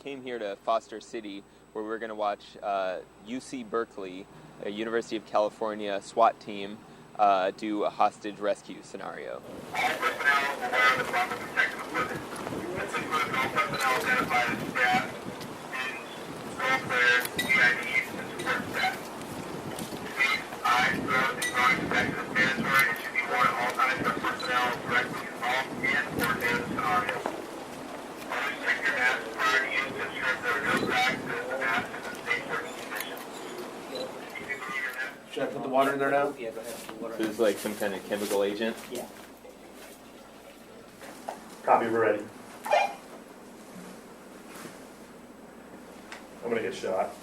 came here to Foster City, where we're going to watch UC Berkeley, a University of California SWAT team, do a hostage rescue scenario. All personnel will wear the proper protective equipment. This includes all personnel identified as staff, students, school players, CIDs, and support staff. These eyes, throat, and drawing protection is mandatory and should be worn at all times by personnel directly involved in or near the scenario. Always check your mask prior to use to ensure there are no cracks and the mask is in safe working condition. Should I put the water in there now? Yeah, go ahead. So this is like some kind of chemical agent? Yeah. Copy, we're ready. I'm gonna get shot.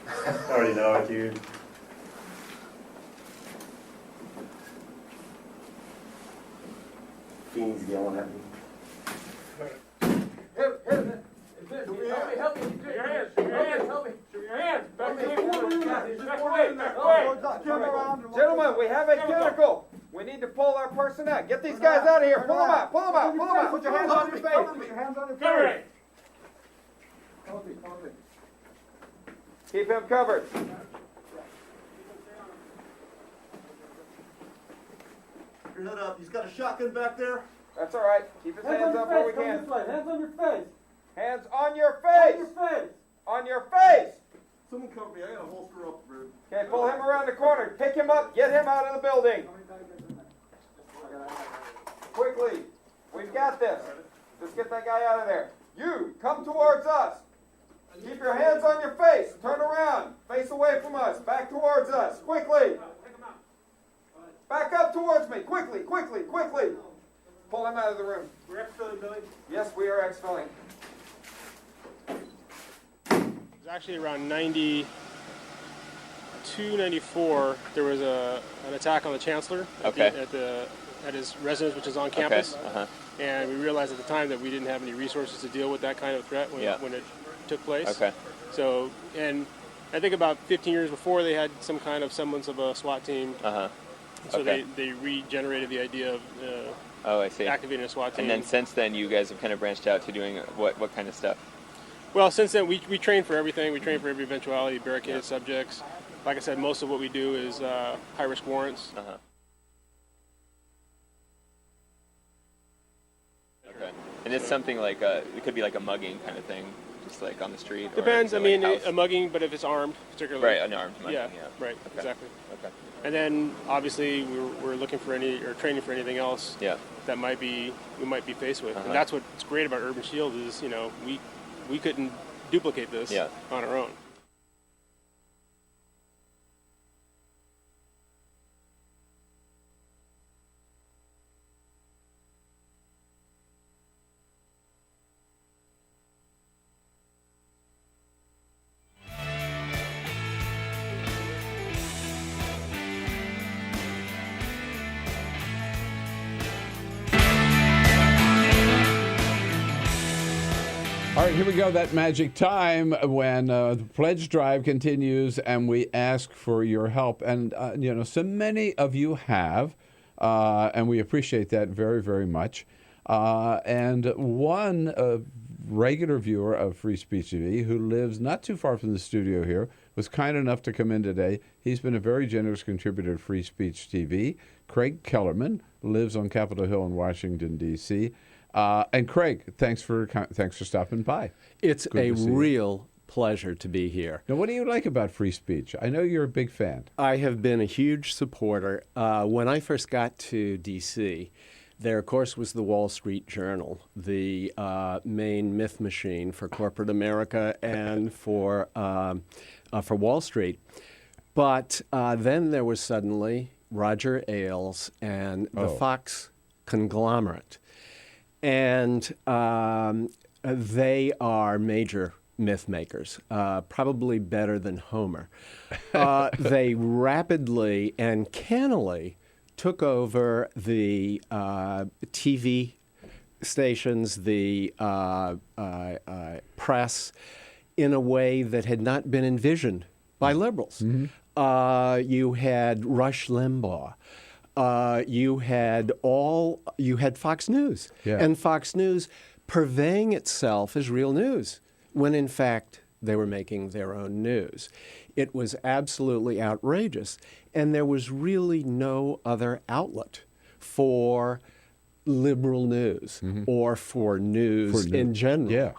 I already know it, dude. Fiend's yelling at me. Help me. Show your hands. Help me. Show your hands. Back away. Gentlemen, we have a chemical. We need to pull our person out. Get these guys out of here. Pull them out. Put your hands on your face. Cover it. Keep him covered. Your head up. He's got a shotgun back there. That's all right. Keep his hands up where we can. Hands on your face. Hands on your face. On your face. Someone cover me. I got a holster up, bro. Okay, pull him around the corner. Pick him up. Get him out of the building. Quickly. We've got this. Let's get that guy out of there. You, come towards us. Keep your hands on your face. Turn around. Face away from us. Back towards us. Quickly. Back up towards me. Quickly. Pull him out of the room. We're exfilling, Billy. Yes, we are exfilling. It was actually around 92, 94. There was an attack on the chancellor at his residence, which is on campus. Okay. Uh-huh. And we realized at the time that we didn't have any resources to deal with that kind of threat when it took place. Okay. So, and I think about 15 years before, they had some kind of semblance of a SWAT team. Uh-huh. So Okay. they regenerated the idea of I see. activating a SWAT team. And then since then, you guys have kind of branched out to doing what kind of stuff? Well, since then, we train for everything. We train for every eventuality, barricaded subjects. Like I said, most of what we do is high-risk warrants. Uh-huh. Okay. And it's something like it could be like a mugging kind of thing, just like on the street. or Depends. is I it like mean, a house? a mugging, but if it's armed, particularly. Right, an armed mugging. Yeah. Yeah. Right. Okay. Exactly. Okay. And then, obviously, we're looking for training for anything else Yeah. that we might be faced with. Uh-huh. And that's what's great about Urban Shield is, we couldn't duplicate this on our own. All right, here we go, that magic time when the pledge drive continues and we ask for your help. And, so many of you have, and we appreciate that very, very much. And one regular viewer of Free Speech TV who lives not too far from the studio here was kind enough to come in today. He's been a very generous contributor to Free Speech TV. Craig Kellerman lives on Capitol Hill in Washington, D.C., and Craig, thanks for stopping by. It's a real pleasure to be here. Now, what do you like about free speech? I know you're a big fan. I have been a huge supporter. When I first got to D.C., there, of course, was the Wall Street Journal, the main myth machine for corporate America and for Wall Street. But then there was suddenly Roger Ailes and the Fox conglomerate. And they are major myth makers, probably better than Homer. They rapidly and cannily took over the TV stations, the press, in a way that had not been envisioned by liberals. Mm-hmm. You had Rush Limbaugh. You had Fox News, and Fox News purveying itself as real news. when in fact they were making their own news. It was absolutely outrageous, and there was really no other outlet for liberal news or for news in general. Yeah.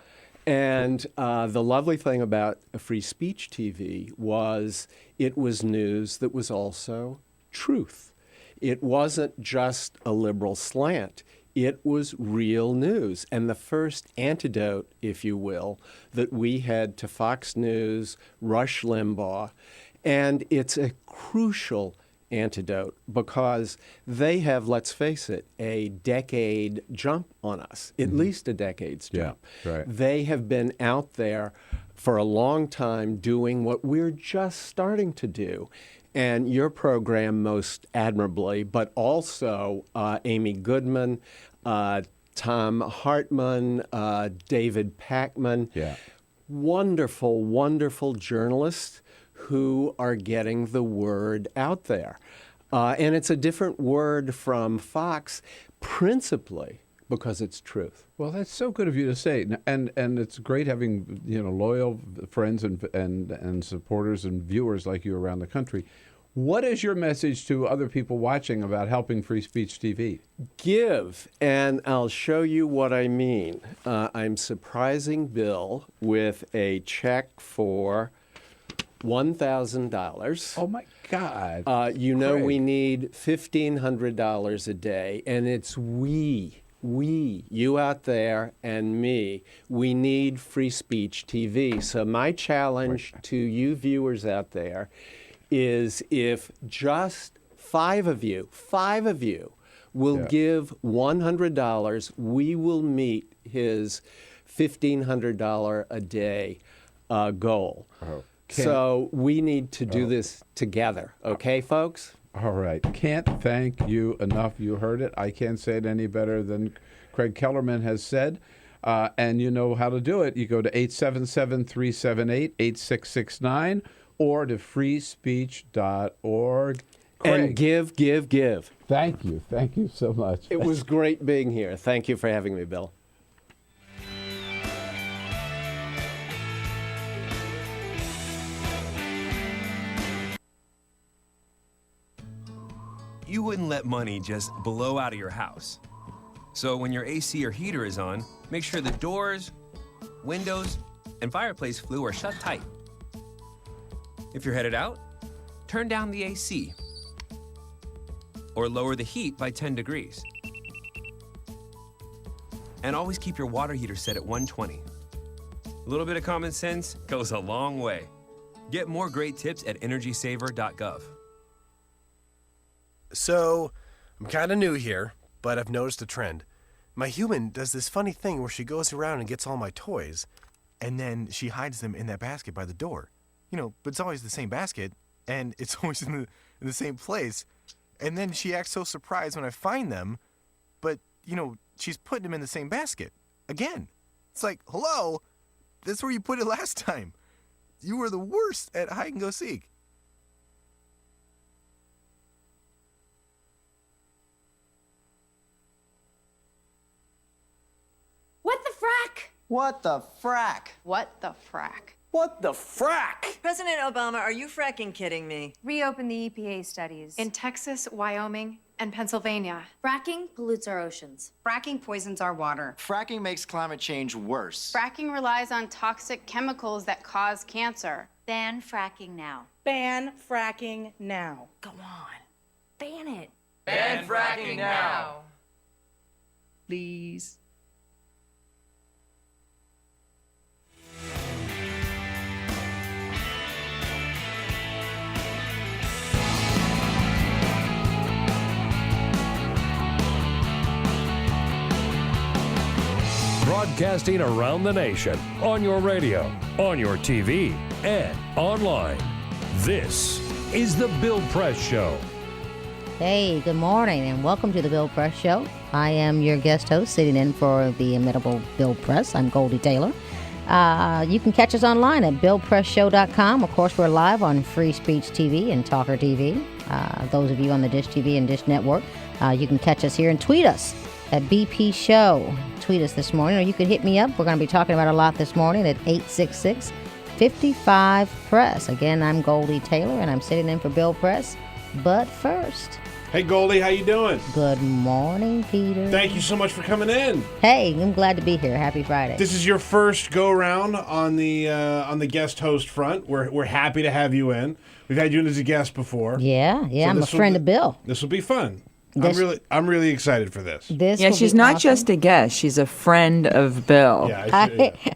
And the lovely thing about Free Speech TV was it was news that was also truth. It wasn't just a liberal slant. It was real news. And the first antidote, if you will, that we had to Fox News, Rush Limbaugh, and it's a crucial antidote because they have, let's face it, a decade jump on us, at least a decade's jump. Yeah, right. They have been out there for a long time doing what we're just starting to do. And your program most admirably, but also Amy Goodman, Tom Hartman, David Packman, wonderful, wonderful journalists who are getting the word out there. And it's a different word from Fox, principally because it's truth. Well, that's so good of you to say, and it's great having loyal friends and supporters and viewers like you around the country. What is your message to other people watching about helping Free Speech TV? Give, and I'll show you what I mean. I'm surprising Bill with a check for $1,000. Oh my God! We need $1,500 a day, and it's we, you out there and me, we need Free Speech TV. So my challenge to you viewers out there is if just five of you will give $100, we will meet his $1,500 a day goal. So we need to do this together. Okay, folks? All right. Can't thank you enough. You heard it. I can't say it any better than Craig Kellerman has said. And you know how to do it. You go to 877-378-8669 or to freespeech.org. Craig. And give. Thank you. Thank you so much. It was great being here. Thank you for having me, Bill. You wouldn't let money just blow out of your house. So when your AC or heater is on, make sure the doors, windows, and fireplace flue are shut tight. If you're headed out, turn down the AC or lower the heat by 10 degrees. And always keep your water heater set at 120. A little bit of common sense goes a long way. Get more great tips at energysaver.gov. So, I'm kind of new here, but I've noticed a trend. My human does this funny thing where she goes around and gets all my toys, and then she hides them in that basket by the door. But it's always the same basket, and it's always in the same place. And then she acts so surprised when I find them, but, she's putting them in the same basket. Again. It's like, hello? That's where you put it last time. You were the worst at hide and go seek. What the frack? What the frack? What the frack? What the frack? President Obama, are you fracking kidding me? Reopen the EPA studies. In Texas, Wyoming, and Pennsylvania. Fracking pollutes our oceans. Fracking poisons our water. Fracking makes climate change worse. Fracking relies on toxic chemicals that cause cancer. Ban fracking now. Ban fracking now. Go on. Ban it. Ban fracking now. Please. Broadcasting around the nation, on your radio, on your TV, and online. This is The Bill Press Show. Hey, good morning, and welcome to The Bill Press Show. I am your guest host, sitting in for the imitable Bill Press. I'm Goldie Taylor. You can catch us online at BillPressShow.com. Of course, we're live on Free Speech TV and TawkrTV. Those of you on the Dish TV and Dish Network, you can catch us here and tweet us at BP Show. Tweet us this morning, or you could hit me up. We're going to be talking about a lot this morning at 866-55-PRESS. Again, I'm Goldie Taylor, and I'm sitting in for Bill Press. But first... Hey, Goldie, how you doing? Good morning, Peter. Thank you so much for coming in. Hey, I'm glad to be here. Happy Friday. This is your first go-around on the guest host front. We're happy to have you in. We've had you in as a guest before. Yeah, So I'm a friend of Bill. This will be fun. I'm really excited for this. Yeah, she's not just a guest; she's a friend of Bill. Yeah,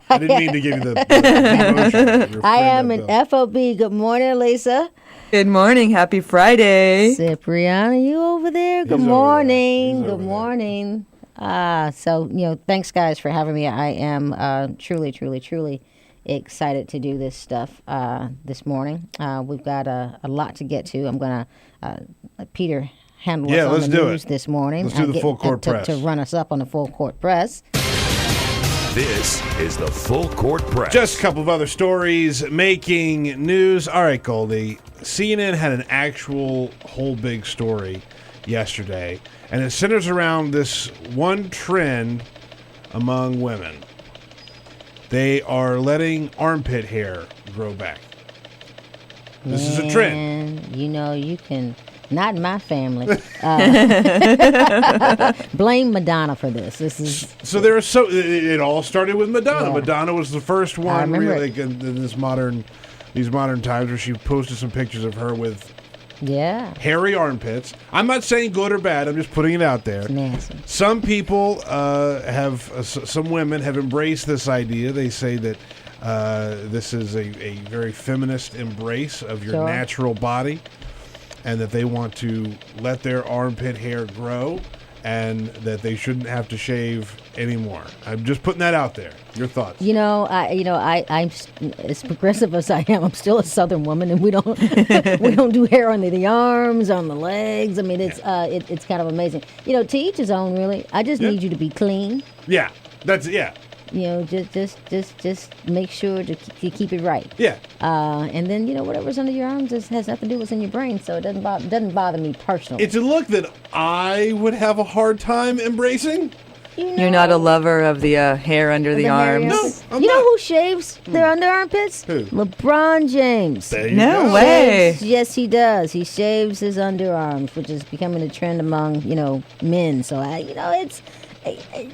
I didn't mean to give you the emotion. I am an FOB. Good morning, Lisa. Good morning. Happy Friday. Cipriano, you over there? Good morning. Good morning. So, thanks, guys, for having me. I am truly, truly, truly excited to do this stuff this morning. We've got a lot to get to. I'm going to let Peter handle us on the news this morning. Let's do the full court press. To run us up on the full court press. This is the Full Court Press. Just a couple of other stories making news. All right, Goldie. CNN had an actual whole big story yesterday, and it centers around this one trend among women. They are letting armpit hair grow back. This is a trend. You can... Not in my family. Blame Madonna for this. So there are it all started with Madonna. Yeah. Madonna was the first one really in these modern times where she posted some pictures of her with hairy armpits. I'm not saying good or bad. I'm just putting it out there. It's nasty. Some people some women have embraced this idea. They say that this is a very feminist embrace of your natural body, and that they want to let their armpit hair grow, and that they shouldn't have to shave anymore. I'm just putting that out there. Your thoughts? I'm as progressive as I am. I'm still a Southern woman, and we don't do hair under the arms, on the legs. I mean, it's kind of amazing. To each his own, really. I just need you to be clean. Yeah, Just make sure to keep it right. Yeah. And then whatever's under your arms has nothing to do with what's in your brain, so it doesn't bother me personally. It's a look that I would have a hard time embracing. You're not a lover of the hair under the arms. No, I'm not. Who shaves their under armpits? Who? LeBron James. No way. Yes, he does. He shaves his underarms, which is becoming a trend among men. So it's.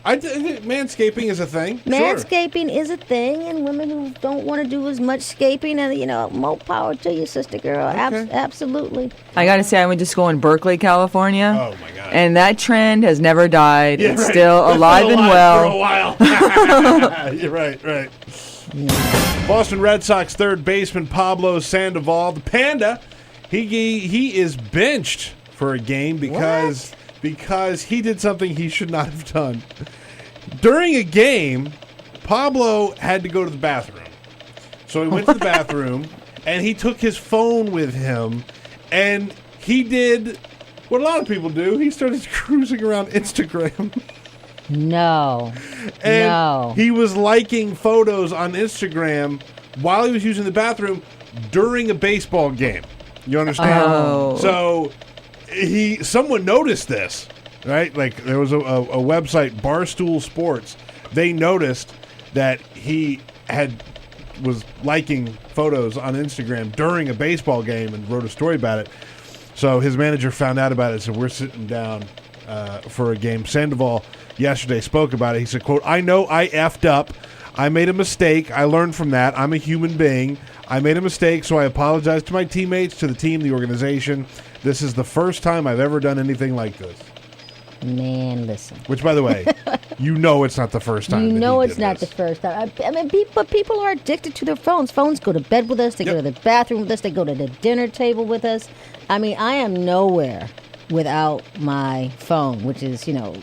I think manscaping is a thing. Manscaping is a thing, and women who don't want to do as much scaping, and more power to you, sister girl. Okay. Absolutely. I gotta say, I went to school in Berkeley, California. Oh my God! And that trend has never died. Yeah, it's still alive and well. For a while. You're right. Yeah. Boston Red Sox third baseman Pablo Sandoval, the Panda, he is benched for a game because he did something he should not have done. During a game, Pablo had to go to the bathroom. So he went to the bathroom, and he took his phone with him, and he did what a lot of people do. He started cruising around Instagram. No. He was liking photos on Instagram while he was using the bathroom during a baseball game. You understand? Oh. So... someone noticed this, right? Like there was a website, Barstool Sports. They noticed that he was liking photos on Instagram during a baseball game and wrote a story about it. So his manager found out about it. So we're sitting down for a game. Sandoval yesterday spoke about it. He said, quote, "I know I effed up. I made a mistake. I learned from that. I'm a human being. I made a mistake, so I apologize to my teammates, to the team, the organization. This is the first time I've ever done anything like this." Man, listen. Which, by the way, it's not the first time. It's not the first time. I mean, people are addicted to their phones. Phones go to bed with us. They go to the bathroom with us. They go to the dinner table with us. I mean, I am nowhere without my phone, which is, not.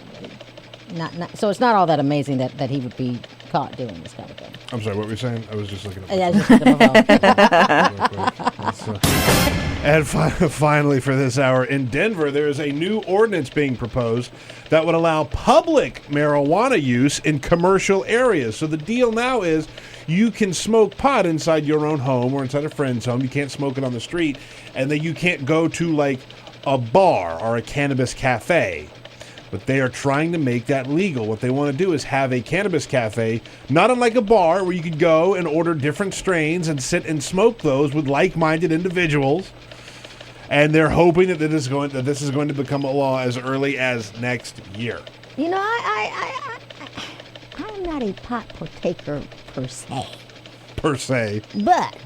So it's not all that amazing that he would be caught doing this kind of thing. I'm sorry, what were you saying? I was just looking at my phone. I was just looking at my phone. And finally for this hour, in Denver, there is a new ordinance being proposed that would allow public marijuana use in commercial areas. So the deal now is you can smoke pot inside your own home or inside a friend's home. You can't smoke it on the street. And then you can't go to like a bar or a cannabis cafe. but they are trying to make that legal. What they want to do is have a cannabis cafe, not unlike a bar where you could go and order different strains and sit and smoke those with like-minded individuals. And they're hoping that this is going to become a law as early as next year. You know, I'm not a pot partaker per se. But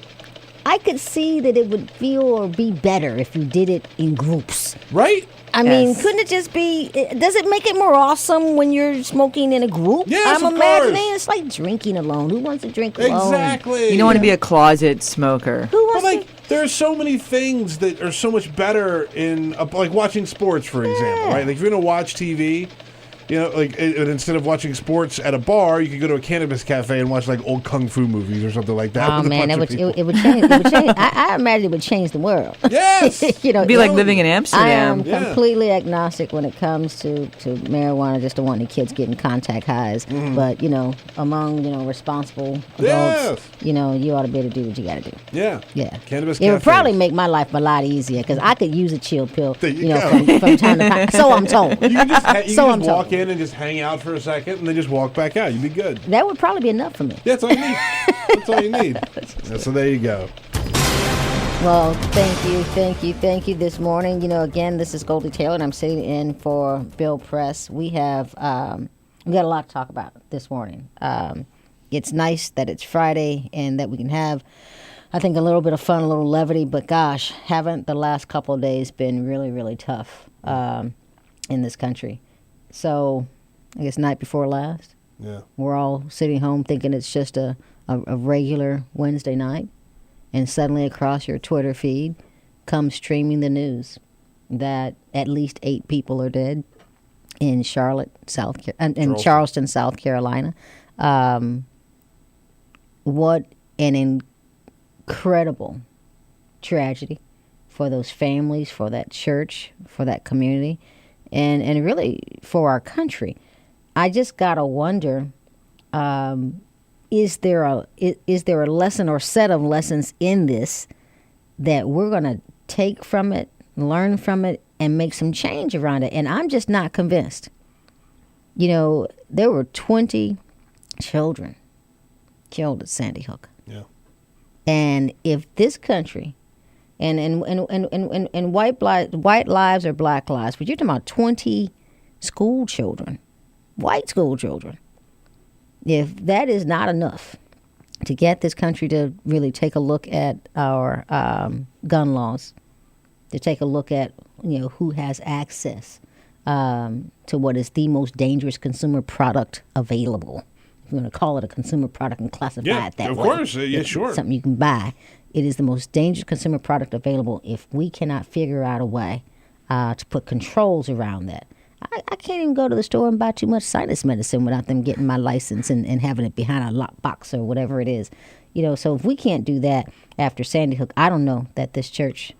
I could see that it would feel or be better if you did it in groups. Right? I mean, couldn't it just be... Does it make it more awesome when you're smoking in a group? Yes, I'm of imagining course. it's like drinking alone. Who wants to drink alone? Exactly. You don't want to be a closet smoker. Who wants to... There are so many things that are so much better in... like watching sports, for example, right? Like if you're going to watch TV... You know, like instead of watching sports at a bar, you could go to a cannabis cafe and watch like old kung fu movies or something like that. Oh with a man, bunch of people. it would change. It would change. I imagine it would change the world. Yes, you know, it'd be like living in Amsterdam. I am completely agnostic when it comes to marijuana. Just don't want any kids getting contact highs. Mm-hmm. But you know, among responsible adults, you know, you ought to be able to do what you got to do. Yeah, Cannabis. It would probably make my life a lot easier because I could use a chill pill. You know, go. from time to time. So I'm told. You can just walk in and just hang out for a second and then just walk back out. You'd be good. That would probably be enough for me. Yeah, that's all you need. That's all you need. So there you go. Well, thank you this morning. You know, again, this is Goldie Taylor, and I'm sitting in for Bill Press. We got a lot to talk about this morning. It's nice that it's Friday and that we can have, I think, a little bit of fun, a little levity, but gosh, haven't the last couple of days been really, really tough in this country. So, I guess night before last, we're all sitting home thinking it's just a regular Wednesday night, and suddenly across your Twitter feed comes streaming the news that at least 8 people are dead in Charleston, South Carolina. What an incredible tragedy for those families, for that church, for that community, and really for our country. I just gotta wonder, is there a lesson or set of lessons in this that we're gonna take from it, learn from it, and make some change around it? And I'm just not convinced. You know, there were 20 children killed at Sandy Hook. Yeah. And if this country, and white lives or black lives, but you're talking about 20 school children, white school children. If that is not enough to get this country to really take a look at our gun laws, to take a look at, you know, who has access to what is the most dangerous consumer product available. If you want to call it a consumer product and classify it that way. Of course. Yeah, sure. Something you can buy. It is the most dangerous consumer product available. If we cannot figure out a way to put controls around that, I can't even go to the store and buy too much sinus medicine without them getting my license and having it behind a lockbox or whatever it is. You know, so if we can't do that after Sandy Hook, I don't know that this church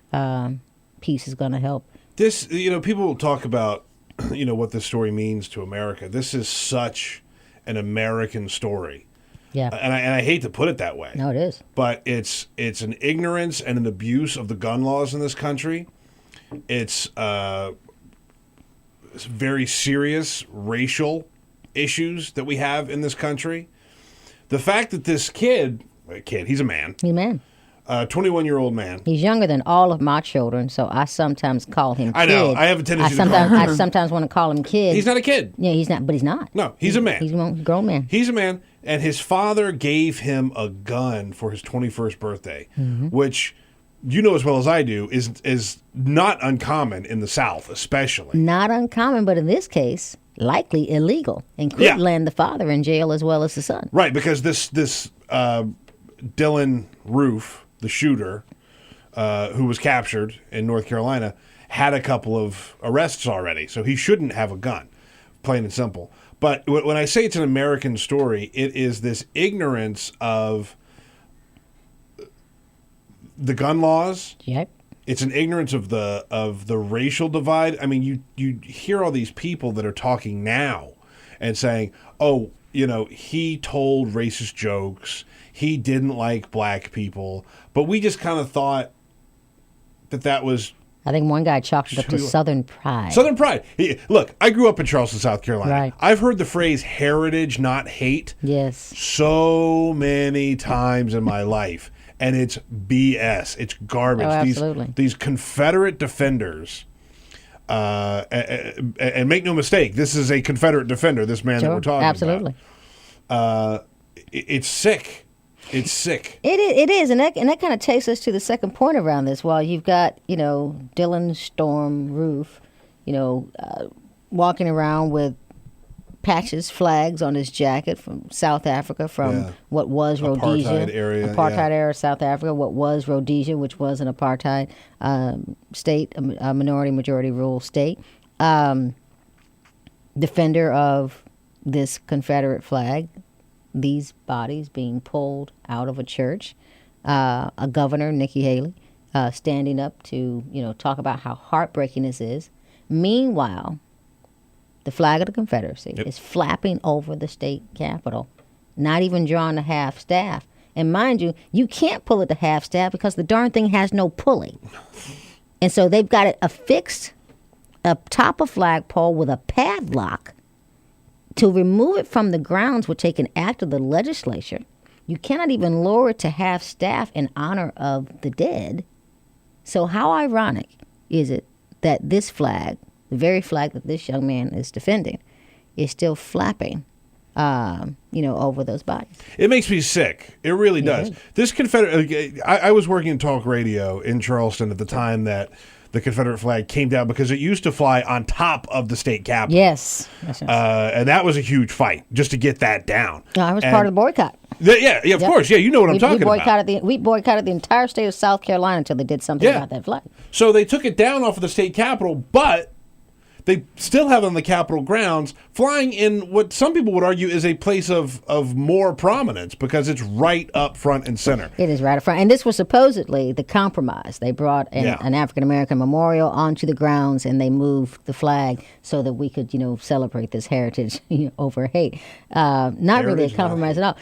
piece is going to help. This, you know, people will talk about, you know, what this story means to America. This is such an American story. Yeah. And I hate to put it that way. No, it is. But it's an ignorance and an abuse of the gun laws in this country. It's very serious racial issues that we have in this country. The fact that this kid, he's a man. He's a man. 21-year-old man. He's younger than all of my children, so I sometimes call him kid. I know. I have a tendency to call him. I sometimes want to call him kid. He's not a kid. Yeah, he's not, but he's not. No, he's a man. He's a grown man. He's a man, and his father gave him a gun for his 21st birthday, which, you know as well as I do, is not uncommon in the South, especially. Not uncommon, but in this case, likely illegal, and could land the father in jail as well as the son. Right, because this Dylan Roof, the shooter, who was captured in North Carolina, had a couple of arrests already, so he shouldn't have a gun, plain and simple. But when I say it's an American story, it is this ignorance of the gun laws. Yep. It's an ignorance of the racial divide. I mean, you hear all these people that are talking now and saying, "Oh, you know, he told racist jokes. He didn't like black people." But we just kind of thought that was I think one guy chalked it up to Southern pride. Southern pride. Look, I grew up in Charleston, South Carolina. Right. I've heard the phrase heritage, not hate, so many times in my life. And it's BS. It's garbage. Oh, absolutely. These Confederate defenders, and make no mistake, this is a Confederate defender, this man that we're talking about. It's sick. It's sick. It is, and that kind of takes us to the second point around this. While you've got Dylan Storm Roof, walking around with patches, flags on his jacket from South Africa, from what was Rhodesia, apartheid era South Africa, what was Rhodesia, which was an apartheid state, a majority rule state, defender of this Confederate flag. These bodies being pulled out of a church, a governor, Nikki Haley, standing up to talk about how heartbreaking this is. Meanwhile, the flag of the Confederacy is flapping over the state capitol, not even drawn to half staff. And mind you, you can't pull it to half staff because the darn thing has no pulley. And so they've got it affixed up top of flagpole with a padlock. To remove it from the grounds would take an act of the legislature. You cannot even lower it to half staff in honor of the dead. So how ironic is it that this flag, the very flag that this young man is defending, is still flapping, over those bodies? It makes me sick. It really does. This Confederate, I was working in talk radio in Charleston at the time that the Confederate flag came down because it used to fly on top of the state capitol. Yes. And that was a huge fight just to get that down. I was part of the boycott. Of course. Yeah, you know what I'm talking about. We boycotted the entire state of South Carolina until they did something about that flag. So they took it down off of the state capitol, but they still have it on the Capitol grounds, flying in what some people would argue is a place of more prominence because it's right up front and center. It is right up front. And this was supposedly the compromise. They brought an African-American memorial onto the grounds, and they moved the flag so that we could, celebrate this heritage over hate. Not really a compromise at all.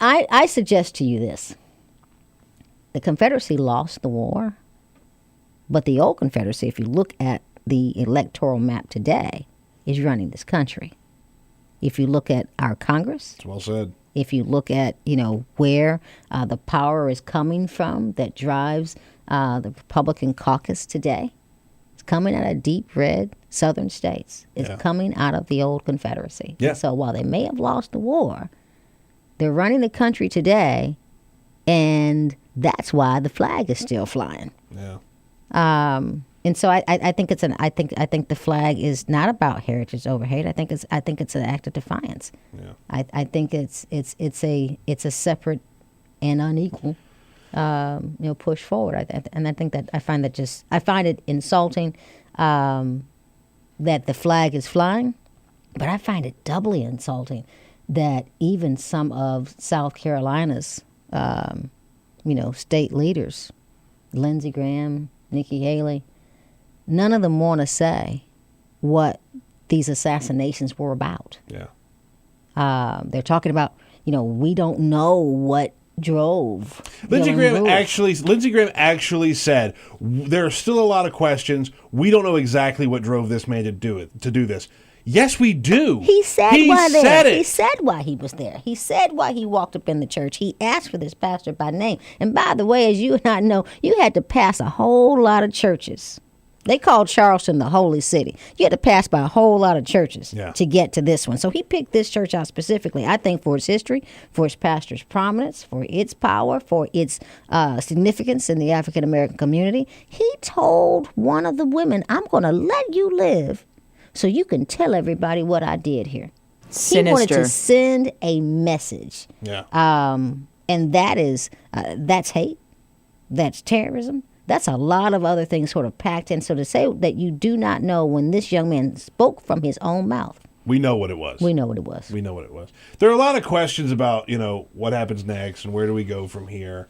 I suggest to you this. The Confederacy lost the war, but the old Confederacy, if you look at the electoral map today, is running this country. If you look at our Congress, it's well said. If you look at where the power is coming from that drives the Republican caucus today, it's coming out of deep red southern states. It's coming out of the old Confederacy. Yeah. And so while they may have lost the war, they're running the country today, and that's why the flag is still flying. Yeah. And so I think I think the flag is not about heritage over hate. I think it's an act of defiance. Yeah. I think it's a separate and unequal push forward. I think that I find it insulting that the flag is flying, but I find it doubly insulting that even some of South Carolina's state leaders, Lindsey Graham, Nikki Haley, none of them want to say what these assassinations were about. Yeah. They're talking about, we don't know what drove. Lindsey Graham actually said there are still a lot of questions. We don't know exactly what drove this man to do this. Yes, we do. He said He said why he was there. He said why he walked up in the church. He asked for this pastor by name. And by the way, as you and I know, you had to pass a whole lot of churches. They called Charleston the Holy City. You had to pass by a whole lot of churches to get to this one. So he picked this church out specifically, I think, for its history, for its pastor's prominence, for its power, for its significance in the African-American community. He told one of the women, I'm going to let you live so you can tell everybody what I did here. Sinister. He wanted to send a message. Yeah. And that's hate. That's terrorism. That's a lot of other things sort of packed in. So to say that you do not know when this young man spoke from his own mouth. We know what it was. We know what it was. We know what it was. There are a lot of questions about, what happens next and where do we go from here.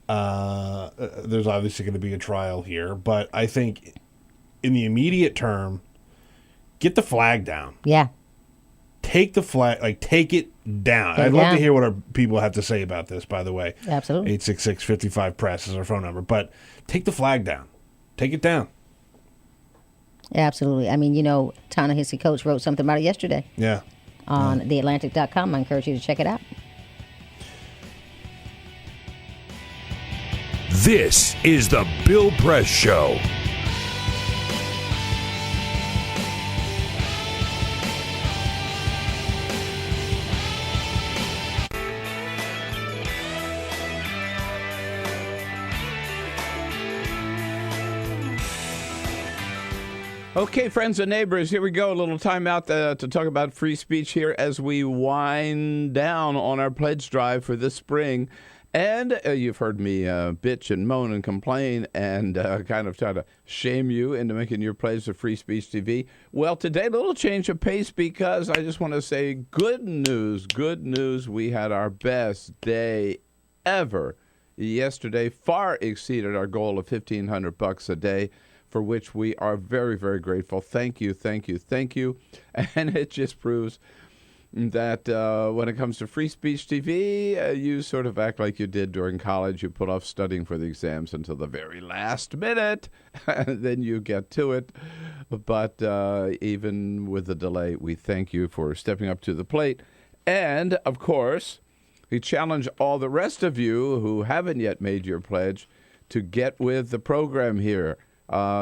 There's obviously going to be a trial here. But I think in the immediate term, get the flag down. Yeah. Take the flag, take it down. I'd love to hear what our people have to say about this, by the way. Absolutely. 866-55-PRESS is our phone number. But take the flag down. Take it down. Absolutely. I mean, Ta-Nehisi Coates wrote something about it yesterday. Yeah. On theatlantic.com. I encourage you to check it out. This is the Bill Press Show. Okay, friends and neighbors, here we go. A little time out to talk about free speech here as we wind down on our pledge drive for this spring. And you've heard me bitch and moan and complain and kind of try to shame you into making your pledge to Free Speech TV. Well, today, a little change of pace because I just want to say good news. Good news. We had our best day ever yesterday. Far exceeded our goal of $1,500 a day, for which we are very, very grateful. Thank you, thank you, thank you. And it just proves that when it comes to Free Speech TV, you sort of act like you did during college. You put off studying for the exams until the very last minute, and then you get to it. But even with the delay, we thank you for stepping up to the plate. And, of course, we challenge all the rest of you who haven't yet made your pledge to get with the program here.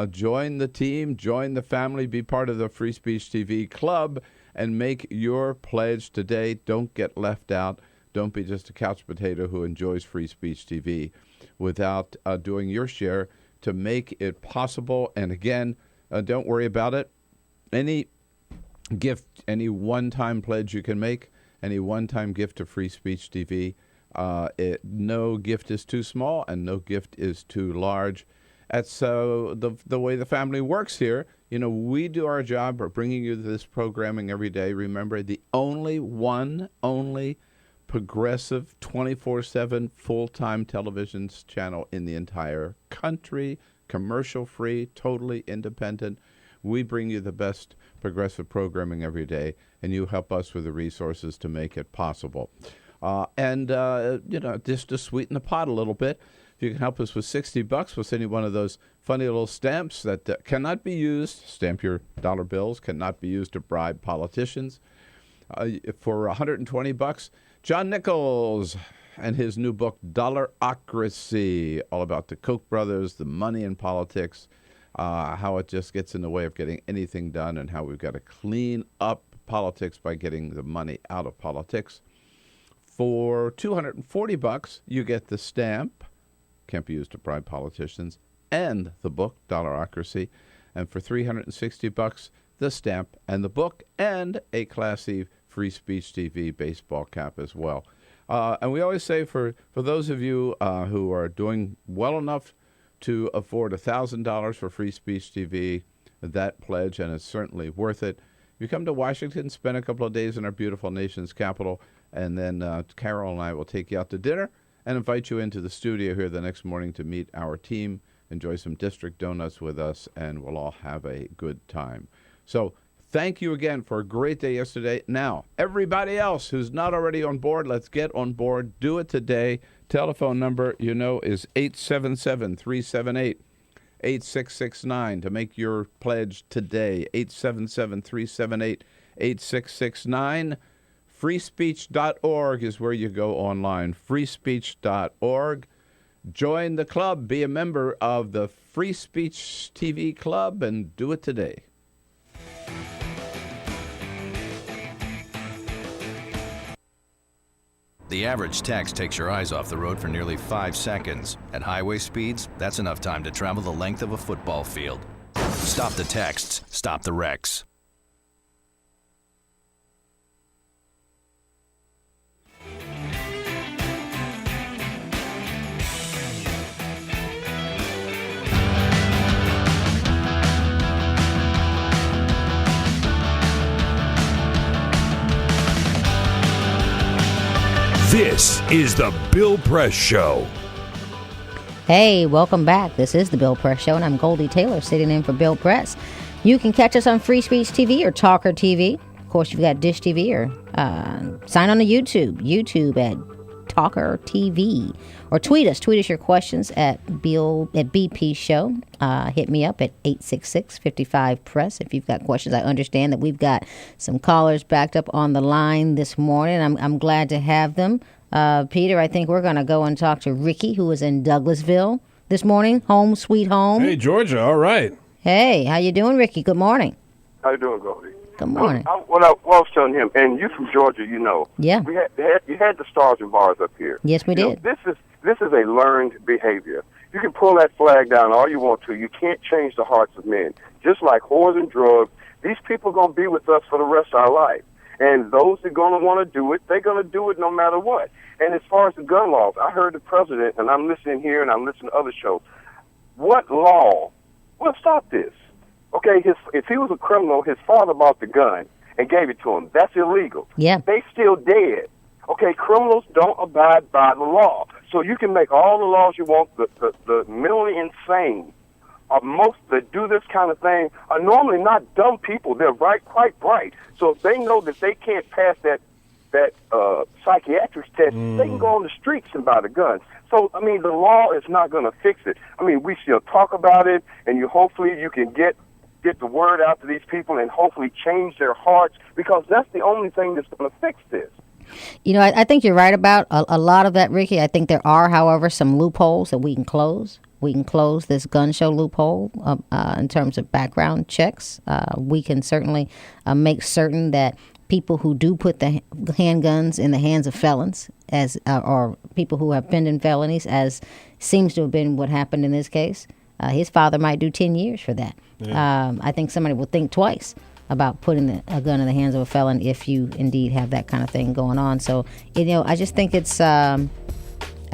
Join the team, join the family, be part of the Free Speech TV club, and make your pledge today. Don't get left out. Don't be just a couch potato who enjoys Free Speech TV without doing your share to make it possible. And again, don't worry about it. Any gift, any one-time pledge you can make, any one-time gift to Free Speech TV, no gift is too small and no gift is too large. That's the way the family works here. We do our job of bringing you this programming every day. Remember, the only progressive 24/7 full-time television channel in the entire country, commercial-free, totally independent. We bring you the best progressive programming every day, and you help us with the resources to make it possible. Just to sweeten the pot a little bit, if you can help us with $60, we'll send you one of those funny little stamps that cannot be used. Stamp your dollar bills, cannot be used to bribe politicians. For $120, John Nichols and his new book, Dollarocracy, all about the Koch brothers, the money in politics, how it just gets in the way of getting anything done, and how we've got to clean up politics by getting the money out of politics. For $240, you get the stamp, can't be used to bribe politicians, and the book, Dollarocracy. And for $360, the stamp and the book, and a classy Free Speech TV baseball cap as well. And we always say for those of you who are doing well enough to afford $1,000 for Free Speech TV, that pledge, and it's certainly worth it. You come to Washington, spend a couple of days in our beautiful nation's capital, and then Carol and I will take you out to dinner and invite you into the studio here the next morning to meet our team, enjoy some district donuts with us, and we'll all have a good time. So thank you again for a great day yesterday. Now, everybody else who's not already on board, let's get on board. Do it today. Telephone number, is 877-378-8669 to make your pledge today. 877-378-8669. Freespeech.org is where you go online. Freespeech.org. Join the club. Be a member of the Free Speech TV Club and do it today. The average text takes your eyes off the road for nearly 5 seconds. At highway speeds, that's enough time to travel the length of a football field. Stop the texts. Stop the wrecks. This is the Bill Press Show. Hey, welcome back. This is the Bill Press Show, and I'm Goldie Taylor sitting in for Bill Press. You can catch us on Free Speech TV or TawkrTV. Of course, you've got Dish TV or sign on to YouTube. YouTube at TawkrTV. Or tweet us. Tweet us your questions at BP Show. Hit me up at 866-55-PRESS if you've got questions. I understand that we've got some callers backed up on the line this morning. I'm glad to have them. Peter, I think we're going to go and talk to Ricky, who is in Douglasville this morning. Home sweet home. Hey, Georgia. All right. Hey, how you doing, Ricky? Good morning. How you doing, Goldie? Good morning. I was telling him, and you from Georgia, you know. Yeah. You had the stars and bars up here. Yes, we did. This is a learned behavior. You can pull that flag down all you want to. You can't change the hearts of men. Just like whores and drugs, these people are going to be with us for the rest of our life. And those that are going to want to do it, they're going to do it no matter what. And as far as the gun laws, I heard the president, and I'm listening here and I'm listening to other shows. What law will stop this? Okay, if he was a criminal, his father bought the gun and gave it to him. That's illegal. Yeah. They still dead. Okay, criminals don't abide by the law. So you can make all the laws you want. The mentally insane, or most that do this kind of thing, are normally not dumb people. They're quite bright. So if they know that they can't pass that psychiatric test, they can go on the streets and buy the guns. So, I mean, the law is not going to fix it. I mean, we still talk about it, and hopefully you can get the word out to these people and hopefully change their hearts, because that's the only thing that's going to fix this. You know, I think you're right about a lot of that, Ricky. I think there are, however, some loopholes that we can close. We can close this gun show loophole in terms of background checks. We can certainly make certain that people who do put the handguns in the hands of felons, or people who have pending felonies, as seems to have been what happened in this case, his father might do 10 years for that. Yeah. I think somebody will think twice about putting a gun in the hands of a felon if you indeed have that kind of thing going on. So, I just think it's, I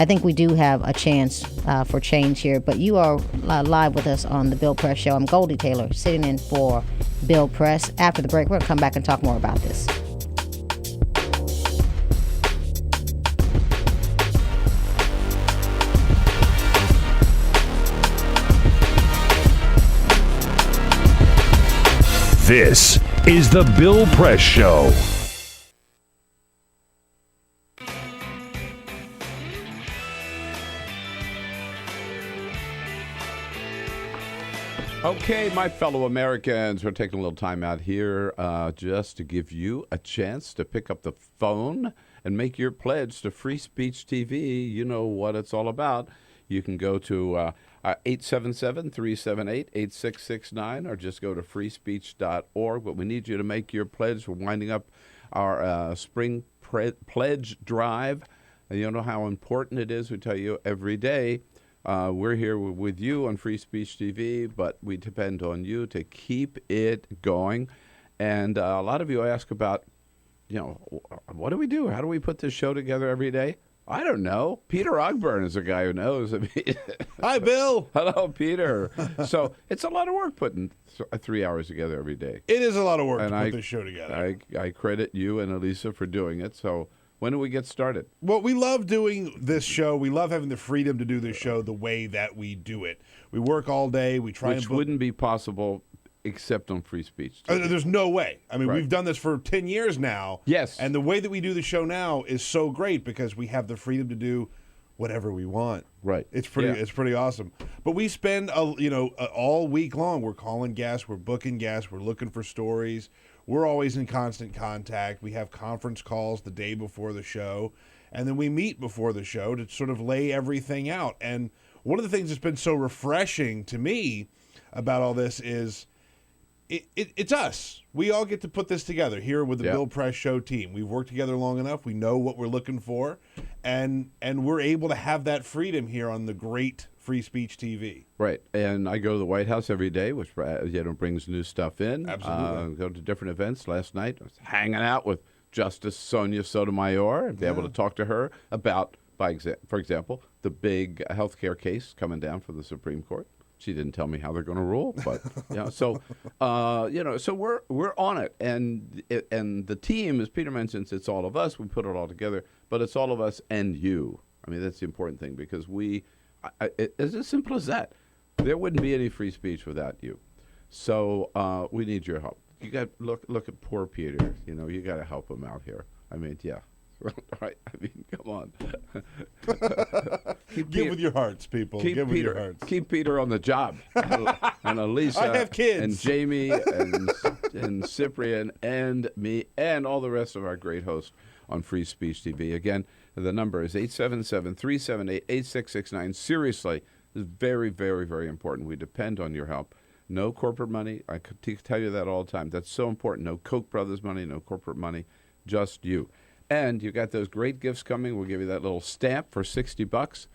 think we do have a chance for change here. But you are live with us on the Bill Press Show. I'm Goldie Taylor, sitting in for Bill Press. After the break, we're going to come back and talk more about this. This is the Bill Press Show. Okay, my fellow Americans, we're taking a little time out here just to give you a chance to pick up the phone and make your pledge to Free Speech TV. You know what it's all about. You can go to 877-378-8669 or just go to freespeech.org. But we need you to make your pledge. We're winding up our spring pledge drive. And you know how important it is. We tell you every day. We're here with you on Free Speech TV, but we depend on you to keep it going. And a lot of you ask about, what do we do? How do we put this show together every day? I don't know. Peter Ogburn is a guy who knows. Hi, Bill. Hello, Peter. So it's a lot of work putting 3 hours together every day. It is a lot of work to put this show together. I credit you and Elisa for doing it. So when do we get started? Well, we love doing this show. We love having the freedom to do this show the way that we do it. We work all day. We try Which wouldn't be possible except on Free Speech. There's no way. I mean, Right. We've done this for 10 years now. Yes. And the way that we do the show now is so great because we have the freedom to do whatever we want. Right. It's pretty awesome. But we spend all week long. We're calling guests, we're booking guests, we're looking for stories. We're always in constant contact. We have conference calls the day before the show, and then we meet before the show to sort of lay everything out. And one of the things that's been so refreshing to me about all this is it's us. We all get to put this together here with the Bill Press Show team. We've worked together long enough. We know what we're looking for, and we're able to have that freedom here on the great Free Speech TV. Right. And I go to the White House every day, which brings new stuff in. Absolutely. Go to different events. Last night I was hanging out with Justice Sonia Sotomayor and be able to talk to her about, for example, the big healthcare case coming down from the Supreme Court. She didn't tell me how they're going to rule, but so we're on it, and the team, as Peter mentions, it's all of us. We put it all together, but it's all of us and you. I mean, that's the important thing because it's as simple as that. There wouldn't be any free speech without you. So we need your help. You got look at poor Peter. You got to help him out here. I mean, Right? I mean, come on. Give with your hearts, people. Give with your hearts. Keep Peter on the job. And Elisa. I have kids. And Jamie and Cyprian and me and all the rest of our great hosts on Free Speech TV. Again, the number is 877-378-8669. Seriously, this is very, very, very important. We depend on your help. No corporate money. I could tell you that all the time. That's so important. No Koch brothers money, no corporate money, just you. And you got those great gifts coming. We'll give you that little stamp for $60.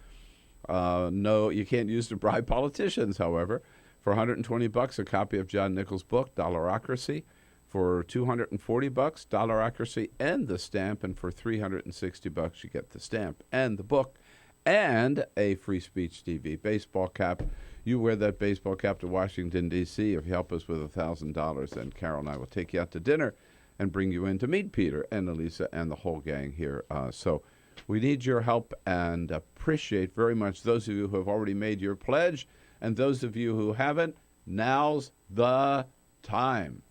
No, you can't use to bribe politicians, however. For $120, a copy of John Nichols' book, Dollarocracy. For $240, Dollarocracy and the stamp. And for $360, you get the stamp and the book and a Free Speech TV baseball cap. You wear that baseball cap to Washington, D.C. If you help us with $1,000, then Carol and I will take you out to dinner and bring you in to meet Peter and Elisa and the whole gang here. So we need your help and appreciate very much those of you who have already made your pledge, and those of you who haven't, now's the time.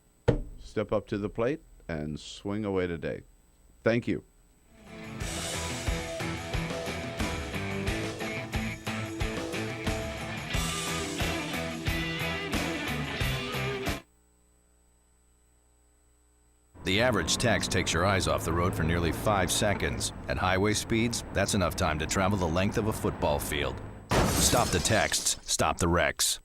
Step up to the plate and swing away today. Thank you. The average text takes your eyes off the road for nearly 5 seconds. At highway speeds, that's enough time to travel the length of a football field. Stop the texts, stop the wrecks.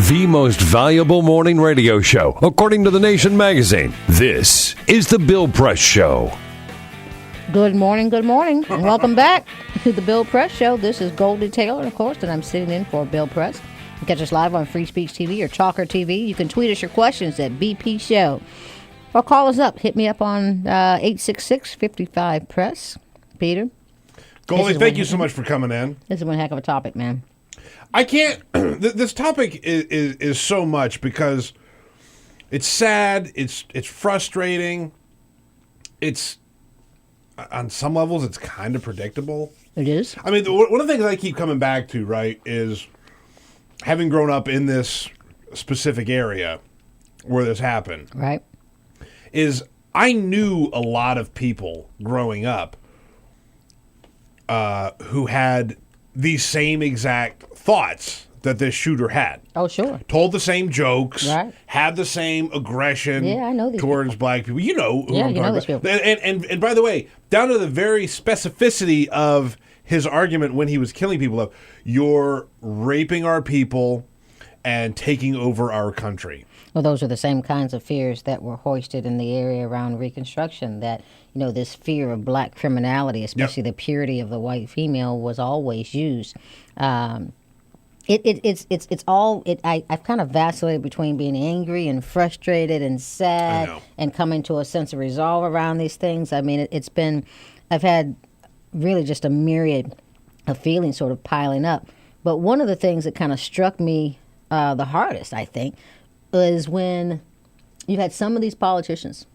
The most valuable morning radio show, according to The Nation magazine. This is The Bill Press Show. Good morning, and welcome back to the Bill Press Show. This is Goldie Taylor, of course, and I'm sitting in for Bill Press. You can catch us live on Free Speech TV or TawkrTV. You can tweet us your questions at BP Show. Or call us up. Hit me up on 866-55-PRESS. Peter? Goldie, thank you so much for coming in. This is one heck of a topic, man. I can't... this topic is so much because it's sad, it's frustrating, it's... On some levels, it's kind of predictable. It is. I mean, one of the things I keep coming back to, right, is having grown up in this specific area where this happened. Right. Is I knew a lot of people growing up who had these same exact thoughts that this shooter had. Oh, sure. Told the same jokes. Right. Had the same aggression I know these towards people. black people. You know who Yeah, I'm you know talking these about. people. And by the way, down to the very specificity of his argument when he was killing people of, you're raping our people and taking over our country. Well, those are the same kinds of fears that were hoisted in the area around Reconstruction, that, you know, this fear of black criminality, especially the purity of the white female, was always used. It's all. I've kind of vacillated between being angry and frustrated and sad and coming to a sense of resolve around these things. I mean, I've had really just a myriad of feelings sort of piling up. But one of the things that kind of struck me the hardest, I think, is when you had some of these politicians,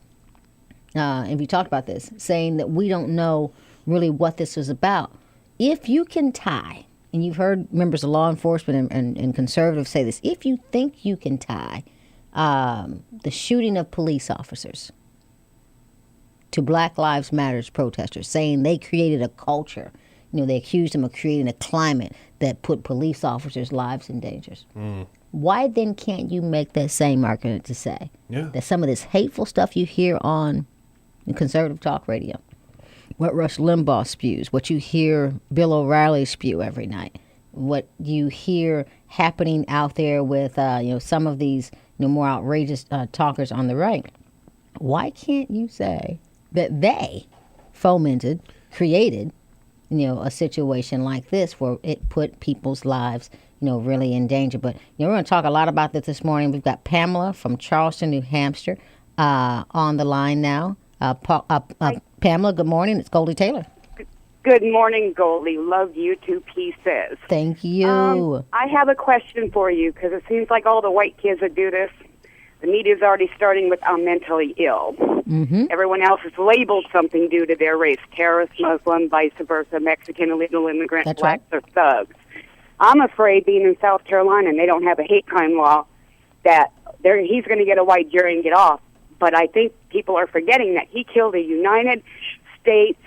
and we talked about this, saying that we don't know really what this is about. If you can tie, and you've heard members of law enforcement and conservatives say this, if you think you can tie the shooting of police officers to Black Lives Matter protesters, saying they created a culture, you know, they accused them of creating a climate that put police officers' lives in danger. Why then can't you make that same argument to say that some of this hateful stuff you hear on conservative talk radio, what Rush Limbaugh spews, what you hear Bill O'Reilly spew every night, what you hear happening out there with some of these more outrageous talkers on the right, why can't you say that they fomented, created, a situation like this where it put people's lives, really in danger? But we're going to talk a lot about this morning. We've got Pamela from Charleston, New Hampshire, on the line now. Pamela, good morning. It's Goldie Taylor. Good morning, Goldie. Love you to pieces. Thank you. I have a question for you because it seems like all the white kids that do this, The media's already starting with I'm mentally ill. Mm-hmm. Everyone else is labeled something due to their race. Terrorist, Muslim, vice versa, Mexican, illegal immigrant, That's blacks, or thugs. I'm afraid, being in South Carolina and they don't have a hate crime law, that he's going to get a white jury and get off. But I think people are forgetting that he killed a United States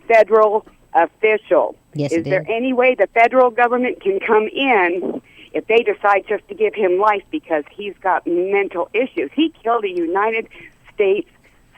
federal official. Yes, is there any way the federal government can come in if they decide just to give him life because he's got mental issues? He killed a United States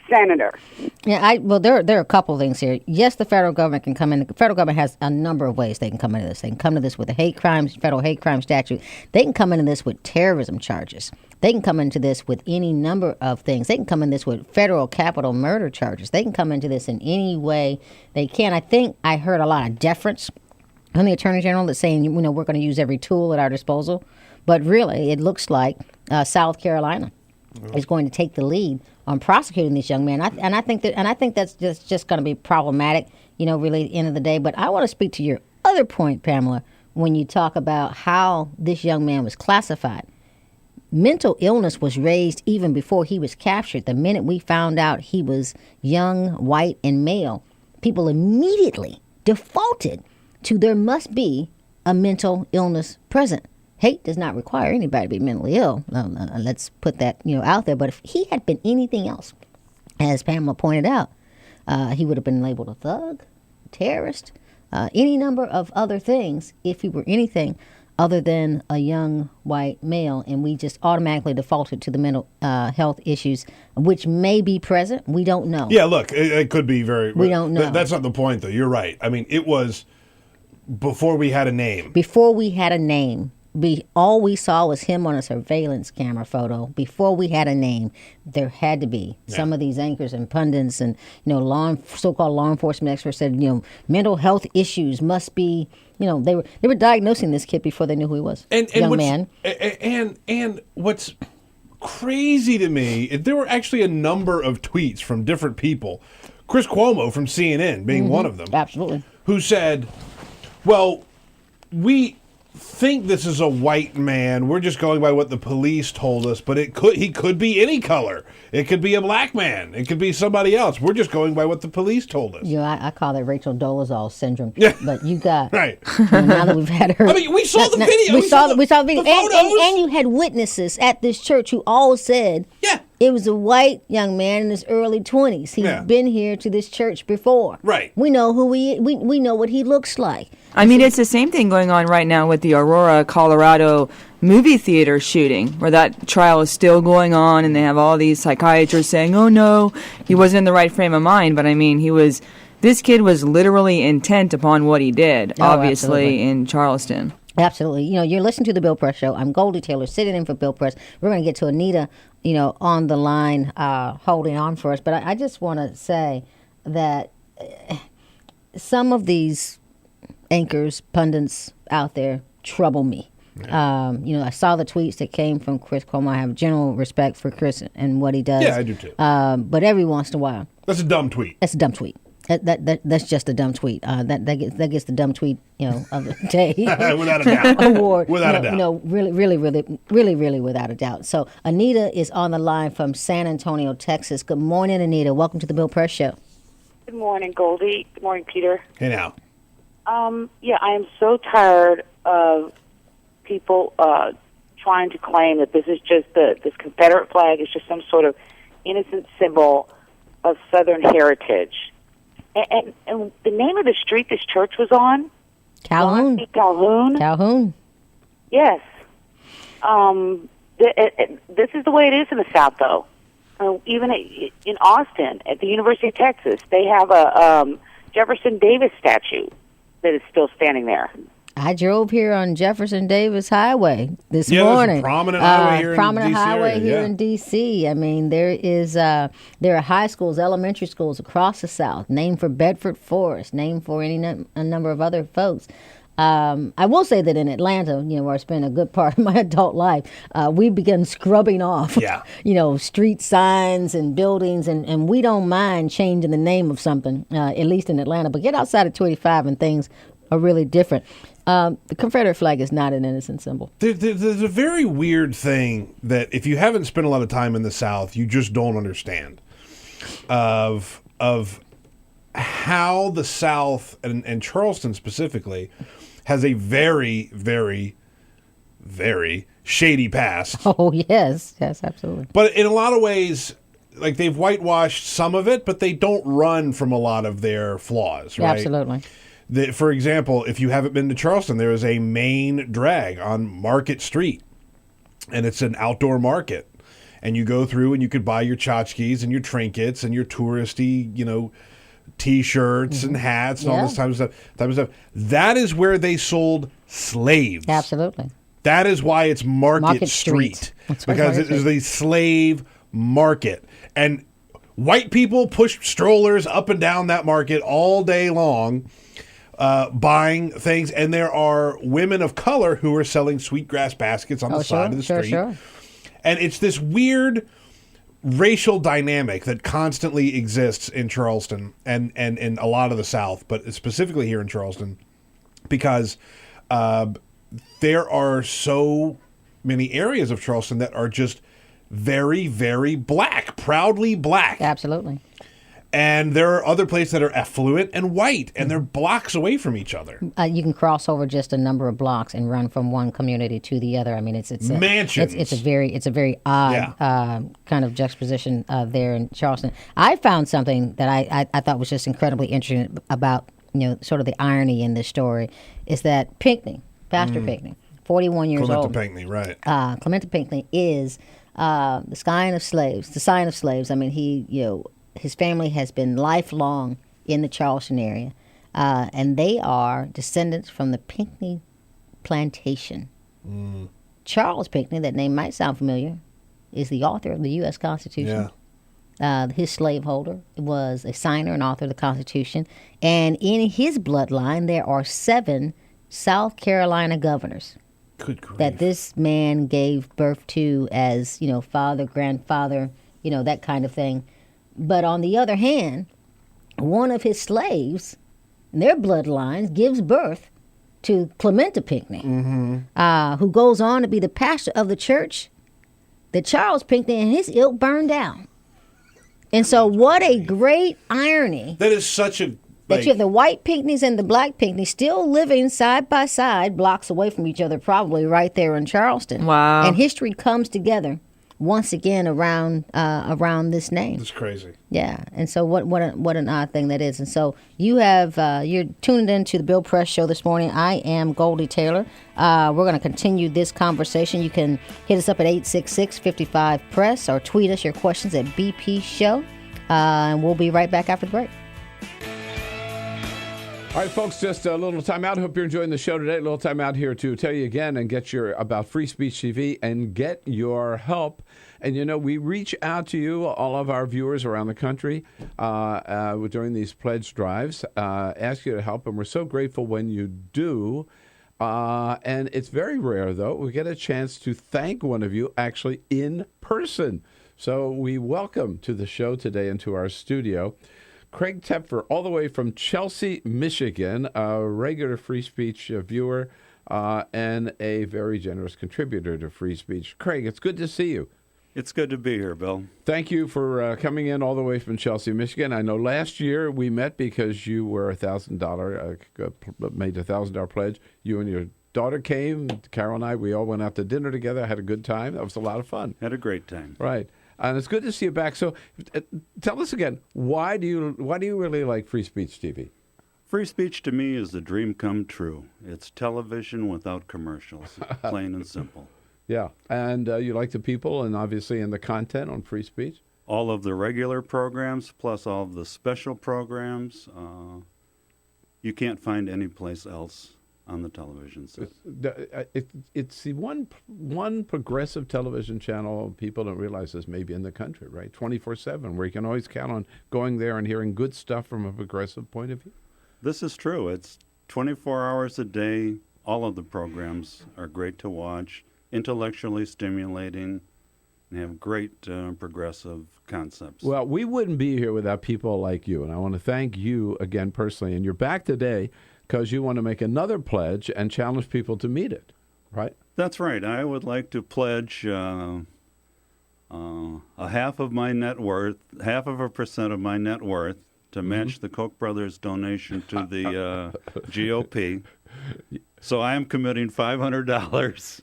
senator. Yeah, well, there are a couple of things here. Yes, the federal government can come in. The federal government has a number of ways they can come into this. They can come to this with a federal hate crime statute. They can come into this with terrorism charges. They can come into this with any number of things. They can come in this with federal capital murder charges. They can come into this in any way they can. I think I heard a lot of deference on the Attorney General that's saying, we're going to use every tool at our disposal. But really, it looks like South Carolina is going to take the lead on prosecuting this young man. I think that's just going to be problematic, really at the end of the day. But I want to speak to your other point, Pamela, when you talk about how this young man was classified. Mental illness was raised even before he was captured. The minute we found out he was young, white, and male, people immediately defaulted to there must be a mental illness present. Hate does not require anybody to be mentally ill. Let's put that out there. But if he had been anything else, as Pamela pointed out, he would have been labeled a thug, terrorist, any number of other things if he were anything other than a young white male, and we just automatically defaulted to the mental health issues, which may be present. We don't know. Yeah, look, it could be very... We don't know. That's not the point, though. You're right. I mean, it was before we had a name. Before we had a name. All we saw was him on a surveillance camera photo. Before we had a name, there had to be some of these anchors and pundits and so-called law enforcement experts said mental health issues must be they were diagnosing this kid before they knew who he was. Young man. And what's crazy to me, there were actually a number of tweets from different people. Chris Cuomo from CNN being one of them. Absolutely. Who said, well, we think this is a white man. We're just going by what the police told us, but he could be any color. It could be a black man. It could be somebody else. We're just going by what the police told us. I call that Rachel Dolezal syndrome. Yeah. But you got right. Now that we've had her. I mean, we saw the video. We saw the video, the and you had witnesses at this church who all said, it was a white young man in his early 20s. He's been here to this church before. Right. We know who we know what he looks like. I mean, it's the same thing going on right now with the Aurora, Colorado movie theater shooting, where that trial is still going on, and they have all these psychiatrists saying, oh, no, he wasn't in the right frame of mind. But, I mean, this kid was literally intent upon what he did, obviously, in Charleston. Absolutely. You're listening to the Bill Press Show. I'm Goldie Taylor, sitting in for Bill Press. We're going to get to Anita, on the line, holding on for us. But I just want to say that some of these anchors, pundits out there trouble me. I saw the tweets that came from Chris Cuomo. I have general respect for Chris and what he does. Yeah, I do too. But every once in a while, that's a dumb tweet. That's a dumb tweet. That's just a dumb tweet. That gets the dumb tweet of the day. Without a doubt. Award. Without a doubt. Really, without a doubt. So Anita is on the line from San Antonio, Texas. Good morning, Anita. Welcome to the Bill Press Show. Good morning, Goldie. Good morning, Peter. Hey now. I am so tired of people trying to claim that this is just this Confederate flag is just some sort of innocent symbol of Southern heritage. And the name of the street this church was on? Calhoun. Calhoun? Yes. This is the way it is in the South, though. Even in Austin, at the University of Texas, they have a Jefferson Davis statue that is still standing there. I drove here on Jefferson Davis Highway this There's morning. a prominent highway here prominent in D.C. highway area, here in D.C. I mean, there are high schools, elementary schools across the South, named for Bedford Forrest, named for a number of other folks. I will say that in Atlanta, where I spent a good part of my adult life, we began scrubbing off, street signs and buildings, and we don't mind changing the name of something, at least in Atlanta. But get outside of 285 and things are really different. The Confederate flag is not an innocent symbol. There's a very weird thing that if you haven't spent a lot of time in the South, you just don't understand of how the South and Charleston specifically has a very, very, very shady past. Oh, yes, absolutely. But in a lot of ways, like they've whitewashed some of it, but they don't run from a lot of their flaws, right? Absolutely. For example, if you haven't been to Charleston, there is a main drag on Market Street, and it's an outdoor market. And you go through and you could buy your tchotchkes and your trinkets and your touristy, T-shirts and hats and all this type of stuff. That is where they sold slaves. Absolutely. That is why it's Market Street. Because it is the slave market. And white people push strollers up and down that market all day long, buying things. And there are women of color who are selling sweetgrass baskets on the side of the street. Sure. And it's this weird racial dynamic that constantly exists in Charleston and in a lot of the South, but specifically here in Charleston, because there are so many areas of Charleston that are just very, very black, proudly black. Absolutely. And there are other places that are affluent and white, and they're blocks away from each other. You can cross over just a number of blocks and run from one community to the other. I mean, it's mansions. It's a very odd kind of juxtaposition there in Charleston. I found something that I thought was just incredibly interesting about sort of the irony in this story is that Pinckney, Pastor Pinckney, 41 years old. Clementa Pinckney, right? Clementa Pinckney is the sign of slaves. I mean, his family has been lifelong in the Charleston area, and they are descendants from the Pinckney plantation. Charles Pinckney, that name might sound familiar, is the author of the U.S. Constitution. Yeah. His slaveholder was a signer and author of the Constitution, and in his bloodline there are 7 South Carolina governors. Good grief. That this man gave birth to as, father, grandfather, that kind of thing. But on the other hand, one of his slaves, their bloodlines, gives birth to Clementa Pinckney, who goes on to be the pastor of the church that Charles Pinckney and his ilk burned down. And so what a great irony. That is such a... That you have the white Pinckneys and the black Pinckneys still living side by side, blocks away from each other, probably right there in Charleston. Wow. And history comes together once again around this name. It's crazy. Yeah, and so what an odd thing that is. And so you're tuned into the Bill Press Show this morning. I am Goldie Taylor. We're going to continue this conversation. You can hit us up at 866-55-PRESS or tweet us your questions at BP Show, and we'll be right back after the break. All right, folks, just a little time out. Hope you're enjoying the show today. A little time out here to tell you again and get about Free Speech TV and get your help. And, we reach out to you, all of our viewers around the country, during these pledge drives, ask you to help. And we're so grateful when you do. And it's very rare, though. We get a chance to thank one of you actually in person. So we welcome to the show today and to our studio Craig Tepfer, all the way from Chelsea, Michigan, a regular Free Speech viewer and a very generous contributor to Free Speech. Craig, it's good to see you. It's good to be here, Bill. Thank you for coming in all the way from Chelsea, Michigan. I know last year we met because you were made a $1,000 pledge. You and your daughter came. Carol and I, we all went out to dinner together. Had a good time. That was a lot of fun. Had a great time. Right. And it's good to see you back. So tell us again, why do you really like Free Speech TV? Free speech to me is the dream come true. It's television without commercials, plain and simple. Yeah. And you like the people and obviously in the content on Free Speech? All of the regular programs plus all of the special programs you can't find anyplace else on the television set. It's the one progressive television channel people don't realize is maybe in the country, right? 24/7, where you can always count on going there and hearing good stuff from a progressive point of view. This is true. It's 24 hours a day. All of the programs are great to watch, intellectually stimulating, and have great progressive concepts. Well, we wouldn't be here without people like you, and I want to thank you again personally. And you're back today because you want to make another pledge and challenge people to meet it, right? That's right. I would like to pledge a half of my net worth, 0.5% of my net worth, to match the Koch brothers' donation to the GOP. So I am committing $500.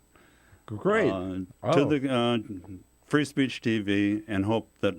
Great. To the Free Speech TV, and hope that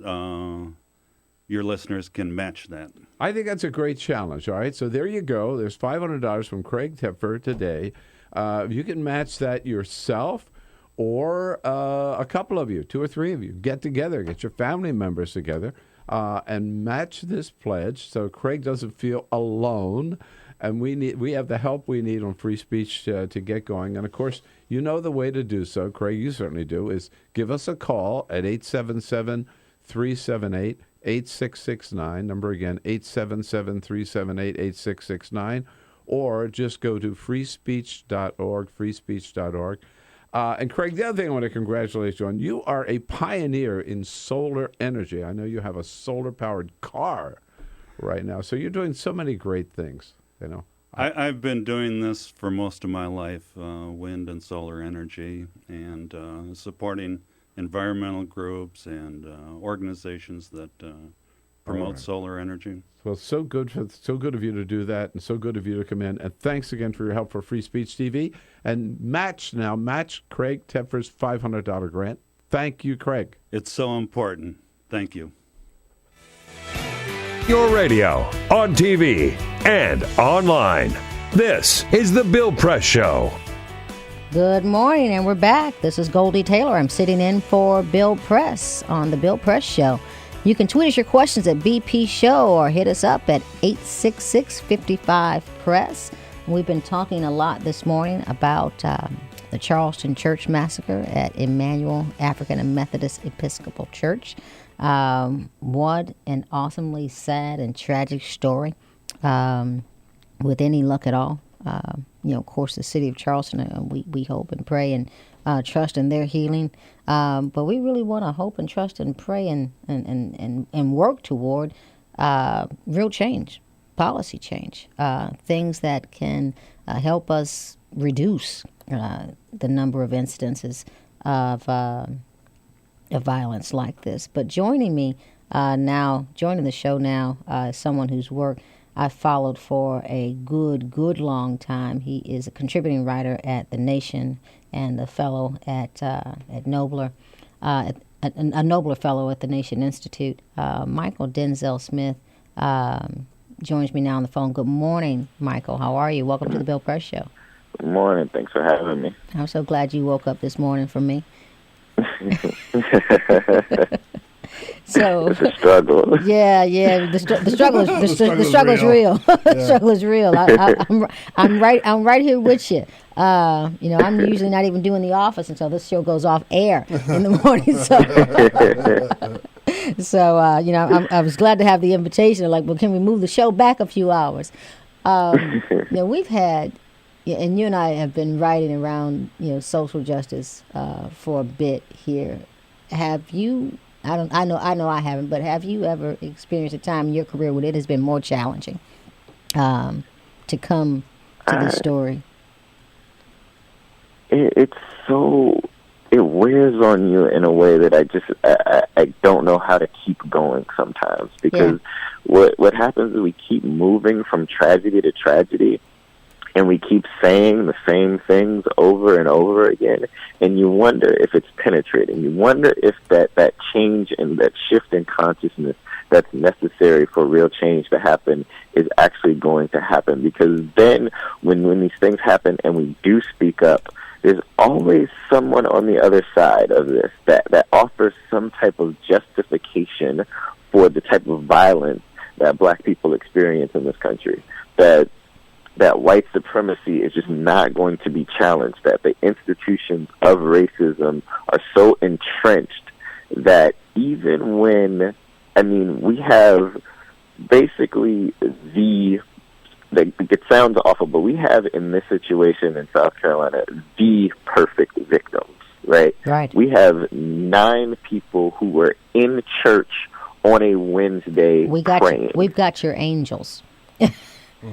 your listeners can match that. I think that's a great challenge. All right, so there you go. There's $500 from Craig Tepfer today. You can match that yourself, or a couple of you, 2 or 3 of you, get together, get your family members together, and match this pledge so Craig doesn't feel alone. And we have the help we need on free speech to get going. And, of course, you know the way to do so, Craig, you certainly do, is give us a call at 877-378-8669. Number again, 877-378-8669. Or just go to freespeech.org, freespeech.org. And, Craig, the other thing I want to congratulate you on, you are a pioneer in solar energy. I know you have a solar-powered car right now. So you're doing so many great things. You know, I've been doing this for most of my life, wind and solar energy, and supporting environmental groups and organizations that promote solar energy. Well, so good of you to do that, and so good of you to come in. And thanks again for your help for Free Speech TV. And match Craig Tepfer's $500 grant. Thank you, Craig. It's so important. Thank you. Your radio, on TV, and online. This is The Bill Press Show. Good morning, and we're back. This is Goldie Taylor. I'm sitting in for Bill Press on The Bill Press Show. You can tweet us your questions at BP Show or hit us up at 866-55-PRESS. We've been talking a lot this morning about the Charleston Church Massacre at Emmanuel African and Methodist Episcopal Church. What an awesomely sad and tragic story. With any luck at all, of course, the city of Charleston, we hope and pray and trust in their healing. But we really want to hope and trust and pray and work toward real change, policy change, things that can help us reduce the number of incidences of violence like this. But joining the show now, someone whose work I followed for a good long time. He is a contributing writer at The Nation and a fellow at Knobler, a Knobler fellow at the Nation Institute. Mychal Denzel Smith joins me now on the phone. Good morning, Mychal. How are you? Welcome to the Bill Press Show. Good morning. Thanks for having me. I'm so glad you woke up this morning for me. So it's a struggle. Yeah. The struggle is real. The struggle is real. I'm right here with you. I'm usually not even doing the office until this show goes off air in the morning. So I was glad to have the invitation. Like, well, can we move the show back a few hours? We've had, and you and I have been writing around, social justice for a bit here. Have you? I know I haven't, but have you ever experienced a time in your career when it has been more challenging to come to this story? It wears on you in a way that I don't know how to keep going sometimes, because what happens is we keep moving from tragedy to tragedy, and we keep saying the same things over and over again, and you wonder if it's penetrating. You wonder if that change and that shift in consciousness that's necessary for real change to happen is actually going to happen. Because then when these things happen and we do speak up, there's always someone on the other side of this that offers some type of justification for the type of violence that black people experience in this country. That white supremacy is just not going to be challenged, that the institutions of racism are so entrenched that even when, we have basically it sounds awful, but we have in this situation in South Carolina the perfect victims, right? Right. We have 9 people who were in church on a Wednesday praying. We've got your angels.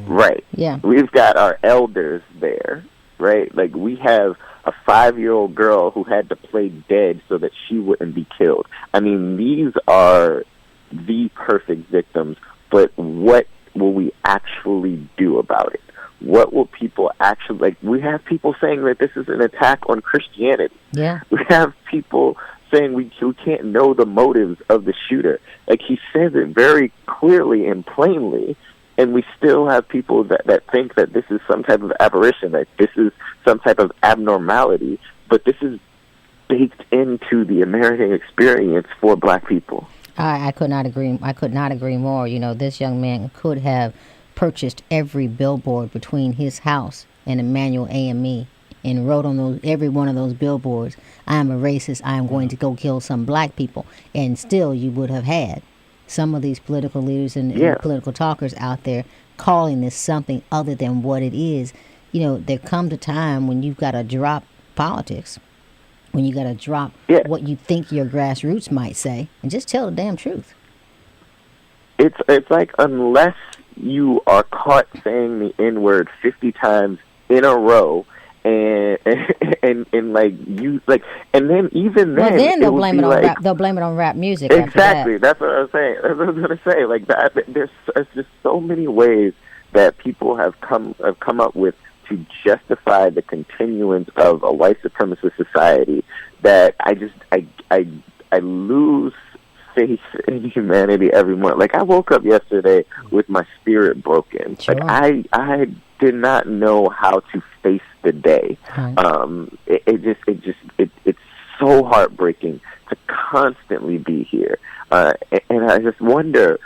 Right. Yeah. We've got our elders there, right? Like, we have a 5-year-old girl who had to play dead so that she wouldn't be killed. I mean, these are the perfect victims, but what will we actually do about it? What will people actually, like, we have people saying that this is an attack on Christianity. Yeah. We have people saying we can't know the motives of the shooter. Like, he says it very clearly and plainly, and we still have people that think that this is some type of aberration, that this is some type of abnormality, but this is baked into the American experience for black people. I could not agree. I could not agree more. You know, this young man could have purchased every billboard between his house and Emmanuel AME and wrote on every one of those billboards, "I am a racist. I am going to go kill some black people," and still you would have had some of these political leaders and political talkers out there calling this something other than what it is. You know, there comes a time when you've got to drop politics, when you got to drop what you think your grassroots might say, and just tell the damn truth. It's like, unless you are caught saying the N-word 50 times in a row, and like you like, and then even then, well, then they'll blame it on like, rap. They'll blame it on rap music. Exactly, after that. that's what I was saying. That's what I was going to say. Like, that, there's just so many ways that people have come up with to justify the continuance of a white supremacist society that I lose faith in humanity every morning. Like, I woke up yesterday with my spirit broken. Sure. Like, I did not know how to face the day. Right. It's so heartbreaking to constantly be here. And I just wonder,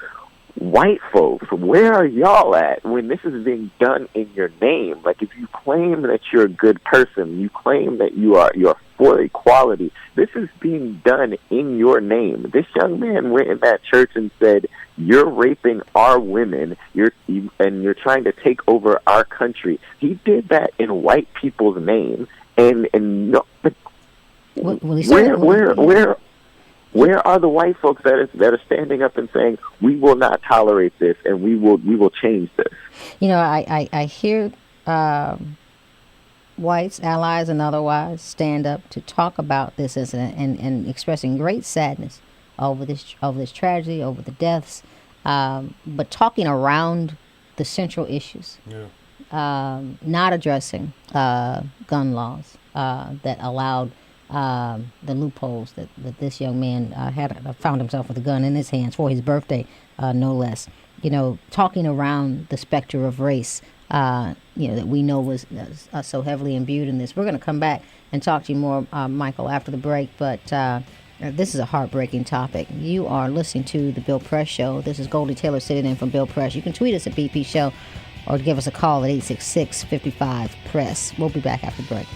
white folks, where are y'all at when this is being done in your name? Like, if you claim that you're a good person, you claim that you're for equality, this is being done in your name. This young man went in that church and said, "You're raping our women, and you're trying to take over our country." He did that in white people's name, and no, where are the white folks that are standing up and saying, "We will not tolerate this, and we will change this"? You know, I hear whites, allies and otherwise, stand up to talk about this incident and expressing great sadness over this tragedy, over the deaths, but talking around the central issues, not addressing gun laws that allowed the loopholes that this young man found himself with a gun in his hands for his birthday, no less. You know, talking around the specter of race, you know, that we know was so heavily imbued in this. We're going to come back and talk to you more, Mychal, after the break, but this is a heartbreaking topic. You are listening to The Bill Press Show. This is Goldie Taylor sitting in from Bill Press. You can tweet us at BP Show or give us a call at 866-55-PRESS. We'll be back after the break.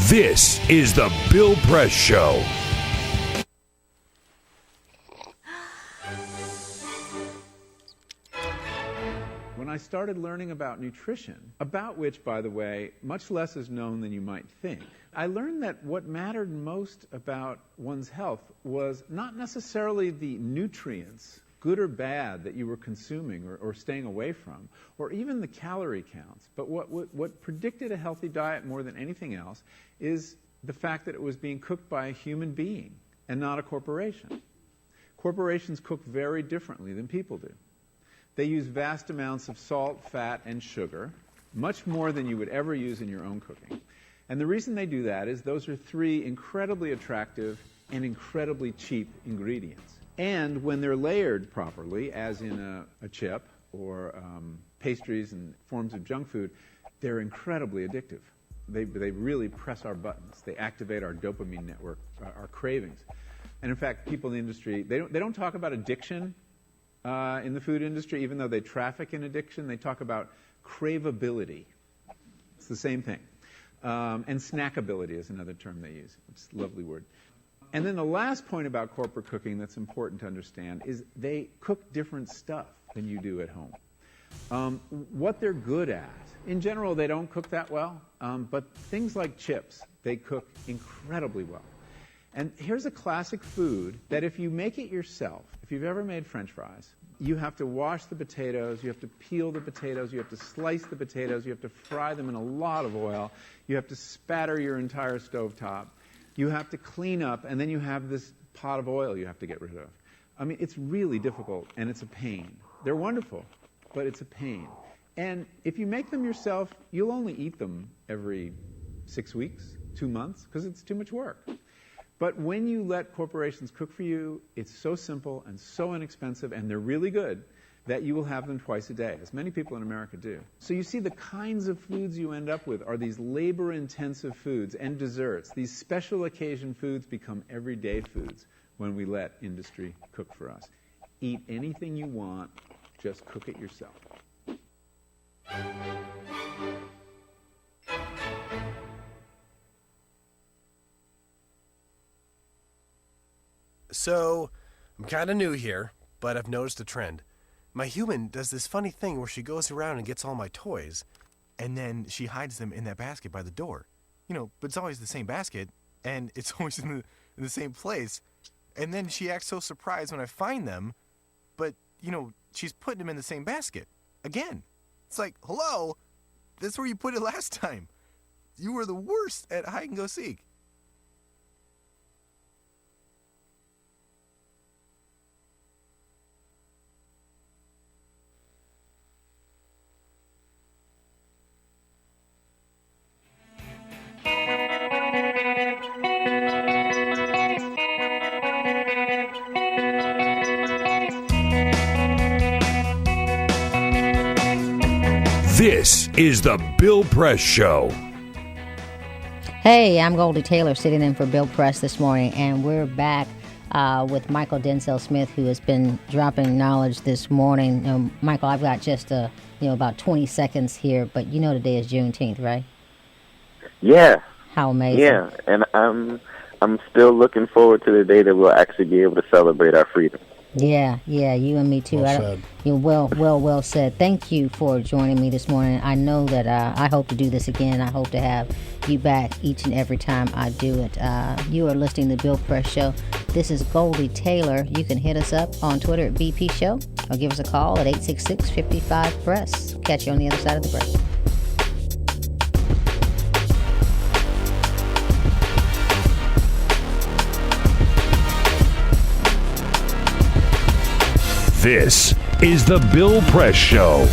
This is The Bill Press Show. When I started learning about nutrition, about which, by the way, much less is known than you might think, I learned that what mattered most about one's health was not necessarily the nutrients, good or bad, that you were consuming or staying away from, or even the calorie counts. But what predicted a healthy diet more than anything else is the fact that it was being cooked by a human being and not a corporation. Corporations cook very differently than people do. They use vast amounts of salt, fat, and sugar, much more than you would ever use in your own cooking. And the reason they do that is those are three incredibly attractive and incredibly cheap ingredients. And when they're layered properly, as in a chip or pastries and forms of junk food, they're incredibly addictive. They really press our buttons. They activate our dopamine network, our cravings. And in fact, people in the industry, they don't talk about addiction in the food industry, even though they traffic in addiction. They talk about craveability. It's the same thing. And snackability is another term they use. It's a lovely word. And then the last point about corporate cooking that's important to understand is they cook different stuff than you do at home. What they're good at, in general, they don't cook that well, but things like chips, they cook incredibly well. And here's a classic food that if you make it yourself, if you've ever made French fries, you have to wash the potatoes, you have to peel the potatoes, you have to slice the potatoes, you have to fry them in a lot of oil, you have to spatter your entire stovetop, you have to clean up, and then you have this pot of oil you have to get rid of. I mean, it's really difficult, and it's a pain. They're wonderful, but it's a pain. And if you make them yourself, you'll only eat them every 6 weeks, 2 months, because it's too much work. But when you let corporations cook for you, it's so simple and so inexpensive, and they're really good, that you will have them twice a day, as many people in America do. So you see the kinds of foods you end up with are these labor-intensive foods and desserts. These special occasion foods become everyday foods when we let industry cook for us. Eat anything you want, just cook it yourself. So, I'm kind of new here, but I've noticed a trend. My human does this funny thing where she goes around and gets all my toys, and then she hides them in that basket by the door. But it's always the same basket, and it's always in the same place. And then she acts so surprised when I find them, but, she's putting them in the same basket. Again. It's like, hello? That's where you put it last time. You were the worst at hide and go seek. This is the Bill Press Show. Hey, I'm Goldie Taylor sitting in for Bill Press this morning, and we're back with Mychal Denzel Smith, who has been dropping knowledge this morning. Mychal, I've got just about 20 seconds here, but today is Juneteenth, right? Yeah. How amazing! Yeah, and I'm still looking forward to the day that we'll actually be able to celebrate our freedom. Yeah, you and me too. Well said. Well said. Thank you for joining me this morning. I know that I hope to do this again. I hope to have you back each and every time I do it. You are listening to the Bill Press Show. This is Goldie Taylor. You can hit us up on Twitter at BP Show or give us a call at 866-55-PRESS. Catch you on the other side of the break. This is the Bill Press Show.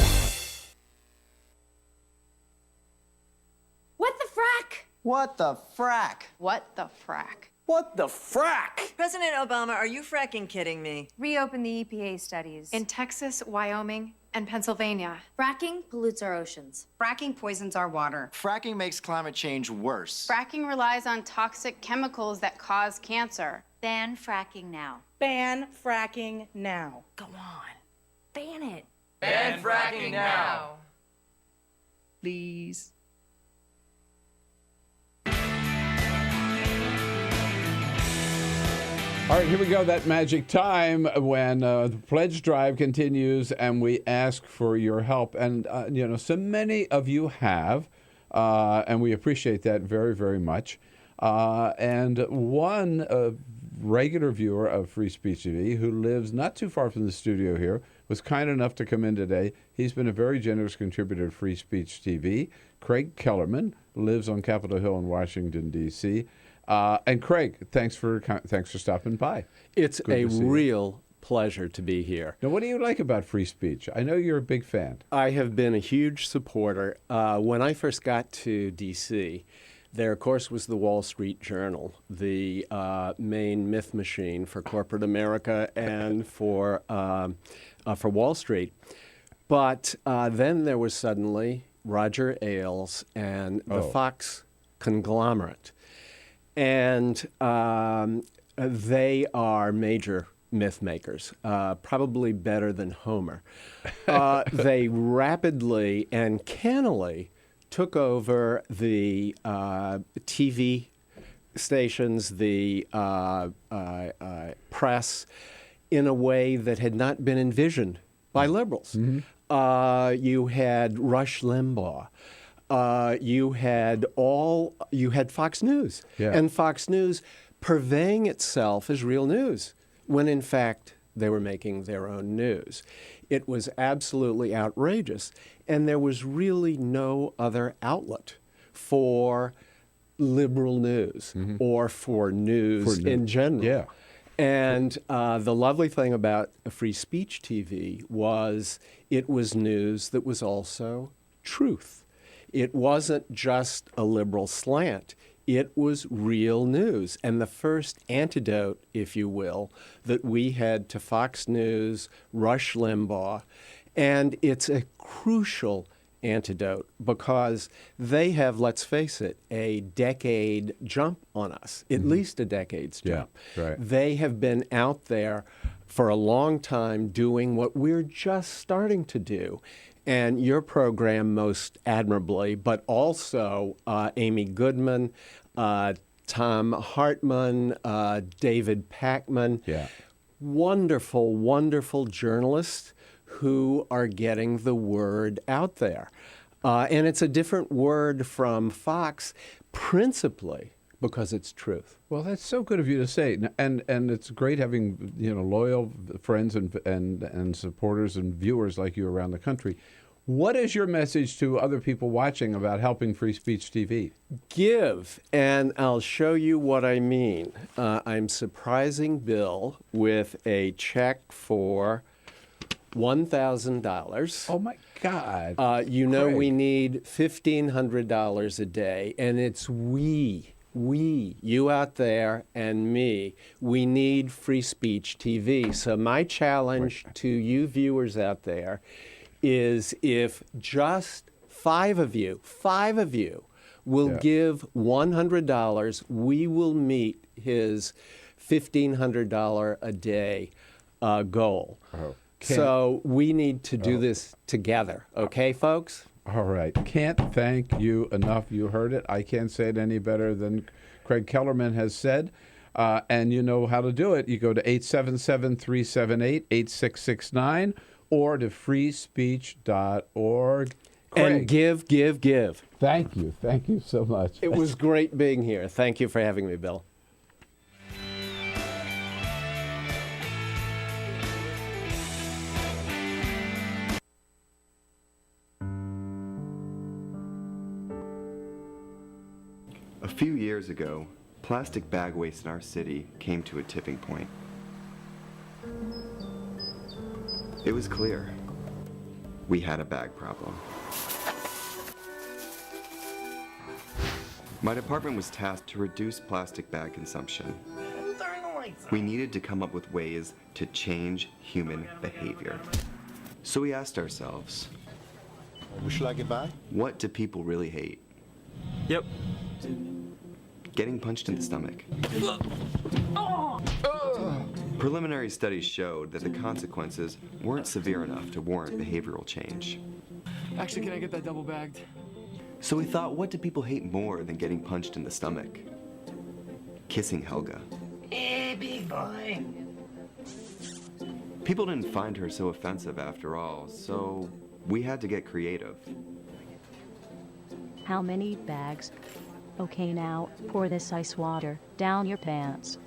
What the frack? What the frack? What the frack? What the frack? President Obama, are you fracking kidding me? Reopen the EPA studies in Texas, Wyoming, and Pennsylvania. Fracking pollutes our oceans. Fracking poisons our water. Fracking makes climate change worse. Fracking relies on toxic chemicals that cause cancer. Ban fracking now. Ban fracking now. Go on. Ban it. Ban fracking now. Please. All right, here we go. That magic time when the pledge drive continues and we ask for your help. And, so many of you have, and we appreciate that very, very much. And one regular viewer of Free Speech TV who lives not too far from the studio here was kind enough to come in today. He's been a very generous contributor to Free Speech TV. Craig Kellerman lives on Capitol Hill in Washington, D.C., and Craig, thanks for stopping by. It's a real pleasure to be here. Now, what do you like about free speech? I know you're a big fan. I have been a huge supporter. When I first got to D.C., there, of course, was the Wall Street Journal, the main myth machine for corporate America and for Wall Street. But then there was suddenly Roger Ailes and the Fox conglomerate. And they are major myth makers, probably better than Homer. They rapidly and cannily took over the TV stations, the press, in a way that had not been envisioned by liberals. Mm-hmm. You had Rush Limbaugh. You had Fox News, and Fox News purveying itself as real news, when in fact they were making their own news. It was absolutely outrageous, and there was really no other outlet for liberal news or for news in general. Yeah. And the lovely thing about Free Speech TV was it was news that was also truth. It wasn't just a liberal slant. It was real news. And the first antidote, if you will, that we had to Fox News, Rush Limbaugh, and it's a crucial antidote because they have, let's face it, a decade jump on us, at least a decade's jump. Yeah, right. They have been out there for a long time doing what we're just starting to do. And your program most admirably, but also Amy Goodman, Tom Hartman, David Packman, wonderful, wonderful journalists who are getting the word out there. And it's a different word from Fox, principally because it's truth. Well, that's so good of you to say, and it's great having loyal friends and supporters and viewers like you around the country. What is your message to other people watching about helping Free Speech TV? Give, and I'll show you what I mean. I'm surprising Bill with a check for $1,000. Oh, my God. We need $1,500 a day, and it's we, you out there and me, we need Free Speech TV. So my challenge to you viewers out there is if just five of you will give $100, we will meet his $1,500 a day goal. So we need to do this together. Okay, folks? All right. Can't thank you enough. You heard it. I can't say it any better than Craig Kellerman has said. And you know how to do it. You go to 877-378-8669 or to freespeech.org. Craig. And give. Thank you. Thank you so much. It was great being here. Thank you for having me, Bill. A few years ago, plastic bag waste in our city came to a tipping point. It was clear we had a bag problem. My department was tasked to reduce plastic bag consumption. We needed to come up with ways to change human behavior. So we asked ourselves, would you like it back? What do people really hate? Yep. Getting punched in the stomach. Preliminary studies showed that the consequences weren't severe enough to warrant behavioral change. Actually, can I get that double bagged? So we thought, what do people hate more than getting punched in the stomach? Kissing Helga. Hey, big boy. People didn't find her so offensive after all, so we had to get creative. How many bags? Okay, now, pour this ice water down your pants.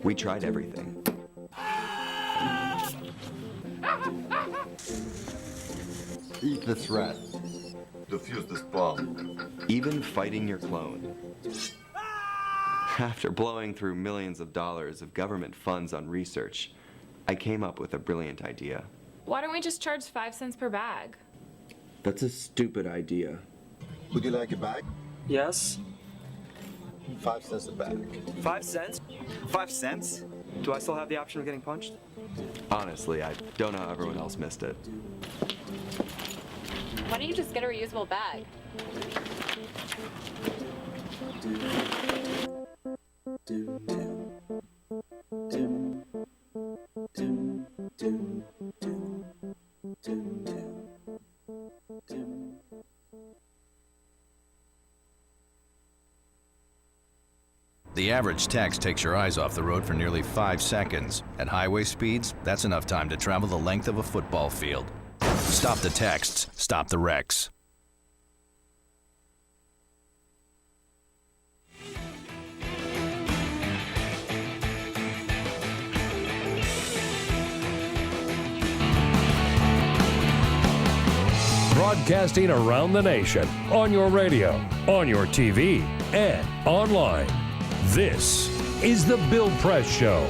We tried everything. Eat this rat. Defuse this bomb. Even fighting your clone. After blowing through millions of dollars of government funds on research, I came up with a brilliant idea. Why don't we just charge 5 cents per bag? That's a stupid idea. Would you like a bag? Yes. 5 cents a bag. 5 cents? 5 cents? Do I still have the option of getting punched? Honestly, I don't know how everyone else missed it. Why don't you just get a reusable bag? The average text takes your eyes off the road for nearly 5 seconds. At highway speeds, that's enough time to travel the length of a football field. Stop the texts, stop the wrecks. Broadcasting around the nation, on your radio, on your TV, and online. This is The Bill Press Show.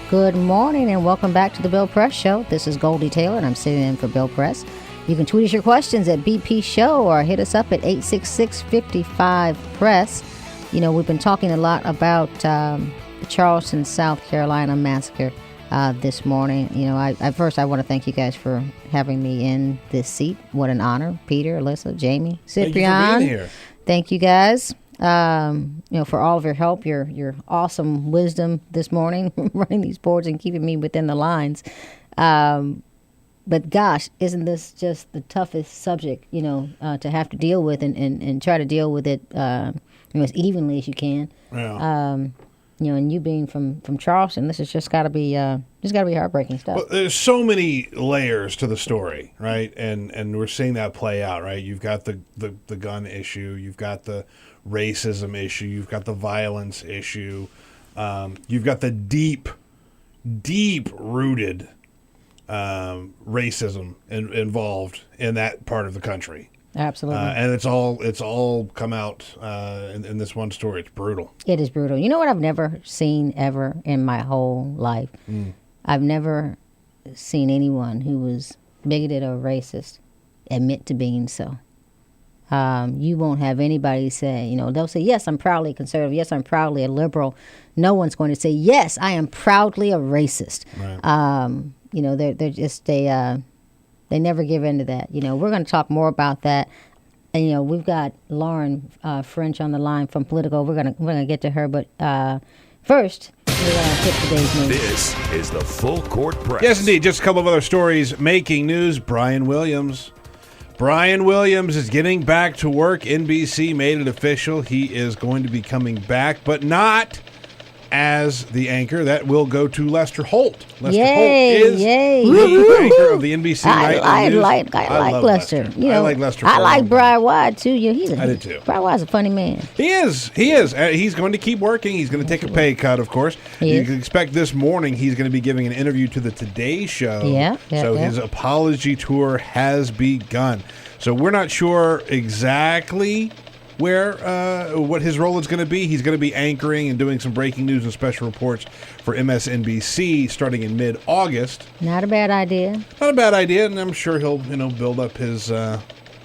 Good morning and welcome back to the Bill Press Show. This is Goldie Taylor and I'm sitting in for Bill Press. You can tweet us your questions at BP Show or hit us up at 866-55-PRESS. You know, we've been talking a lot about the Charleston, South Carolina massacre this morning. You know, I want to thank you guys for having me in this seat. What an honor. Peter, Alyssa, Jamie, Cyprian. Thank you for being here. Thank you guys. You know, for all of your help, your awesome wisdom this morning, running these boards and keeping me within the lines. But gosh, isn't this just the toughest subject, you know, to have to deal with and try to deal with it, you know, as evenly as you can. Yeah. You know, and you being from Charleston, this has just got to be heartbreaking stuff. Well, there's so many layers to the story, right? And we're seeing that play out, right? You've got the gun issue, you've got the racism issue, you've got the violence issue, you've got the deep rooted racism involved in that part of the country. Absolutely. And it's all come out in this one story. It's brutal. It is brutal. You know what I've never seen ever in my whole life? I've never seen anyone who was bigoted or racist admit to being so. You won't have anybody say, you know, they'll say, yes, I'm proudly conservative. Yes, I'm proudly a liberal. No one's going to say, yes, I am proudly a racist. Right. You know, they're just, they never give in to that. You know, we're going to talk more about that. And, you know, we've got Lauren French on the line from Politico. We're gonna get to her. But first, we're going to hit today's news. This is the Full Court Press. Yes, indeed. Just a couple of other stories making news. Brian Williams is getting back to work. NBC made it official. He is going to be coming back, but not as the anchor. That will go to Lester Holt. Lester Holt is the anchor of the NBC Nightly News. I like Lester. You know, I like Lester. I like Brian White too. You know, I did too. Brian White's a funny man. He is. He's going to keep working. He's going to take a pay cut, of course. You can expect this morning he's going to be giving an interview to the Today Show. His apology tour has begun. So we're not sure exactly what his role is going to be. He's going to be anchoring and doing some breaking news and special reports for MSNBC starting in mid-August. Not a bad idea. Not a bad idea, and I'm sure he'll build up his. I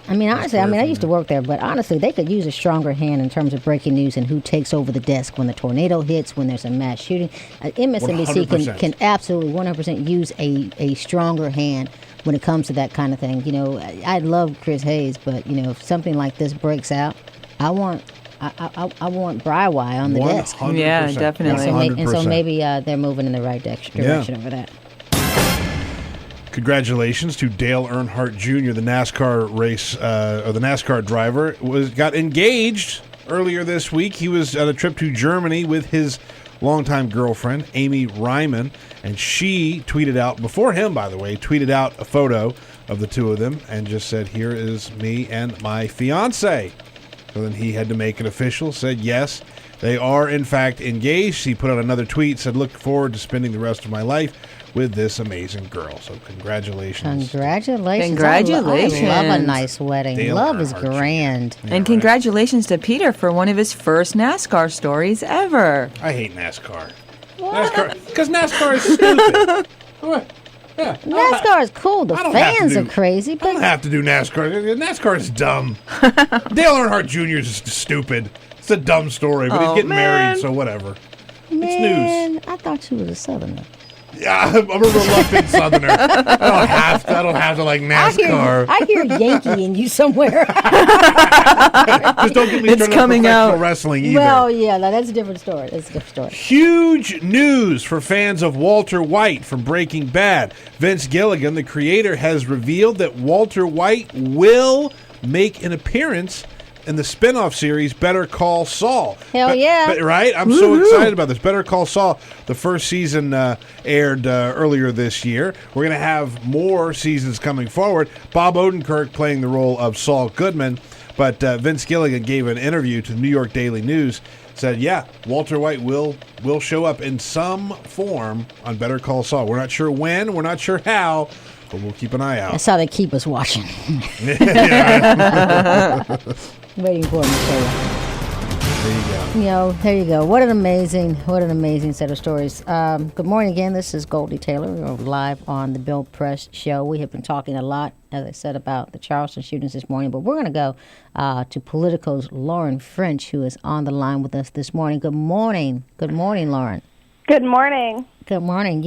used to work there, but honestly, they could use a stronger hand in terms of breaking news and who takes over the desk when the tornado hits, when there's a mass shooting. MSNBC can absolutely 100% use a stronger hand when it comes to that kind of thing. You know, I love Chris Hayes, but you know, if something like this breaks out, I want Brywye on the desk. 100%. Yeah, definitely. And so maybe they're moving in the right direction over that. Congratulations to Dale Earnhardt Jr., the NASCAR race or the NASCAR driver, got engaged earlier this week. He was on a trip to Germany with his longtime girlfriend, Amy Ryman, and she tweeted out, before him, by the way, tweeted out a photo of the two of them and just said, "Here is me and my fiance." So then he had to make it official, said, yes, they are in fact engaged. He put out another tweet, said, "Look forward to spending the rest of my life with this amazing girl." So congratulations. Congratulations. I love a nice wedding. Dale Love Earnhardt is grand. Yeah, and congratulations to Peter for one of his first NASCAR stories ever. I hate NASCAR. Because NASCAR is stupid. Yeah. NASCAR is cool. The fans are crazy. But I don't have to do NASCAR. NASCAR is dumb. Dale Earnhardt Jr. is just stupid. It's a dumb story, but he's getting married, so whatever. It's news. I thought she was a Southerner. Yeah, I'm a reluctant Southerner. I don't have to like NASCAR. I hear Yankee in you somewhere. Just don't get me started on professional wrestling either. Well, yeah, that's a different story. Huge news for fans of Walter White from Breaking Bad. Vince Gilligan, the creator, has revealed that Walter White will make an appearance in the spinoff series Better Call Saul. Hell yeah. Right? I'm so excited about this. Better Call Saul, the first season aired earlier this year. We're going to have more seasons coming forward. Bob Odenkirk playing the role of Saul Goodman. But Vince Gilligan gave an interview to the New York Daily News, said, yeah, Walter White will show up in some form on Better Call Saul. We're not sure when, we're not sure how, But we'll keep an eye out. That's how they keep us watching. Waiting for them, Michelle. There you go. There you go. What an amazing set of stories. Good morning again. This is Goldie Taylor. We're live on the Bill Press Show. We have been talking a lot, as I said, about the Charleston shootings this morning, but we're going to go to Politico's Lauren French, who is on the line with us this morning. Good morning. Good morning, Lauren. Good morning. Good morning.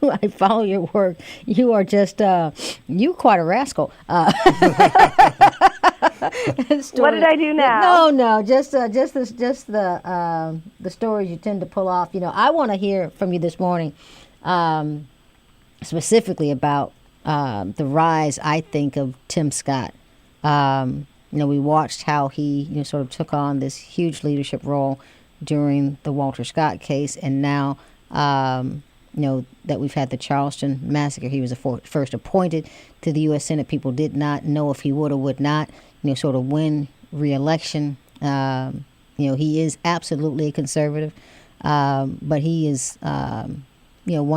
I follow your work. You are just, you quite a rascal. What did I do now? No, just the stories you tend to pull off. I want to hear from you this morning, specifically about the rise, I think, of Tim Scott. We watched how he sort of took on this huge leadership role during the Walter Scott case, and now that we've had the Charleston massacre. He was first appointed to the U.S. Senate. People did not know if he would or would not sort of win re-election. He is absolutely a conservative, but he is one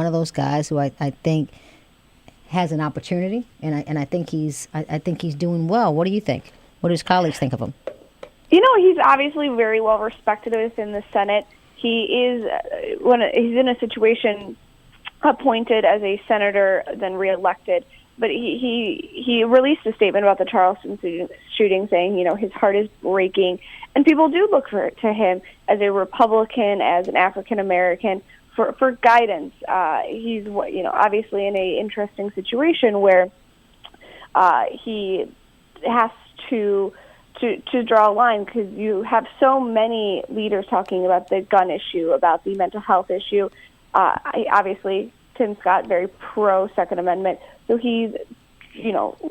of those guys who I think has an opportunity, and I think he's doing well. What do you think? What do his colleagues think of him? He's obviously very well respected within the Senate. He is he's in a situation appointed as a senator, then reelected. But he released a statement about the Charleston shooting, saying his heart is breaking, and people do look to him as a Republican, as an African American, for guidance. He's obviously in a interesting situation where he has to draw a line, because you have so many leaders talking about the gun issue, about the mental health issue. Obviously, Tim Scott, very pro Second Amendment. So he's,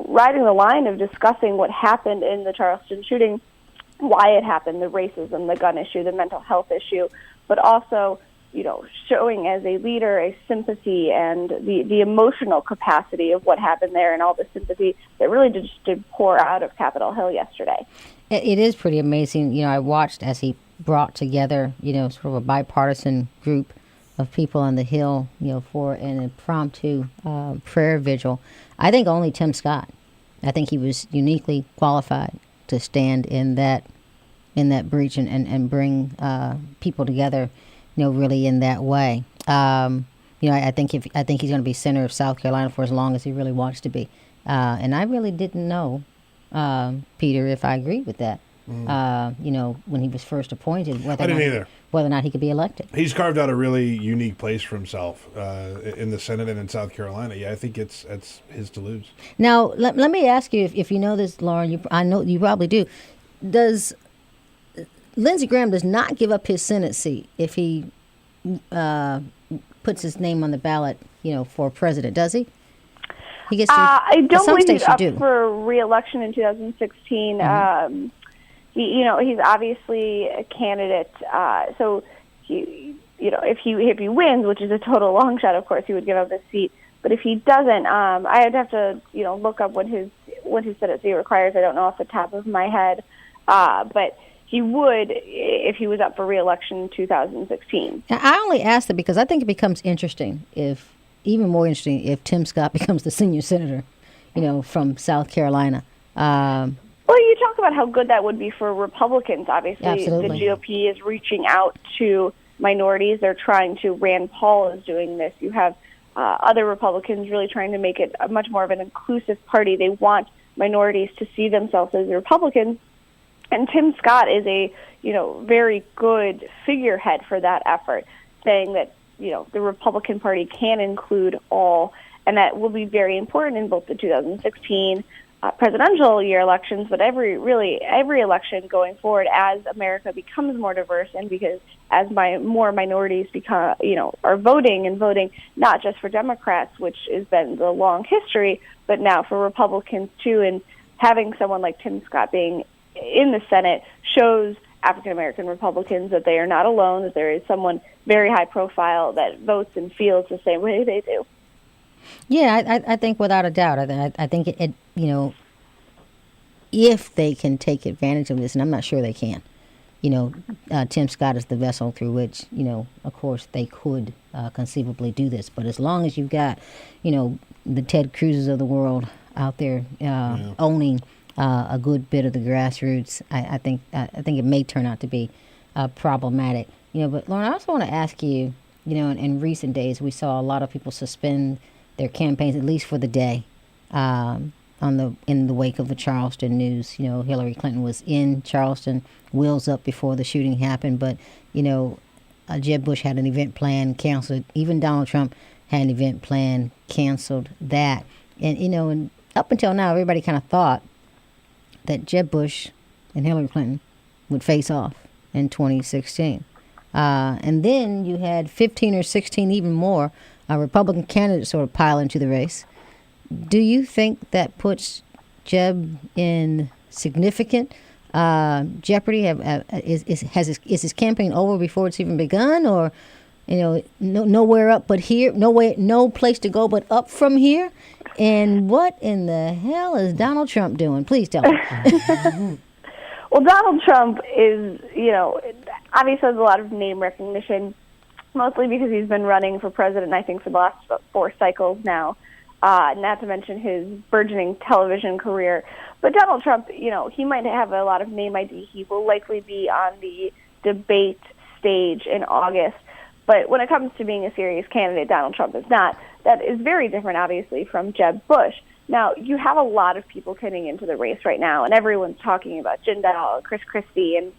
riding the line of discussing what happened in the Charleston shooting, why it happened, the racism, the gun issue, the mental health issue, but also, showing as a leader a sympathy and the emotional capacity of what happened there, and all the sympathy that really did pour out of Capitol Hill yesterday. It is pretty amazing. I watched as he brought together, sort of a bipartisan group of people on the Hill, for an impromptu prayer vigil. I think only Tim Scott. I think he was uniquely qualified to stand in that breach and bring people together, really in that way. I think he's going to be senator of South Carolina for as long as he really wants to be. And I really didn't know, Peter, if I agree with that. When he was first appointed, whether or not he could be elected. He's carved out a really unique place for himself in the Senate and in South Carolina. Yeah, I think it's his to lose. Now, let me ask you, if you know this, Lauren, I know you probably do. Does Lindsey Graham does not give up his Senate seat if he puts his name on the ballot, for president, does he? He gets to, I don't believe he's up do. for re-election in 2016. Mm-hmm. He's obviously a candidate. So if he wins, which is a total long shot, of course, he would give up his seat. But if he doesn't, I'd have to look up what his Senate seat requires. I don't know off the top of my head, but he would if he was up for re-election in 2016. Now, I only ask that because I think it becomes even more interesting if Tim Scott becomes the senior senator, from South Carolina. Well, you talk about how good that would be for Republicans. Obviously, Absolutely. The GOP is reaching out to minorities. They're trying to. Rand Paul is doing this. You have other Republicans really trying to make it much more of an inclusive party. They want minorities to see themselves as Republicans. And Tim Scott is a, very good figurehead for that effort, saying that, the Republican Party can include all, and that will be very important in both the 2016 presidential year elections, but every election going forward as America becomes more diverse, and because as more minorities become, are voting not just for Democrats, which has been the long history, but now for Republicans too, and having someone like Tim Scott being in the Senate shows African American Republicans that they are not alone, that there is someone very high profile that votes and feels the same way they do. Yeah, I think without a doubt. I think it if they can take advantage of this, and I'm not sure they can. Tim Scott is the vessel through which, of course, they could conceivably do this. But as long as you've got, the Ted Cruzes of the world out there owning a good bit of the grassroots. I think it may turn out to be problematic. But Lauren, I also want to ask you. In recent days, we saw a lot of people suspend their campaigns, at least for the day, in the wake of the Charleston news. Hillary Clinton was in Charleston, wheels up before the shooting happened, but Jeb Bush had an event planned, canceled. Even Donald Trump had an event planned, canceled that. And and up until now, everybody kind of thought that Jeb Bush and Hillary Clinton would face off in 2016. And then you had 15 or 16, even more, Republican candidates sort of pile into the race. Do you think that puts Jeb in significant jeopardy? Is his campaign over before it's even begun, or nowhere up but here, no place to go but up from here? And what in the hell is Donald Trump doing? Please tell me. Well, Donald Trump is, obviously has a lot of name recognition, mostly because he's been running for president, I think, for the last 4 cycles now, not to mention his burgeoning television career. But Donald Trump, he might have a lot of name ID. He will likely be on the debate stage in August. But when it comes to being a serious candidate, Donald Trump is not. That is very different, obviously, from Jeb Bush. Now, you have a lot of people getting into the race right now, and everyone's talking about Jindal, Chris Christie, and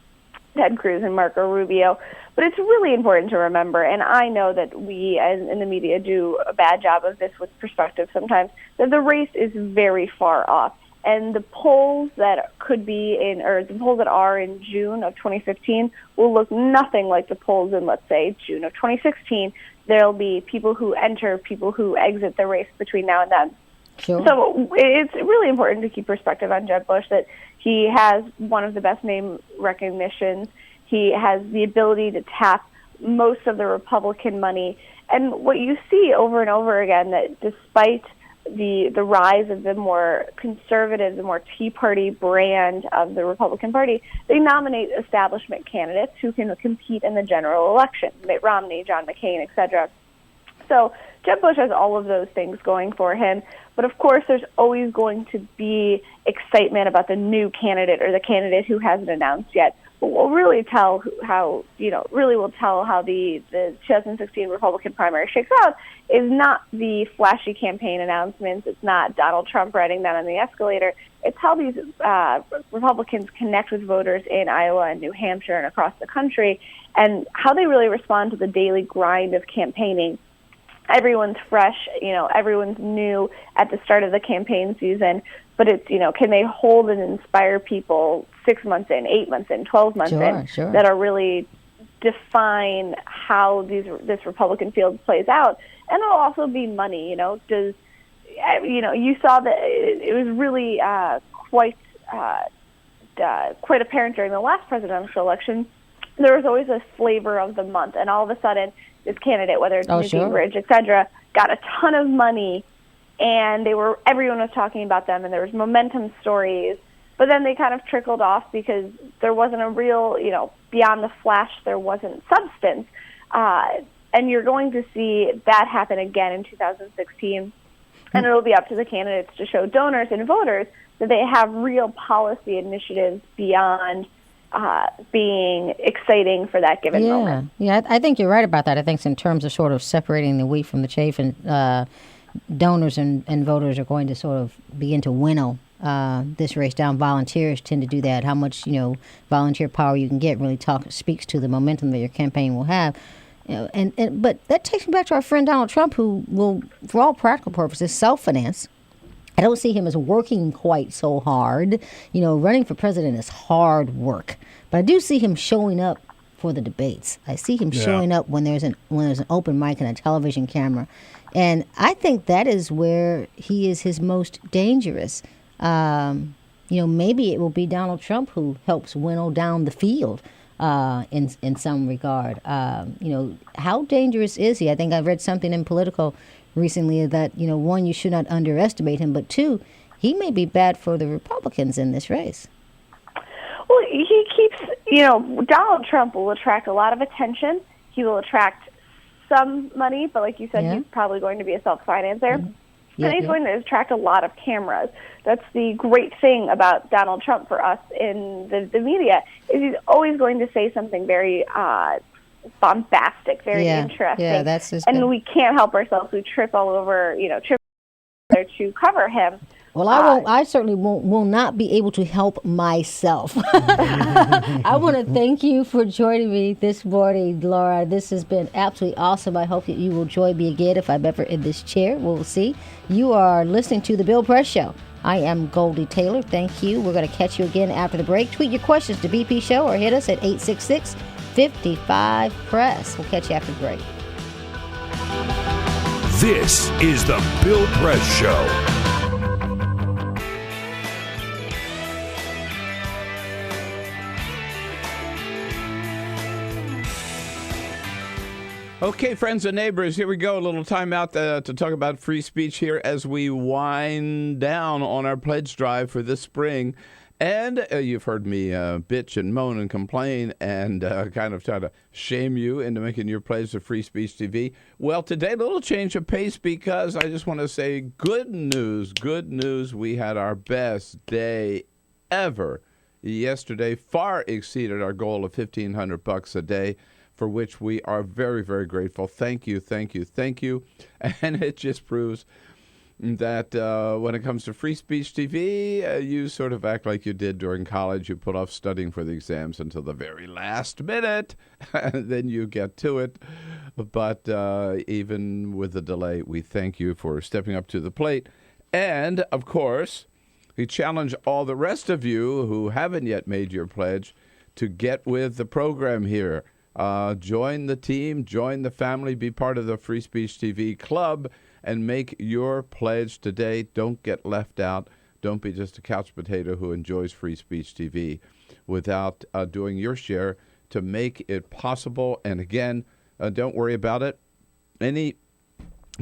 Ted Cruz and Marco Rubio. But it's really important to remember, and I know that we in the media do a bad job of this with perspective sometimes, that the race is very far off. And the polls that the polls that are in June of 2015 will look nothing like the polls in, let's say, June of 2016. There'll be people who enter, people who exit the race between now and then. Sure. So it's really important to keep perspective on Jeb Bush, that he has one of the best name recognitions. He has the ability to tap most of the Republican money. And what you see over and over again, that despite the rise of the more conservative, the more Tea Party brand of the Republican Party, they nominate establishment candidates who can compete in the general election, Mitt Romney, John McCain, etc. So Jeb Bush has all of those things going for him. But of course, there's always going to be excitement about the new candidate or the candidate who hasn't announced yet. But we'll really tell how the 2016 Republican primary shakes out is not the flashy campaign announcements. It's not Donald Trump riding down on the escalator. It's how these Republicans connect with voters in Iowa and New Hampshire and across the country, and how they really respond to the daily grind of campaigning. Everyone's fresh, everyone's new at the start of the campaign season, but it's, can they hold and inspire people 6 months in, 8 months in, 12 months in, that are really define how this Republican field plays out. And it'll also be money, you saw that it was really quite apparent during the last presidential election. There was always a flavor of the month, and all of a sudden, this candidate, whether it's Newt Gingrich, et cetera, got a ton of money, and everyone was talking about them, and there was momentum stories. But then they kind of trickled off because there wasn't a real, beyond the flash, there wasn't substance. And you're going to see that happen again in 2016, and it'll be up to the candidates to show donors and voters that they have real policy initiatives beyond being exciting for that given moment. Yeah, I think you're right about that. I think in terms of sort of separating the wheat from the chaff, and donors and voters are going to sort of begin to winnow this race down. Volunteers tend to do that. How much volunteer power you can get really speaks to the momentum that your campaign will have. But that takes me back to our friend Donald Trump, who will, for all practical purposes, self-finance. I don't see him as working quite so hard. Running for president is hard work. But I do see him showing up for the debates. I see him showing up when there's an open mic and a television camera. And I think that is where he is his most dangerous. Maybe it will be Donald Trump who helps winnow down the field in some regard. How dangerous is he? I think I read something in Politico recently that, one, you should not underestimate him, but two, he may be bad for the Republicans in this race. Well, he keeps, Donald Trump will attract a lot of attention. He will attract some money, but like you said, he's probably going to be a self-financer. Mm-hmm. And he's going to attract a lot of cameras. That's the great thing about Donald Trump for us in the media, is he's always going to say something very bombastic, very interesting. Yeah, that's just and we can't help ourselves. We trip all over, to cover him. Well, I certainly will not be able to help myself. I want to thank you for joining me this morning, Laura. This has been absolutely awesome. I hope that you will join me again if I'm ever in this chair. We'll see. You are listening to The Bill Press Show. I am Goldie Taylor. Thank you. We're going to catch you again after the break. Tweet your questions to BP Show or hit us at 866-55-PRESS. We'll catch you after the break. This is The Bill Press Show. Okay, friends and neighbors, here we go. A little time out to talk about free speech here as we wind down on our pledge drive for this spring. And you've heard me bitch and moan and complain and kind of try to shame you into making your pledge to Free Speech TV. Well, today, a little change of pace because I just want to say good news. We had our best day ever yesterday, far exceeded our goal of $1,500 a day, for which we are very, very grateful. Thank you. And it just proves that when it comes to Free Speech TV, you sort of act like you did during college. You put off studying for the exams until the very last minute, and then you get to it. But even with the delay, we thank you for stepping up to the plate. And, of course, we challenge all the rest of you who haven't yet made your pledge to get with the program here. Join the team, join the family, be part of the Free Speech TV club, and make your pledge today. Don't get left out. Don't be just a couch potato who enjoys Free Speech TV without doing your share to make it possible. And again, don't worry about it. Any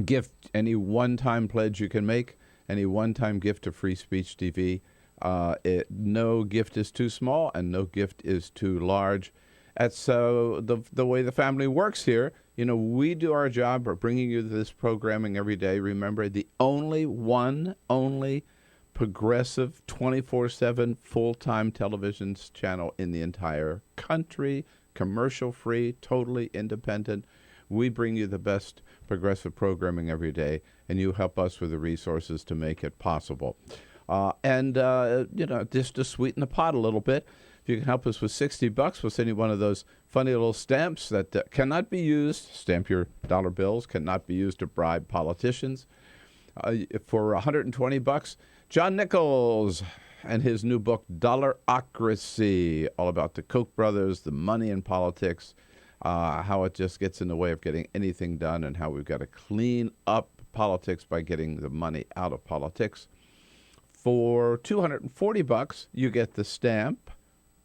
gift, any one-time pledge you can make, any one-time gift to Free Speech TV, no gift is too small and no gift is too large. That's the way the family works here. You know, we do our job of bringing you this programming every day. Remember, the only progressive 24/7 full-time television channel in the entire country, commercial-free, totally independent. We bring you the best progressive programming every day, and you help us with the resources to make it possible. Just to sweeten the pot a little bit, if you can help us with $60, we'll send you one of those funny little stamps that cannot be used. Stamp your dollar bills, cannot be used to bribe politicians. For $120, John Nichols and his new book, Dollarocracy, all about the Koch brothers, the money in politics, how it just gets in the way of getting anything done, and how we've got to clean up politics by getting the money out of politics. For $240, you get the stamp,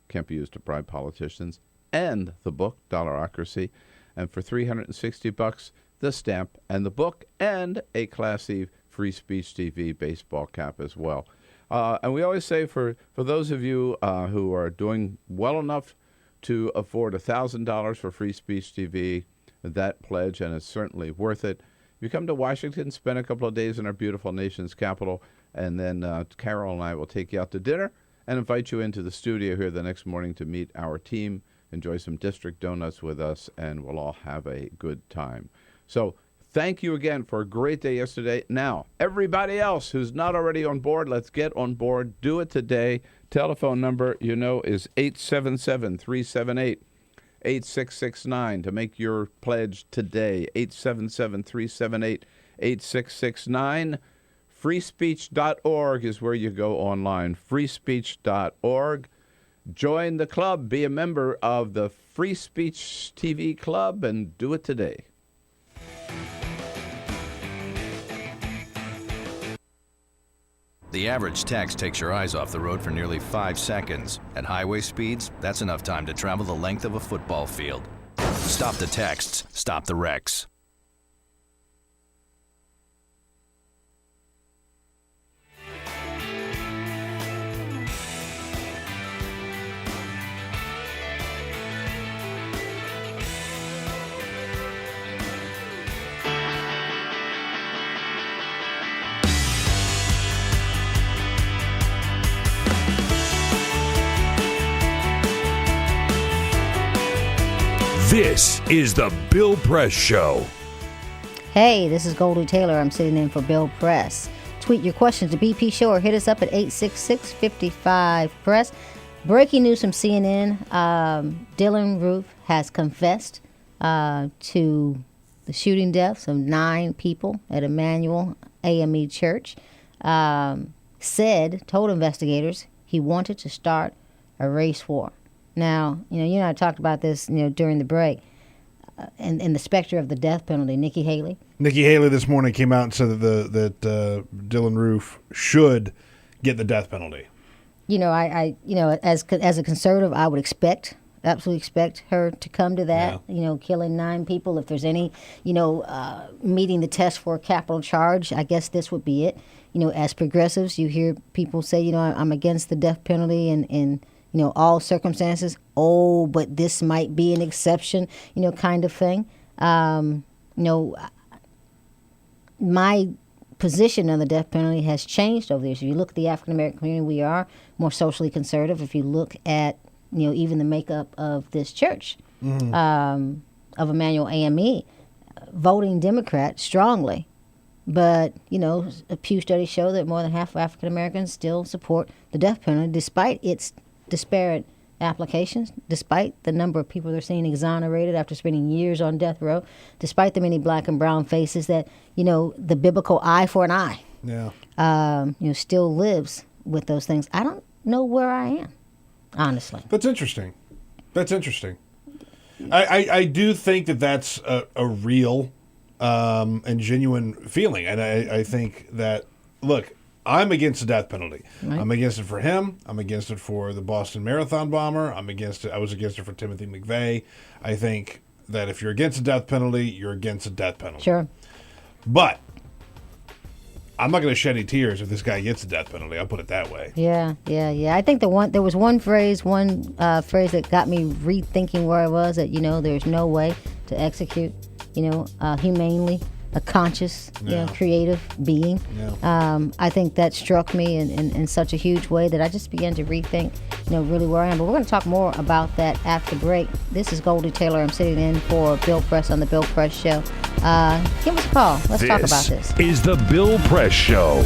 can't be used to bribe politicians, and the book, Dollarocracy. And for $360, the stamp and the book, and a classy Free Speech TV baseball cap as well. And we always say for those of you who are doing well enough to afford $1,000 for Free Speech TV, that pledge, and it's certainly worth it. You come to Washington, spend a couple of days in our beautiful nation's capital, and then Carol and I will take you out to dinner and invite you into the studio here the next morning to meet our team, enjoy some district donuts with us, and we'll all have a good time. So thank you again for a great day yesterday. Now, everybody else who's not already on board, let's get on board. Do it today. Telephone number, is 877-378-8669 to make your pledge today. 877-378-8669. Freespeech.org is where you go online. Freespeech.org. Join the club. Be a member of the Free Speech TV Club and do it today. The average text takes your eyes off the road for nearly 5 seconds. At highway speeds, that's enough time to travel the length of a football field. Stop the texts. Stop the wrecks. This is the Bill Press Show. Hey, this is Goldie Taylor. I'm sitting in for Bill Press. Tweet your questions to BP Show or hit us up at 866-55-PRESS. Breaking news from CNN. Dylan Roof has confessed to the shooting deaths of 9 people at Emmanuel AME Church. Told investigators he wanted to start a race war. Now, you and I talked about this, during the break. And the specter of the death penalty, Nikki Haley. Nikki Haley this morning came out and said that Dylan Roof should get the death penalty. As a conservative, I would absolutely expect her to come to that. Yeah. Killing 9 people. If there's any, meeting the test for a capital charge, I guess this would be it. As progressives, you hear people say, I'm against the death penalty and all circumstances. Oh, but this might be an exception, kind of thing. My position on the death penalty has changed over the years. If you look at the African American community, we are more socially conservative. If you look at, even the makeup of this church, of Emmanuel AME, voting Democrat strongly. But, a Pew study show that more than half of African Americans still support the death penalty, despite its disparate applications, despite the number of people they're seeing exonerated after spending years on death row, despite the many black and brown faces that, the biblical eye for an eye, still lives with those things. I don't know where I am, honestly. That's interesting. I do think that's a real and genuine feeling. And I think that, look, I'm against the death penalty. Right. I'm against it for him. I'm against it for the Boston Marathon bomber. I was against it for Timothy McVeigh. I think that if you're against the death penalty, you're against the death penalty. Sure. But I'm not going to shed any tears if this guy gets the death penalty. I'll put it that way. Yeah. I think there was one phrase that got me rethinking where I was, that, there's no way to execute, humanely a conscious, creative being. Yeah. I think that struck me in such a huge way that I just began to rethink, really where I am. But we're going to talk more about that after break. This is Goldie Taylor. I'm sitting in for Bill Press on the Bill Press Show. Give us a call. Let's talk about this. This is the Bill Press Show.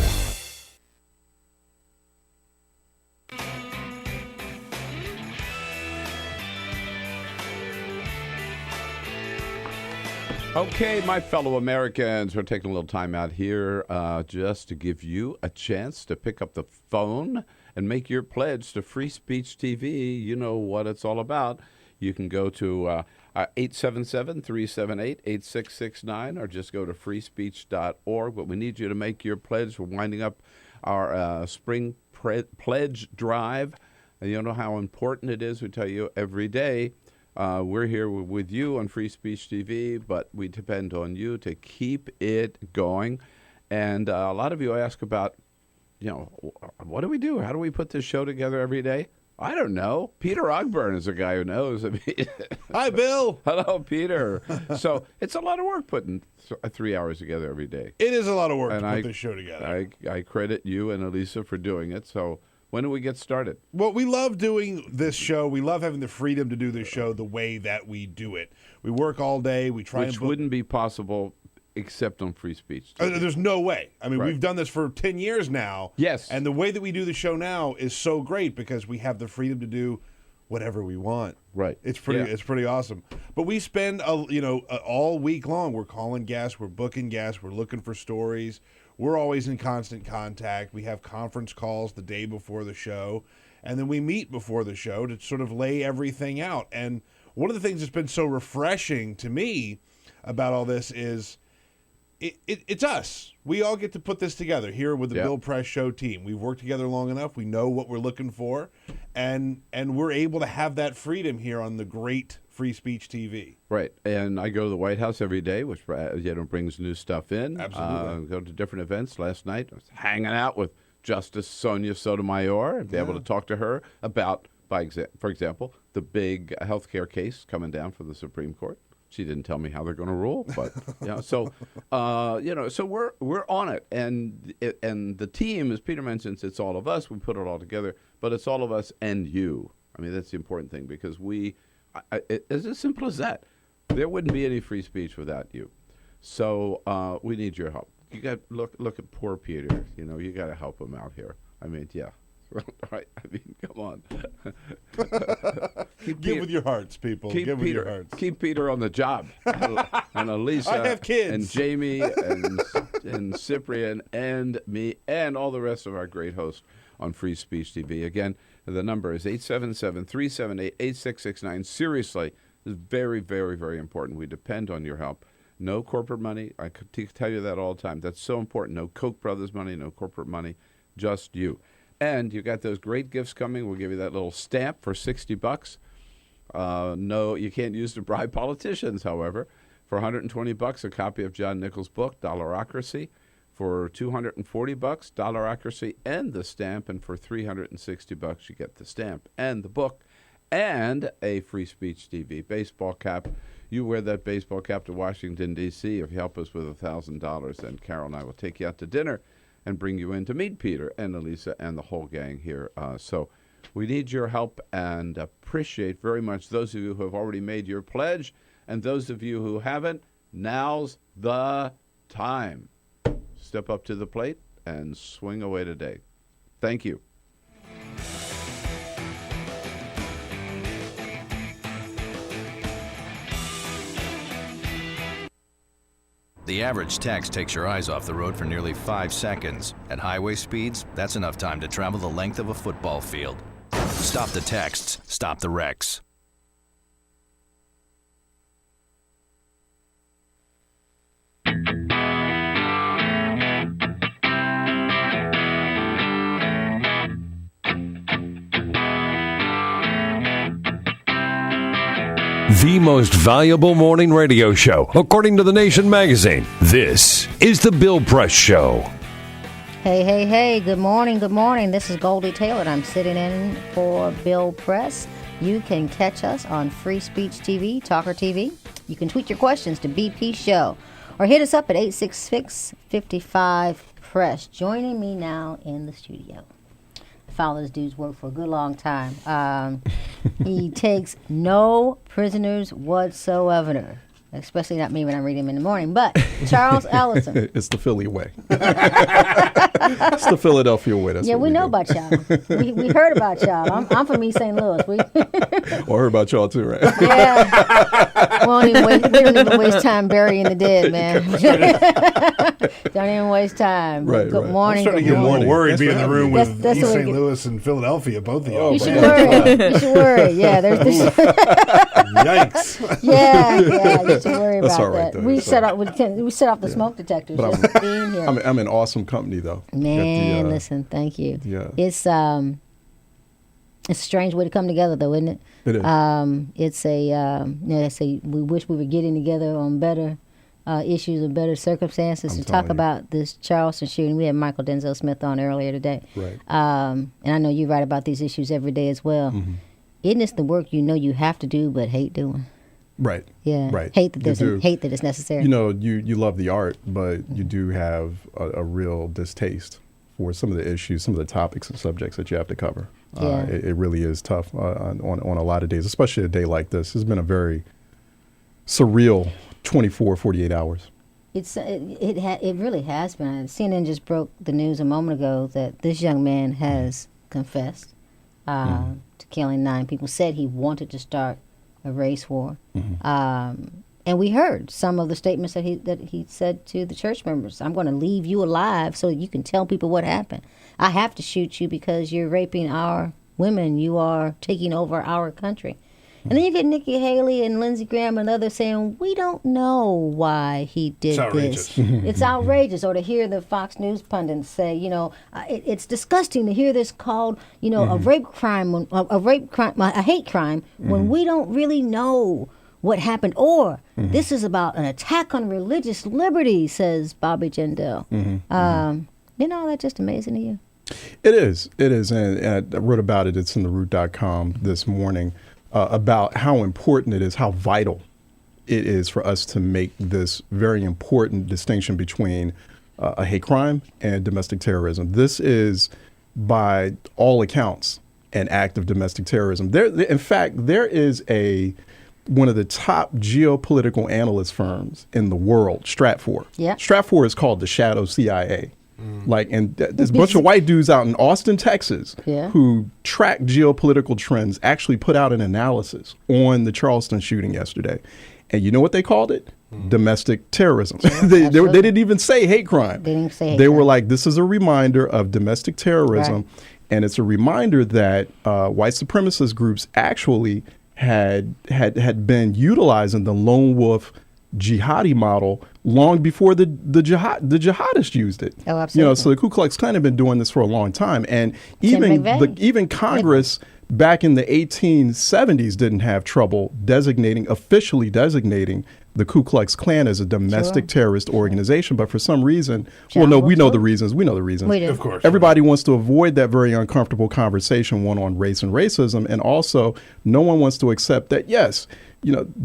Okay, my fellow Americans, we're taking a little time out here just to give you a chance to pick up the phone and make your pledge to Free Speech TV. You know what it's all about. You can go to 877-378-8669 or just go to freespeech.org. But we need you to make your pledge. We're winding up our spring pledge drive. And you know how important it is. We tell you every day. We're here with you on Free Speech TV, but we depend on you to keep it going. And a lot of you ask about, what do we do? How do we put this show together every day? I don't know. Peter Ogburn is a guy who knows. Hi, Bill. Hello, Peter. So it's a lot of work putting 3 hours together every day. It is a lot of work to put this show together. I credit you and Elisa for doing it. So when do we get started? Well, we love doing this show. We love having the freedom to do this show the way that we do it. We work all day. We try, which wouldn't be possible except on Free Speech. There's no way. I mean, We've done this for 10 years now. Yes. And the way that we do the show now is so great because we have the freedom to do whatever we want. Right. It's pretty awesome. But we spend all week long. We're calling guests. We're booking guests. We're looking for stories. We're always in constant contact. We have conference calls the day before the show, and then we meet before the show to sort of lay everything out. And one of the things that's been so refreshing to me about all this is it's us. We all get to put this together here with the Bill Press Show team. We've worked together long enough. We know what we're looking for, and we're able to have that freedom here on the great Free Speech TV. Right, and I go to the White House every day, which brings new stuff in. Absolutely. Go to different events. Last night I was hanging out with Justice Sonia Sotomayor and be able to talk to her about, for example, the big health care case coming down from the Supreme Court. She didn't tell me how they're going to rule, but so we're on it, and the team, as Peter mentions, it's all of us. We put it all together, but it's all of us and you. I mean, that's the important thing because it's as simple as that. There wouldn't be any free speech without you. So we need your help. You got look at poor Peter. You know, you got to help him out here. I mean, yeah. Right. I mean, come on. Give with your hearts, people. Give with your hearts. Keep Peter on the job. And Elisa. I have kids. And Jamie and Cyprian and me and all the rest of our great hosts on Free Speech TV. Again, the number is 877-378-8669. Seriously, this is very, very, very important. We depend on your help. No corporate money. I could tell you that all the time. That's so important. No Koch brothers money, no corporate money, just you. And you got those great gifts coming. We'll give you that little stamp for $60. No, you can't use to bribe politicians, however. For $120, a copy of John Nichols' book, Dollarocracy. For $240, Dollarocracy and the stamp. And for $360, you get the stamp and the book and a Free Speech TV baseball cap. You wear that baseball cap to Washington, D.C. If you help us with $1,000, then Carol and I will take you out to dinner and bring you in to meet Peter and Elisa and the whole gang here. So we need your help and appreciate very much those of you who have already made your pledge, and those of you who haven't, now's the time. Step up to the plate and swing away today. Thank you. The average text takes your eyes off the road for nearly 5 seconds. At highway speeds, that's enough time to travel the length of a football field. Stop the texts, stop the wrecks. The most valuable morning radio show, according to The Nation magazine. This is The Bill Press Show. Hey, hey, hey, good morning, good morning. This is Goldie Taylor, and I'm sitting in for Bill Press. You can catch us on Free Speech TV, TawkrTV. You can tweet your questions to BP Show, or hit us up at 866-55-PRESS. Joining me now in the studio. Follow this dude's work for a good long time. He takes no prisoners whatsoever, especially not me when I read him in the morning. But Charles Ellison. It's the Philly way. It's the Philadelphia way. That's yeah, what we know about y'all. We heard about y'all. I'm from East St. Louis. Well, I heard about y'all too, right? Yeah. We don't even waste time burying the dead, man. Don't even waste time. Right, good morning. I'm starting to get more worried being in the room with East St. Louis and Philadelphia, both of y'all. You should worry. You should worry. Yeah, there's Yikes. Yeah, you should worry about That's all right, that. though. We set off the smoke detectors just being here. I'm in awesome company, though. Man, listen, thank you. Yeah. It's a strange way to come together, though, isn't it? It is. It's they say we wish we were getting together on better issues and better circumstances to talk about this Charleston shooting. We had Mychal Denzel Smith on earlier today. Right. And I know you write about these issues every day as well. Mm-hmm. Isn't this the work you know you have to do but hate doing? Right. Yeah. Right. Hate that it's necessary. You know, you love the art, but you do have a real distaste for some of the issues, some of the topics and subjects that you have to cover. Yeah. It really is tough on a lot of days, especially a day like this. It's been a very surreal 24, 48 hours. It really has been. CNN just broke the news a moment ago that this young man has confessed to killing 9 people. Said he wanted to start a race war, and we heard some of the statements that he said to the church members. I'm going to leave you alive so that you can tell people what happened. I have to shoot you because you're raping our women. You are taking over our country. And then you get Nikki Haley and Lindsey Graham and others saying, we don't know why he did this. It's outrageous. Or to hear the Fox News pundits say, it's disgusting to hear this called, a rape crime, a hate crime, when we don't really know what happened. Or this is about an attack on religious liberty, says Bobby Jindal. That's just amazing to you. It is. And I wrote about it. It's in theroot.com this morning. About how important it is, how vital it is for us to make this very important distinction between a hate crime and domestic terrorism. This is, by all accounts, an act of domestic terrorism. In fact, there is a one of the top geopolitical analyst firms in the world, Stratfor. Yeah. Stratfor is called the shadow CIA. And there's a bunch of white dudes out in Austin, Texas, who track geopolitical trends, actually put out an analysis on the Charleston shooting yesterday. And you know what they called it? Domestic terrorism. They didn't even say hate crime. They didn't say hate They crime. were like, this is a reminder of domestic terrorism. Right. And it's a reminder that white supremacist groups actually had been utilizing the lone wolf jihadi model long before the jihadists used it. Oh, absolutely. So the Ku Klux Klan have been doing this for a long time, and Tim even McVeigh. Congress back in the 1870s didn't have trouble officially designating the Ku Klux Klan as a domestic terrorist organization. But for some reason, we know the reasons. We know the reasons. We do. Of course. Everybody wants to avoid that very uncomfortable conversation, one on race and racism, and also no one wants to accept that, yes,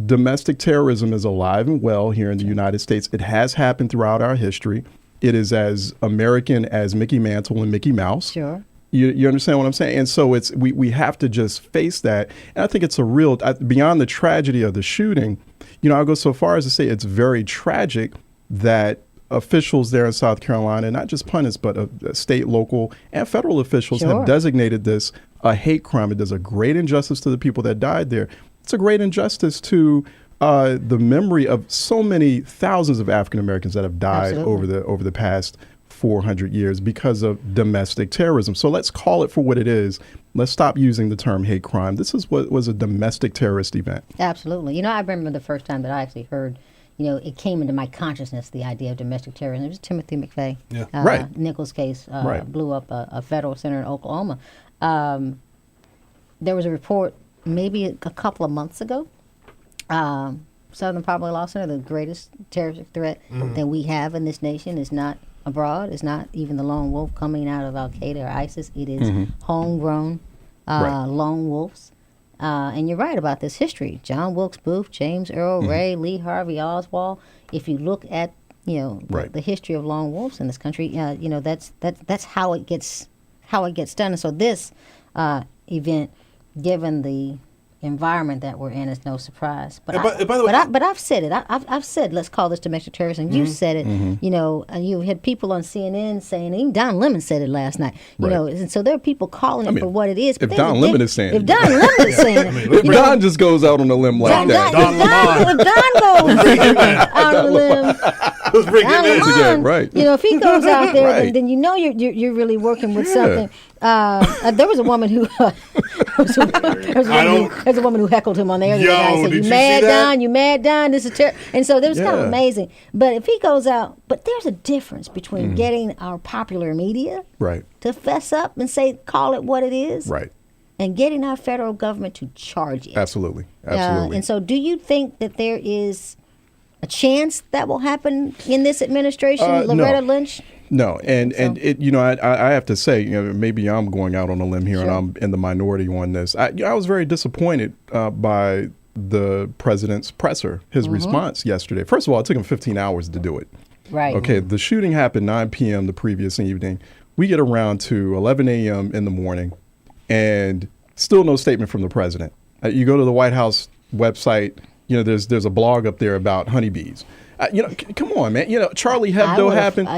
domestic terrorism is alive and well here in the United States. It has happened throughout our history. It is as American as Mickey Mantle and Mickey Mouse. Sure. You understand what I'm saying? And so we have to just face that. And I think it's a real, beyond the tragedy of the shooting, I'll go so far as to say it's very tragic that officials there in South Carolina, not just pundits, but state, local, and federal officials have designated this a hate crime. It does a great injustice to the people that died there. It's a great injustice to the memory of so many thousands of African Americans that have died over the past 400 years because of domestic terrorism. So let's call it for what it is. Let's stop using the term hate crime. This is what was a domestic terrorist event. Absolutely. I remember the first time that I actually heard, it came into my consciousness, the idea of domestic terrorism. It was Timothy McVeigh. Yeah. Right. Nichols case blew up a federal center in Oklahoma. There was a report maybe a couple of months ago. Southern Poverty Law Center, the greatest terrorist threat that we have in this nation, is not abroad. It's not even the lone wolf coming out of Al Qaeda or ISIS. It is homegrown lone wolves. And you're right about this history. John Wilkes Booth, James Earl Ray, Lee Harvey Oswald. If you look at the history of lone wolves in this country, that's how it gets done. And so this event, given the environment that we're in, is no surprise. But I've said it. I've said let's call this domestic terrorism. You said it. And you had people on CNN saying, even Don Lemon said it last night. And so there are people calling it for what it is. If Don Lemon is saying it, if Don Lemon is saying it, if Don just goes out on a limb like that, if Don goes out on a limb, let's bring him in. Right. If he goes out there, then you're really working with something. There was a woman who there's a woman who heckled him on the air the other night. Said, "You mad, Don? You mad, Don? This is terrible." And so that was kind of amazing. But if he goes out, but there's a difference between getting our popular media to fess up and say, call it what it is, and getting our federal government to charge it. Absolutely. And so, do you think that there is a chance that will happen in this administration, Loretta Lynch? No, and it, I have to say, maybe I'm going out on a limb here, and I'm in the minority on this. I was very disappointed by the president's presser, his response yesterday. First of all, it took him 15 hours to do it. Right. Okay, the shooting happened 9 p.m. the previous evening. We get around to 11 a.m. in the morning, and still no statement from the president. You go to the White House website, there's a blog up there about honeybees. Come on, man. Charlie Hebdo happened.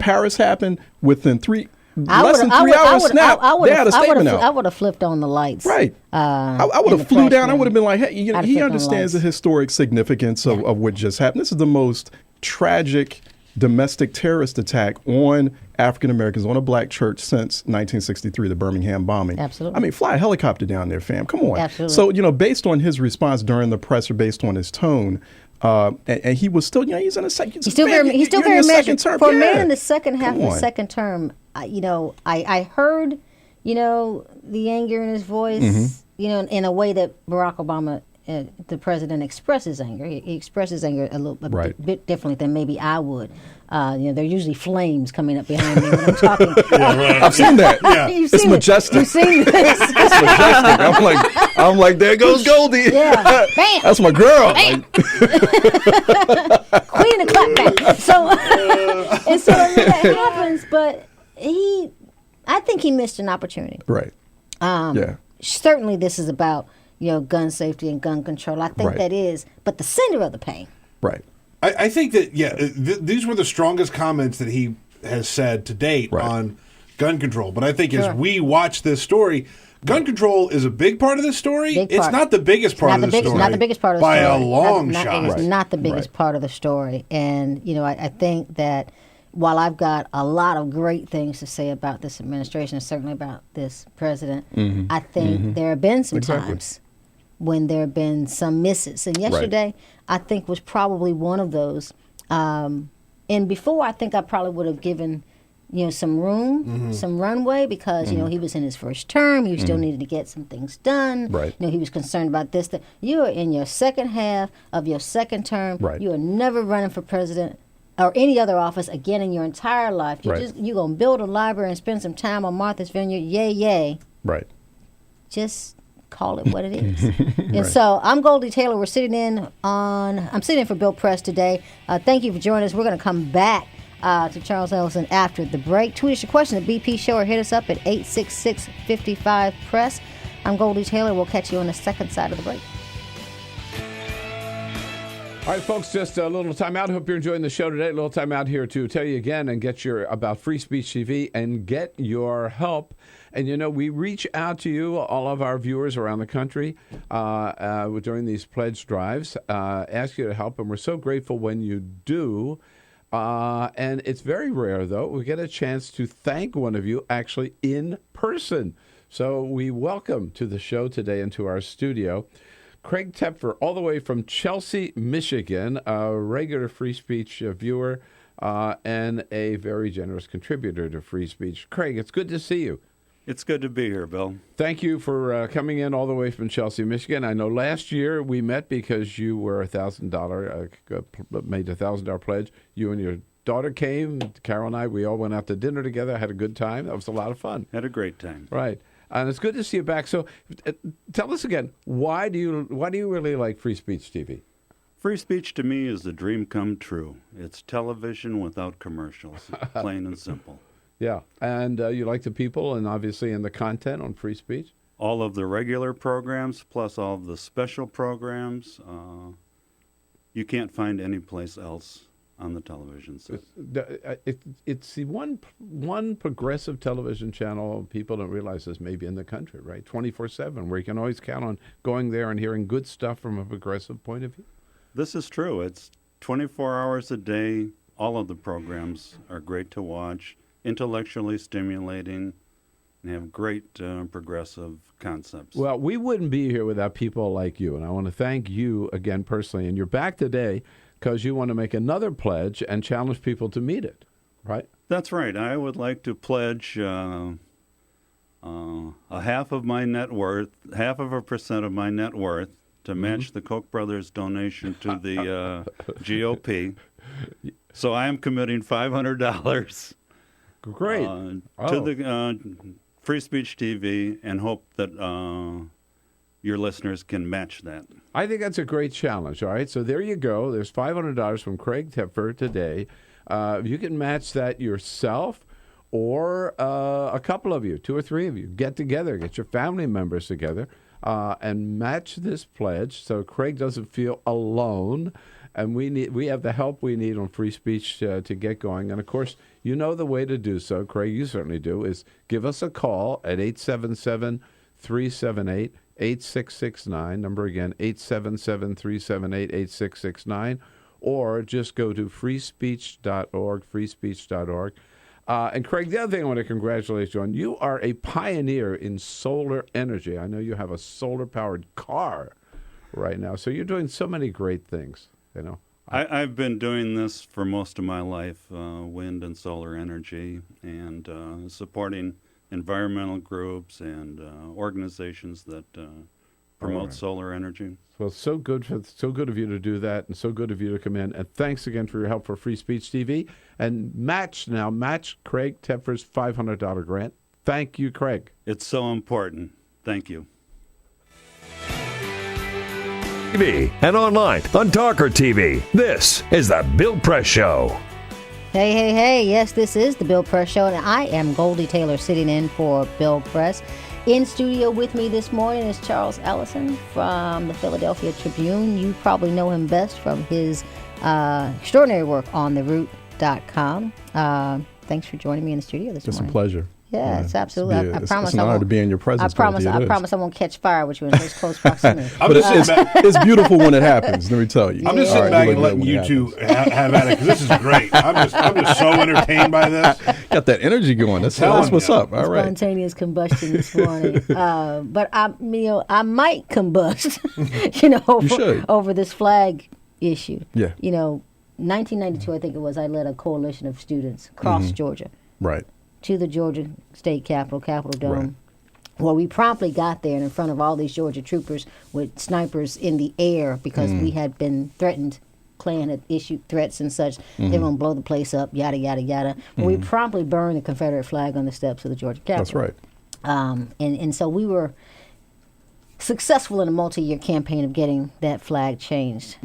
Paris happened within less than 3 hours snap. They had a statement out. I would have flipped on the lights. Right. I would have flew down. I would have been like, hey, he understands the historic significance of what just happened. This is the most tragic domestic terrorist attack on African Americans, on a black church since 1963, the Birmingham bombing. Absolutely. I mean, fly a helicopter down there, fam. Come on. Absolutely. So, based on his response during the presser, based on his tone, and he was still, he's in a second. He's still very measured. Term. For a man in the second half of the second term, I heard, the anger in his voice, in a way that Barack Obama, the president, expresses anger. He expresses anger a bit differently than maybe I would. There are usually flames coming up behind me when I'm talking. I've seen that. It's majestic. You've seen this. It's majestic. I'm like, there goes Goldie. Yeah. Bam. That's my girl. Bam. Queen of clapback. So that happens, but I think he missed an opportunity. Right. Certainly this is about, gun safety and gun control. I think Right. that is, but the center of the pain. Right. I think that, these were the strongest comments that he has said to date on gun control. But I think as we watch this story, gun control is a big part of this story. It's not the biggest part of the story. Not the biggest part of the by story. a long shot. It is not the biggest part of the story. And, I think that while I've got a lot of great things to say about this administration, and certainly about this president, I think there have been some times when there have been some misses. And yesterday, I think, was probably one of those. And before, I think I probably would have given, some room, some runway, because, he was in his first term. He still needed to get some things done. Right. He was concerned about this. That you are in your second half of your second term. Right. You are never running for president or any other office again in your entire life. You're going to build a library and spend some time on Martha's Vineyard. Yay, yay. Right. Just call it what it is. And so I'm Goldie Taylor. I'm sitting in for Bill Press today. Thank you for joining us. We're going to come back to Charles Ellison after the break. Tweet us your question at BP Show or hit us up at 866-55-PRESS. I'm Goldie Taylor. We'll catch you on the second side of the break. All right, folks, just a little time out. Hope you're enjoying the show today. A little time out here to tell you again and get about Free Speech TV and get your help. And, we reach out to you, all of our viewers around the country, during these pledge drives, ask you to help. And we're so grateful when you do. And it's very rare, though. We get a chance to thank one of you actually in person. So we welcome to the show today and to our studio Craig Tepfer, all the way from Chelsea, Michigan, a regular Free Speech viewer and a very generous contributor to Free Speech. Craig, it's good to see you. It's good to be here, Bill. Thank you for coming in all the way from Chelsea, Michigan. I know last year we met because you were made a $1,000 pledge. You and your daughter came. Carol and I, we all went out to dinner together. Had a good time. That was a lot of fun. Had a great time. Right. And it's good to see you back. So tell us again, why do you really like Free Speech TV? Free speech to me is the dream come true. It's television without commercials, plain and simple. Yeah. And you like the people and obviously in the content on Free Speech? All of the regular programs plus all of the special programs you can't find anyplace else on the television set. It's the one progressive television channel people don't realize is maybe in the country, right? 24/7, where you can always count on going there and hearing good stuff from a progressive point of view. This is true. It's 24 hours a day. All of the programs are great to watch, intellectually stimulating, and have great progressive concepts. Well, we wouldn't be here without people like you, and I want to thank you again personally. And you're back today because you want to make another pledge and challenge people to meet it, right? That's right. I would like to pledge a half of my net worth, 0.5% of my net worth, to match the Koch brothers' donation to the GOP. So I am committing $500. Great. To the Free Speech TV, and hope that your listeners can match that. I think that's a great challenge. All right, so there you go. There's $500 from Craig Tepfer today. You can match that yourself, or a couple of you, 2 or 3 of you, get together, get your family members together, and match this pledge so Craig doesn't feel alone. And we have the help we need on Free Speech to get going. And, of course, you know the way to do so, Craig, you certainly do, is give us a call at 877-378-8669. Number again, 877-378-8669. Or just go to freespeech.org, freespeech.org. And, Craig, the other thing I want to congratulate you on, you are a pioneer in solar energy. I know you have a solar-powered car right now. So you're doing so many great things. I've been doing this for most of my life, wind and solar energy, and supporting environmental groups and organizations that promote solar energy. Well, so good of you to do that, and so good of you to come in. And thanks again for your help for Free Speech TV. And match Craig Tepfer's $500 grant. Thank you, Craig. It's so important. Thank you. TV and online on TawkrTV. This is the Bill Press Show. Hey. Yes, this is the Bill Press Show, and I am Goldie Taylor sitting in for Bill Press. In studio with me this morning is Charles Ellison from the Philadelphia Tribune. You probably know him best from his extraordinary work on theroot.com. Thanks for joining me in the studio this morning. It's a pleasure. Yeah, it's absolutely. I promise it's an honor to be in your presence. I promise I won't catch fire with you in this close proximity. But it's beautiful when it happens. Let me tell you. I'm just sitting back and letting you two have at it because this is great. I'm just so entertained by this. Got that energy going. That's what's up. All right. Spontaneous combustion this morning. But I might combust. Over this flag issue. Yeah. 1992, I think it was. I led a coalition of students across Georgia. Right. To the Georgia State Capitol Dome, right. Well, we promptly got there and in front of all these Georgia troopers with snipers in the air because we had been threatened. Klan had issued threats and such. They were going to blow the place up, yada, yada, yada. But we promptly burned the Confederate flag on the steps of the Georgia Capitol. That's right. And so we were successful in a multi-year campaign of getting that flag changed.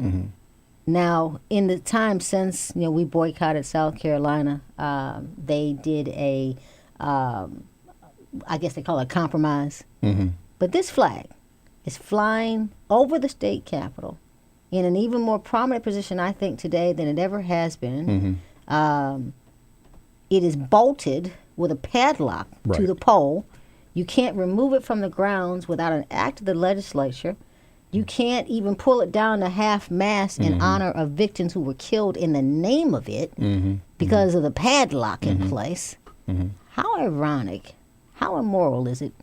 Now, in the time since, we boycotted South Carolina, they did I guess they call it a compromise. But this flag is flying over the state capitol in an even more prominent position, I think, today than it ever has been. It is bolted with a padlock to the pole. You can't remove it from the grounds without an act of the legislature. You can't even pull it down to half-mast in honor of victims who were killed in the name of it because of the padlock in place. How ironic, how immoral is it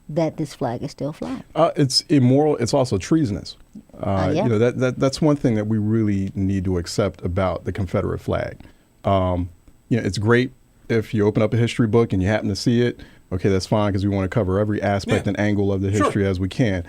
that this flag is still flying? It's immoral. It's also treasonous. That's one thing that we really need to accept about the Confederate flag. It's great if you open up a history book and you happen to see it. Okay, that's fine because we want to cover every aspect and angle of the history as we can.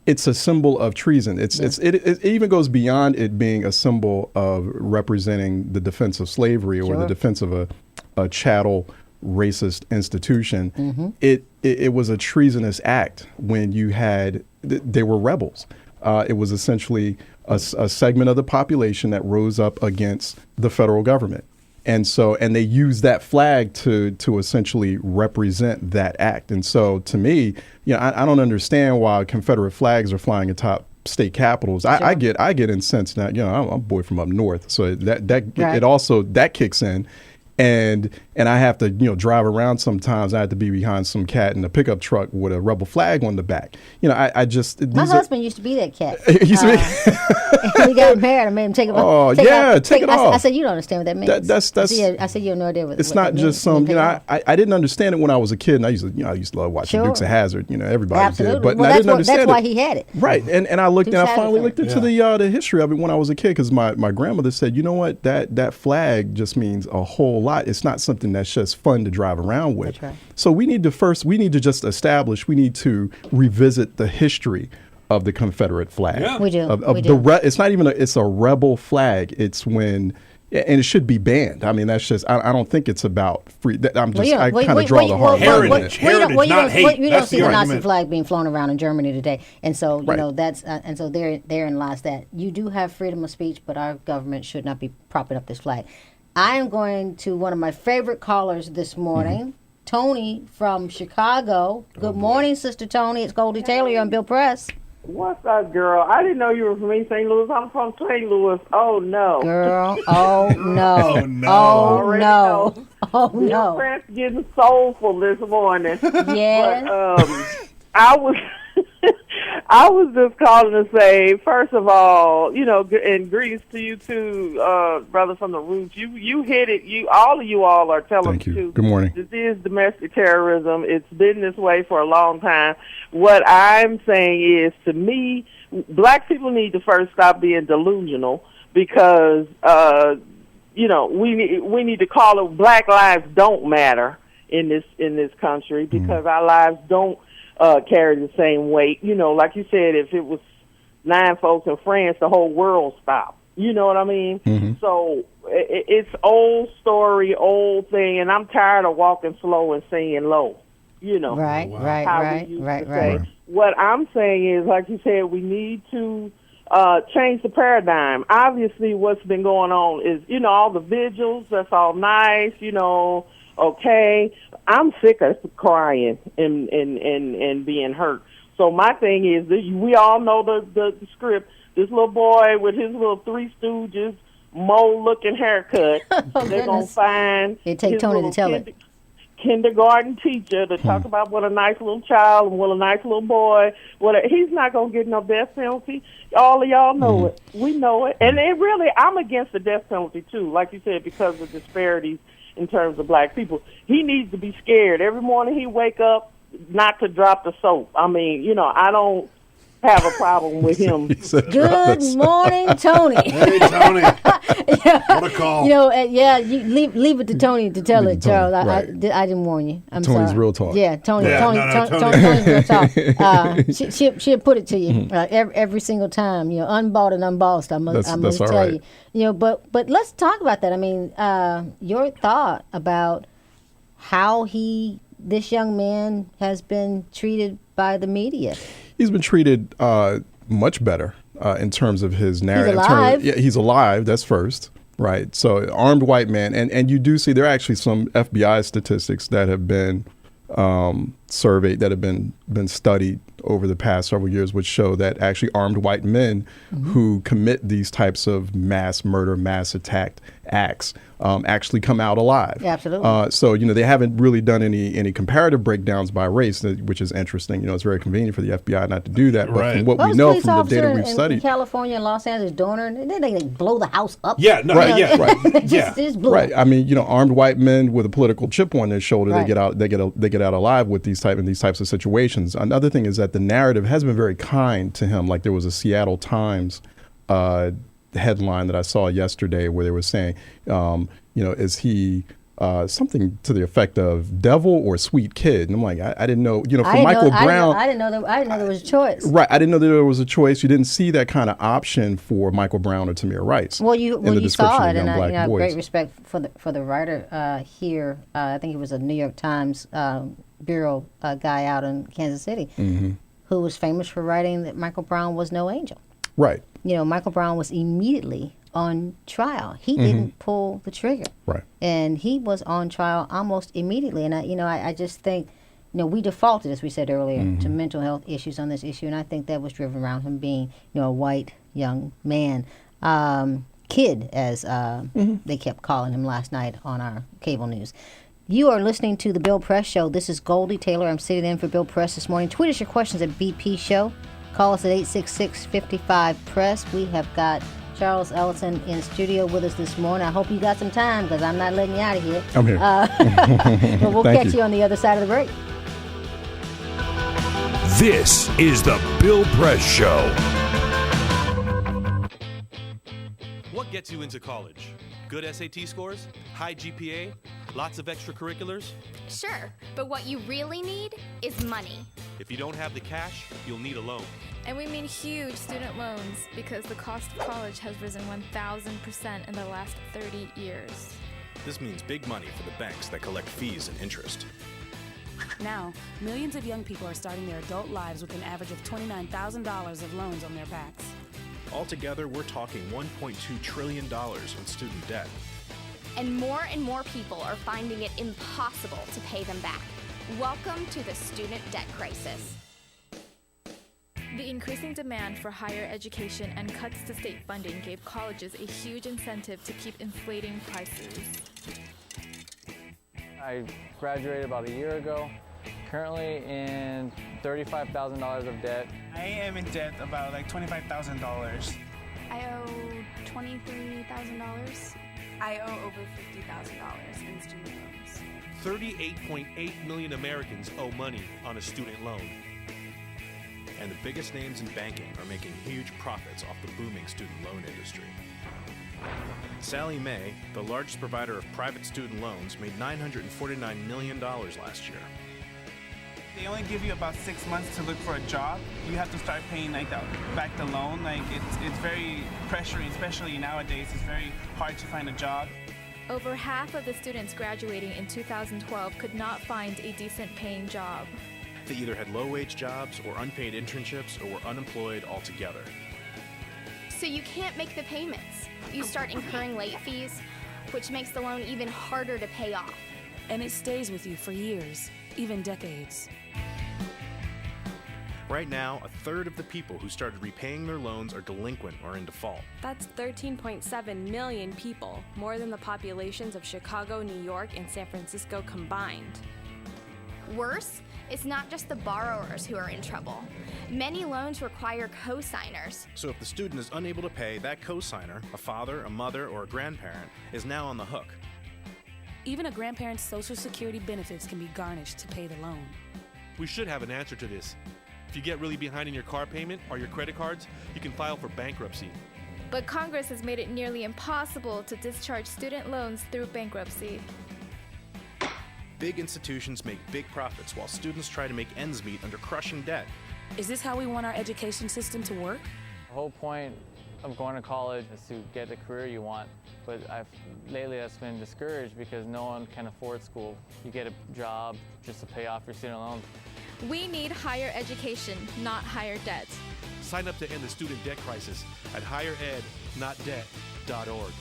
It's a symbol of treason. It even goes beyond it being a symbol of representing the defense of slavery or the defense of a chattel racist institution. It was a treasonous act when you had they were rebels. It was essentially a segment of the population that rose up against the federal government. And they use that flag to essentially represent that act. And so to me, I don't understand why Confederate flags are flying atop state capitals. I get incensed now. I'm a boy from up north, so it also kicks in. And I have to, drive around sometimes. I have to be behind some cat in a pickup truck with a rebel flag on the back. My husband used to be that cat. He we got married. I made him take it off. Take it off. I said, you don't understand what that means. I said, you have no idea what it's not just some. I didn't understand it when I was a kid, and I used to love watching Dukes of Hazzard. Everybody Absolutely. did, but I didn't understand that's why he had it. Right, and I finally looked into the history of it when I was a kid because my grandmother said, you know what, that flag just means a whole lot. It's not something that's just fun to drive around with. That's right. So we need to revisit the history of the Confederate flag. Yeah. We do. It's not even it's a rebel flag. It's when, and it should be banned. I mean, that's just, I don't think it's about free. I kind of draw the hard line. Heritage, not hate. You don't see the Nazi flag being flown around in Germany today. And so, therein lies that. You do have freedom of speech, but our government should not be propping up this flag. I am going to one of my favorite callers this morning, Tony from Chicago. Good morning, Sister Tony. It's Goldie Taylor. You're on Bill Press. What's up, girl? I didn't know you were from East St. Louis. I'm from St. Louis. Oh, no. Girl, oh, no. Oh, no. Oh, no. Oh, no. Your friend's getting soulful this morning. Yes. But, I was just calling to say, first of all, and greetings to you too, brother from the roots. You hit it. All of you all are telling the truth. Good morning. This is domestic terrorism. It's been this way for a long time. What I'm saying is, to me, black people need to first stop being delusional because, we need to call it Black Lives Don't Matter in this country because our lives don't carry the same weight. Like you said, if it was 9 folks in France, the whole world stopped. You know what I mean? So it's old story, old thing, and I'm tired of walking slow and singing low. Right. What I'm saying is, like you said, we need to change the paradigm. Obviously, what's been going on is, all the vigils, that's all nice, Okay, I'm sick of crying and being hurt. So my thing is that we all know the script. This little boy with his little Three Stooges mole-looking haircut. They're gonna find it take his Tony little to tell it. Kindergarten teacher to talk about what a nice little child and what a nice little boy. He's not gonna get no death penalty. All of y'all know it. We know it, and it really, I'm against the death penalty too. Like you said, because of disparities in terms of black people, he needs to be scared every morning he wake up not to drop the soap. I mean, I don't have a problem with him. Good morning, Tony. Hey, Tony. What a call. You leave it to Tony to tell it, Charles. I didn't warn you. I'm Tony's sorry. real talk. Yeah, Tony's real talk. She'll put it to you every single time. Unbought and unbossed. I must tell you. But let's talk about that. I mean, your thought about how this young man has been treated by the media. He's been treated much better in terms of his narrative. He's alive. He's alive. That's first, right? So armed white man, and you do see there are actually some FBI statistics that have been surveyed, that have been studied over the past several years, which show that actually armed white men who commit these types of mass murder, mass attack acts actually come out alive. Absolutely. So they haven't really done any comparative breakdowns by race, which is interesting. It's very convenient for the FBI not to do that. But from what we know from the data we've studied, in California and Los Angeles doing her, and then they blow the house up. Yeah, no, right, yeah, right, just blew right. I mean, armed white men with a political chip on their shoulder, right. they get out alive with these types of situations. Another thing is that the narrative has been very kind to him. Like there was a Seattle Times headline that I saw yesterday where they were saying, is he something to the effect of devil or sweet kid? And I'm like, I didn't know. For Michael Brown, I didn't know there was a choice. Right, I didn't know that there was a choice. You didn't see that kind of option for Michael Brown or Tamir Rice. Well, you saw it, and I have boys. great respect for the writer here. I think he was a New York Times bureau guy out in Kansas City, who was famous for writing that Michael Brown was no angel. Right. Michael Brown was immediately on trial. He didn't pull the trigger. Right. And he was on trial almost immediately. And I just think, we defaulted, as we said earlier, to mental health issues on this issue, and I think that was driven around him being, a white young man, kid, as they kept calling him last night on our cable news. You are listening to the Bill Press Show. This is Goldie Taylor. I'm sitting in for Bill Press this morning. Tweet us your questions at BP Show. Call us at 866-55-PRESS. We have got Charles Ellison in studio with us this morning. I hope you got some time because I'm not letting you out of here. I'm here. But we'll catch you on the other side of the break. This is the Bill Press Show. What gets you into college? Good SAT scores? High GPA? Lots of extracurriculars? Sure, but what you really need is money. If you don't have the cash, you'll need a loan. And we mean huge student loans because the cost of college has risen 1,000% in the last 30 years. This means big money for the banks that collect fees and interest. Now, millions of young people are starting their adult lives with an average of $29,000 of loans on their backs. Altogether, we're talking $1.2 trillion in student debt. And more people are finding it impossible to pay them back. Welcome to the student debt crisis. The increasing demand for higher education and cuts to state funding gave colleges a huge incentive to keep inflating prices. I graduated about a year ago, currently in $35,000 of debt. I am in debt about like $25,000. I owe $23,000. I owe over $50,000 in student loans. 38.8 million Americans owe money on a student loan. And the biggest names in banking are making huge profits off the booming student loan industry. Sallie Mae, the largest provider of private student loans, made $949 million last year. They only give you about 6 months to look for a job. You have to start paying back the loan. It's very pressuring, especially nowadays. It's very hard to find a job. Over half of the students graduating in 2012 could not find a decent paying job. They either had low-wage jobs or unpaid internships or were unemployed altogether. So you can't make the payments. You start incurring late fees, which makes the loan even harder to pay off. and it stays with you for years, even decades. Right now, a third of the people who started repaying their loans are delinquent or in default. That's 13.7 million people, more than the populations of Chicago, New York, and San Francisco combined. Worse, it's not just the borrowers who are in trouble. Many loans require co-signers. So if the student is unable to pay, that co-signer, a father, a mother, or a grandparent, is now on the hook. Even a grandparent's Social Security benefits can be garnished to pay the loan. We should have an answer to this. If you get really behind in your car payment or your credit cards, you can file for bankruptcy. But Congress has made it nearly impossible to discharge student loans through bankruptcy. Big institutions make big profits while students try to make ends meet under crushing debt. Is this how we want our education system to work? The whole point of going to college is to get the career you want. But lately I've been discouraged because no one can afford school. You get a job just to pay off your student loans. We need higher education, not higher debt. Sign up to end the student debt crisis at higherednotdebt.org.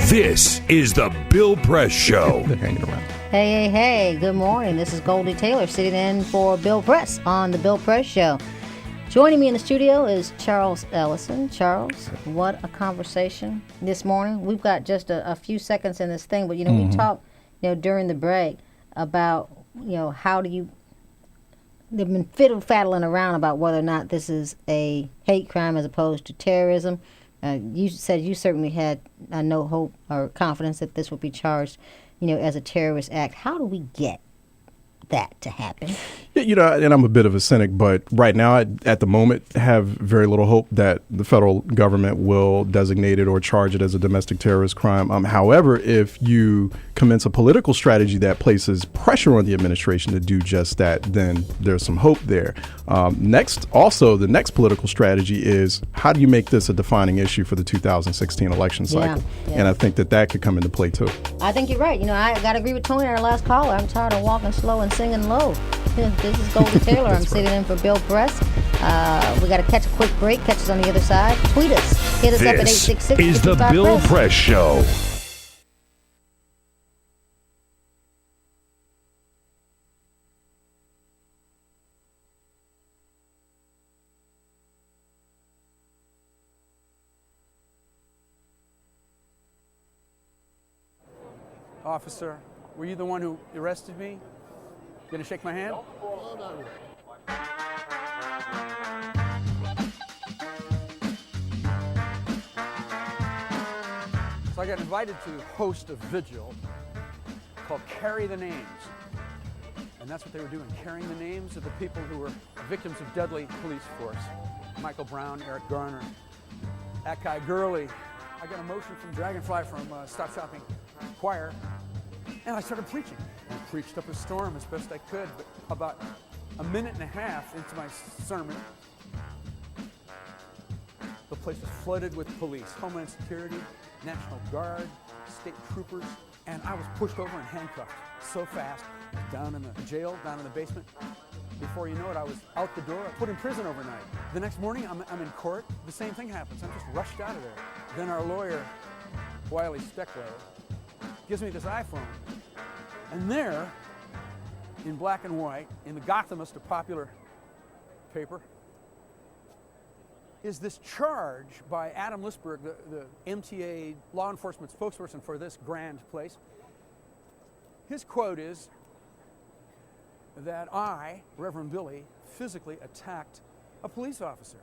This is the Bill Press Show. They're hanging around. Hey. Good morning. This is Goldie Taylor sitting in for Bill Press on the Bill Press Show. Joining me in the studio is Charles Ellison. Charles, what a conversation this morning. We've got just a few seconds in this thing, but, we talked, during the break about, how do you... They've been fiddle-faddling around about whether or not this is a hate crime as opposed to terrorism. You said you certainly had no hope or confidence that this would be charged, as a terrorist act. How do we get that to happen? And I'm a bit of a cynic, but right now, at the moment, have very little hope that the federal government will designate it or charge it as a domestic terrorist crime. However, if you commence a political strategy that places pressure on the administration to do just that, then there's some hope there. The next political strategy is how do you make this a defining issue for the 2016 election cycle? Yeah. And I think that could come into play too. I think you're right. I got to agree with Tony, our last caller. I'm tired of walking slow and singing low. This is Goldie Taylor. I'm sitting in for Bill Press. We got to catch a quick break. Catch us on the other side. Tweet us. Hit us up at 866. This is the Bill Press Show. Officer, were you the one who arrested me? Gonna shake my hand? So I got invited to host a vigil called Carry the Names. And that's what they were doing, carrying the names of the people who were victims of deadly police force. Michael Brown, Eric Garner, Akai Gurley. I got a motion from Dragonfly from Stop Shopping Choir. And I started preaching. I preached up a storm as best I could, but about a minute and a half into my sermon, the place was flooded with police, Homeland Security, National Guard, state troopers, and I was pushed over and handcuffed so fast, down in the jail, down in the basement. Before you know it, I was out the door, put in prison overnight. The next morning, I'm in court. The same thing happens. I'm just rushed out of there. Then our lawyer, Wiley Steckler, gives me this iPhone. And there, in black and white, in the Gothamist, a popular paper, is this charge by Adam Lisberg, the MTA law enforcement spokesperson for this grand place. His quote is that I, Reverend Billy, physically attacked a police officer.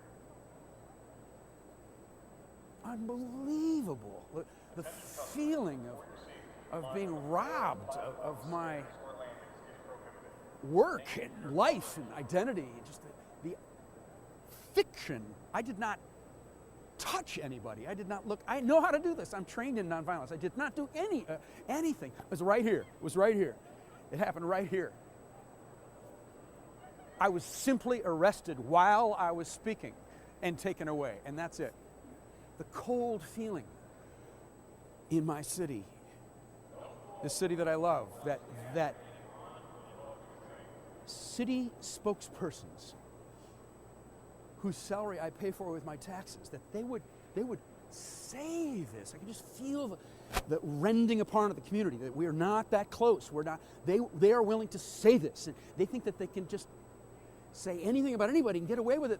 Unbelievable. The feeling of being robbed of my work and life and identity, just the fiction. I did not touch anybody. I did not look. I know how to do this. I'm trained in nonviolence. I did not do anything. It was right here. It was right here. It happened right here. I was simply arrested while I was speaking and taken away, and that's it. the cold feeling in my city, the city that I love, that city spokespersons whose salary I pay for with my taxes, that they would say this. I can just feel the rending apart of the community, that we are not that close. We're not. They are willing to say this, and they think that they can just say anything about anybody and get away with it.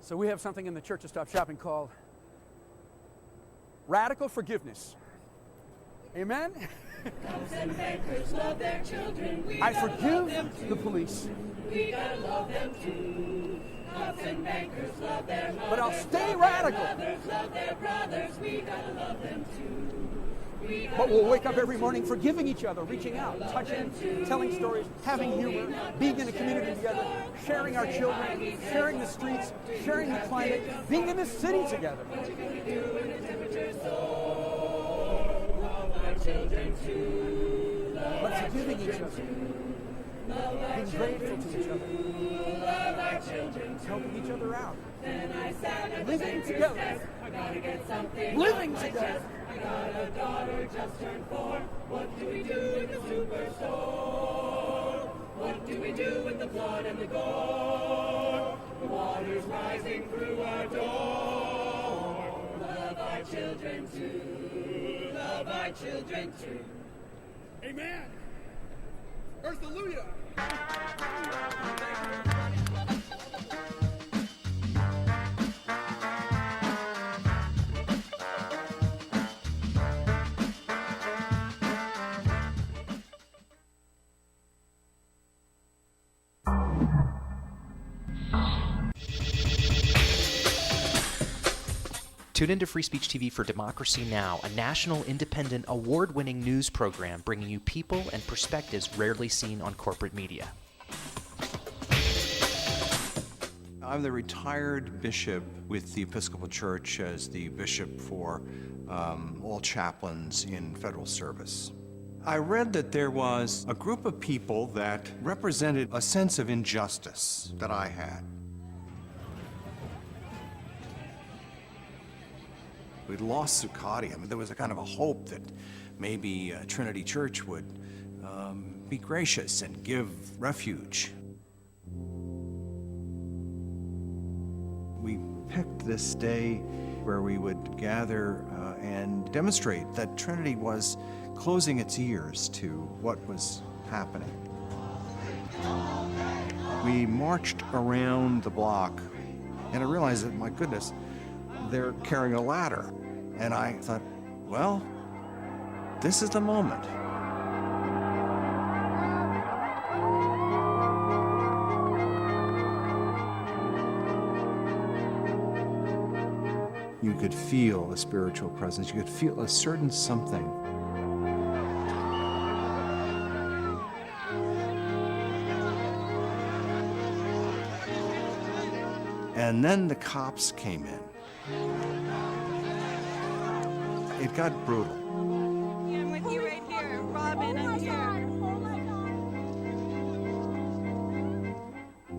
So we have something in the Church of Stop Shopping called radical forgiveness. Amen? Cops and bankers love their children. I forgive the police. We gotta love them too. Cops and bankers love their mothers. But I'll stay radical. Mothers love their brothers. We gotta love them too. But we'll wake up every morning forgiving each other, reaching out, touching, telling stories, having humor, being in a community together, sharing our children, sharing the streets, sharing the climate, being in the city together. But forgiving each other, being grateful to each other, helping each other out, living together, living together. I got a daughter just turned 4. What do we do in the superstore? What do we do with the blood and the gore? The water's rising through our door. Love our children too. Love our children too. Amen. Earth-alleluia. Tune into Free Speech TV for Democracy Now!, a national, independent, award-winning news program bringing you people and perspectives rarely seen on corporate media. I'm the retired bishop with the Episcopal Church as the bishop for all chaplains in federal service. I read that there was a group of people that represented a sense of injustice that I had. We'd lost Zuccotti. I mean, there was a kind of a hope that maybe Trinity Church would be gracious and give refuge. We picked this day where we would gather and demonstrate that Trinity was closing its ears to what was happening. We marched around the block, and I realized that, my goodness, they're carrying a ladder. And I thought, well, this is the moment. You could feel a spiritual presence. You could feel a certain something. And then the cops came in. It got brutal. I'm with you right here. Robin, I'm here.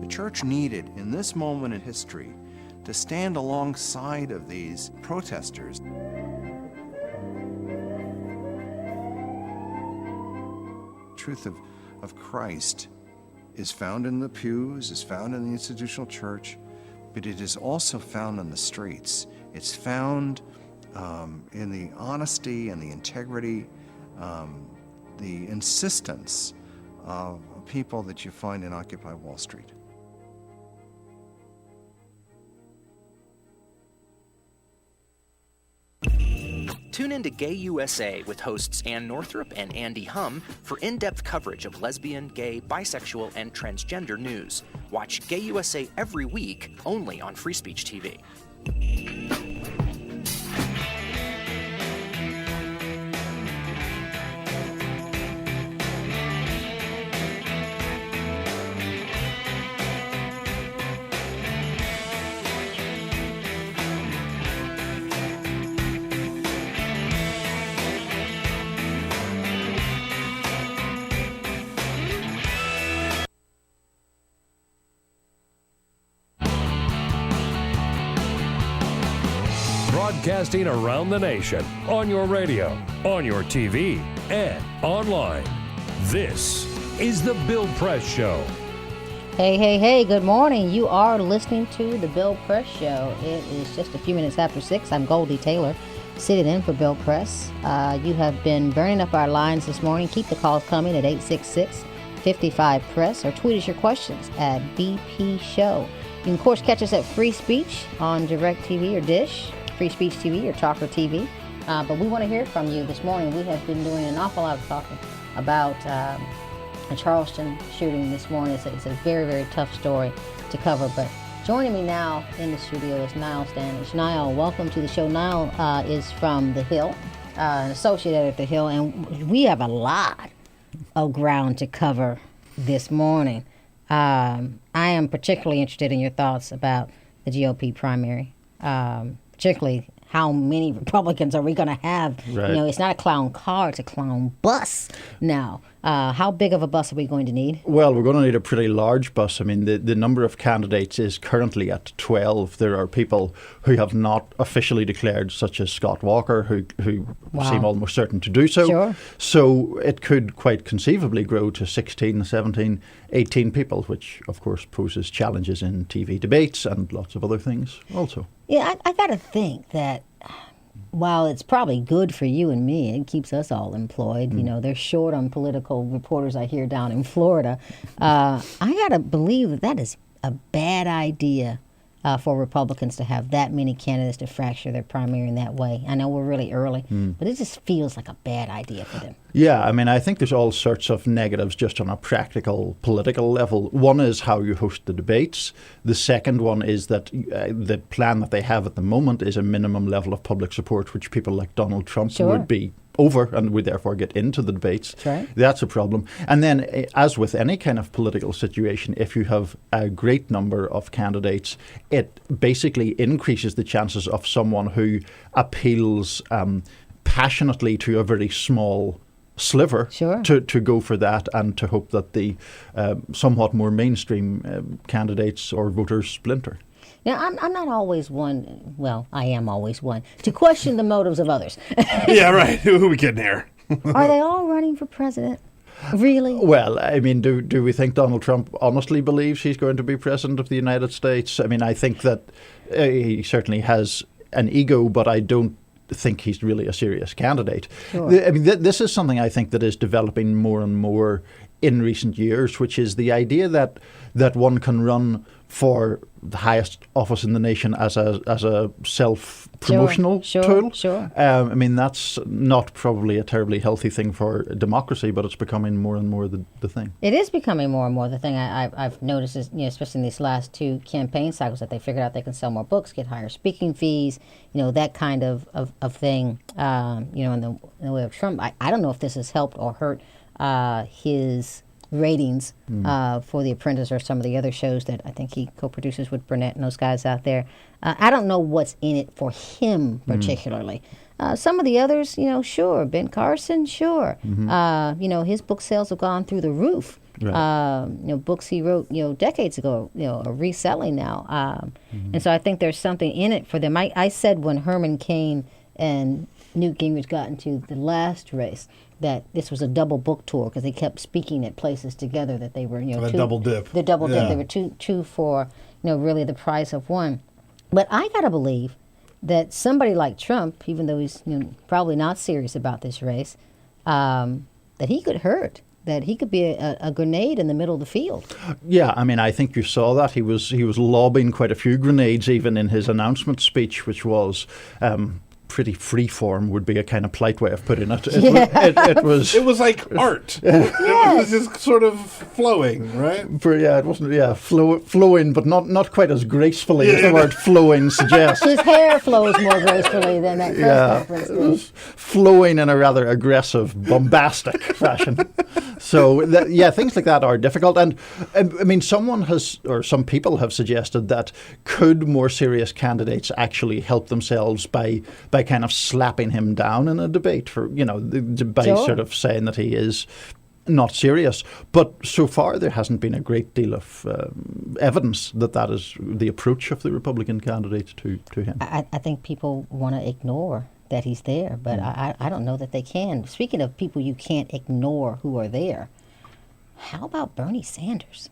The church needed, in this moment in history, to stand alongside of these protesters. The truth of Christ is found in the pews, is found in the institutional church, but it is also found on the streets. It's found in the honesty and the integrity, the insistence of people that you find in Occupy Wall Street. Tune in to Gay USA with hosts Ann Northrup and Andy Hum for in-depth coverage of lesbian, gay, bisexual, and transgender news. Watch Gay USA every week, only on Free Speech TV. broadcasting around the nation on your radio, on your TV, and online. This is The Bill Press Show. Hey, good morning. You are listening to The Bill Press Show. It is just a few minutes after 6. I'm Goldie Taylor, sitting in for Bill Press. You have been burning up our lines this morning. Keep the calls coming at 866-55-PRESS or tweet us your questions at BP Show. You can, of course, catch us at Free Speech on DirecTV or Dish, Free Speech TV or TawkrTV. But we want to hear from you this morning. We have been doing an awful lot of talking about a Charleston shooting this morning. It's a very, very tough story to cover. But joining me now in the studio is Niall Stanage. Niall, welcome to the show. Niall is from The Hill, an associate editor at The Hill, and we have a lot of ground to cover this morning. I am particularly interested in your thoughts about the GOP primary, particularly how many Republicans are we going to have? Right. You know, it's not a clown car, it's a clown bus now. How big of a bus are we going to need? Well, we're going to need a pretty large bus. I mean, the number of candidates is currently at 12. There are people who have not officially declared, such as Scott Walker, who Wow. seem almost certain to do so. Sure. So it could quite conceivably grow to 16, 17, 18 people, which, of course, poses challenges in TV debates and lots of other things also. Yeah, I got to think that while it's probably good for you and me, it keeps us all employed. You know, they're short on political reporters, I hear, down in Florida. I got to believe that is a bad idea for Republicans to have that many candidates to fracture their primary in that way. I know we're really early, but it just feels like a bad idea for them. Yeah, I mean, I think there's all sorts of negatives just on a practical political level. One is how you host the debates. The second one is that the plan that they have at the moment is a minimum level of public support, which people like Donald Trump Sure. would be over and would therefore get into the debates. That's right. That's a problem. And then, as with any kind of political situation, if you have a great number of candidates, it basically increases the chances of someone who appeals passionately to a very small sliver to go for that and to hope that the somewhat more mainstream candidates or voters splinter. Now, I'm not always one, well, I am always one, to question the motives of others. Yeah, right. Who are we kidding here? Are they all running for president? Really? Well, I mean, do we think Donald Trump honestly believes he's going to be president of the United States? I mean, I think that he certainly has an ego, but I don't think he's really a serious candidate. Sure. I mean, this is something I think that is developing more and more in recent years, which is the idea that one can run for the highest office in the nation as a self-promotional tool. Sure. I mean, that's not probably a terribly healthy thing for democracy, but it's becoming more and more the thing. It is becoming more and more the thing. I've noticed, is, especially in these last two campaign cycles, that they figured out they can sell more books, get higher speaking fees, that kind of thing, in the way of Trump. I don't know if this has helped or hurt his ratings for The Apprentice or some of the other shows that I think he co-produces with Burnett and those guys out there. I don't know what's in it for him particularly. Some of the others, sure. Ben Carson, sure. His book sales have gone through the roof. Right. Books he wrote, decades ago, are reselling now. And so I think there's something in it for them. I said when Herman Cain and Newt Gingrich got into the last race that this was a double book tour because they kept speaking at places together that they were, double dip. The double dip. They were two for, really the price of one. But I gotta believe that somebody like Trump, even though he's probably not serious about this race, that he could hurt. That he could be a grenade in the middle of the field. Yeah, I mean, I think you saw that. He was lobbing quite a few grenades even in his announcement speech, which was pretty free form, would be a kind of polite way of putting it. It was like art. It was just sort of flowing, right? It wasn't flowing, but not quite as gracefully as the word flowing suggests. His hair flows more gracefully than that press conference. It was flowing in a rather aggressive, bombastic fashion. So, things like that are difficult. And, I mean, some people have suggested that could more serious candidates actually help themselves by kind of slapping him down in a debate by sort of saying that he is not serious. But so far, there hasn't been a great deal of evidence that is the approach of the Republican candidates to him. I think people want to ignore that he's there, but I don't know that they can. Speaking of people you can't ignore who are there, how about Bernie Sanders?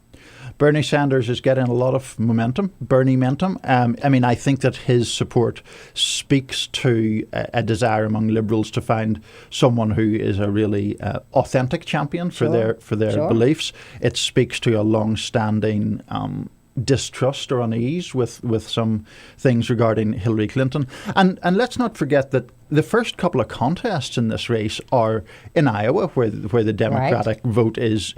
Bernie Sanders is getting a lot of momentum, Bernie-mentum. I mean, I think that his support speaks to a desire among Liberals to find someone who is a really authentic champion for their beliefs. It speaks to a long-standing distrust or unease with some things regarding Hillary Clinton. And let's not forget that the first couple of contests in this race are in Iowa, where the Democratic vote is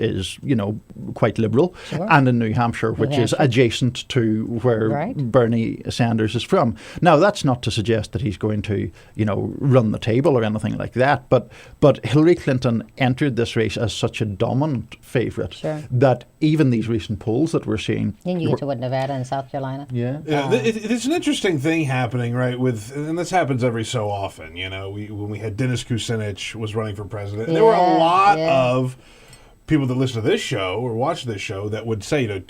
quite liberal, and in New Hampshire, which is adjacent to where Bernie Sanders is from. Now, that's not to suggest that he's going to run the table or anything like that, but Hillary Clinton entered this race as such a dominant favourite that even these recent polls that we're seeing. Then you get to Nevada and South Carolina. Yeah, it's an interesting thing happening, right? And this happens every so often. When we had Dennis Kucinich was running for president, and there were a lot of people that listen to this show or watch this show that would say,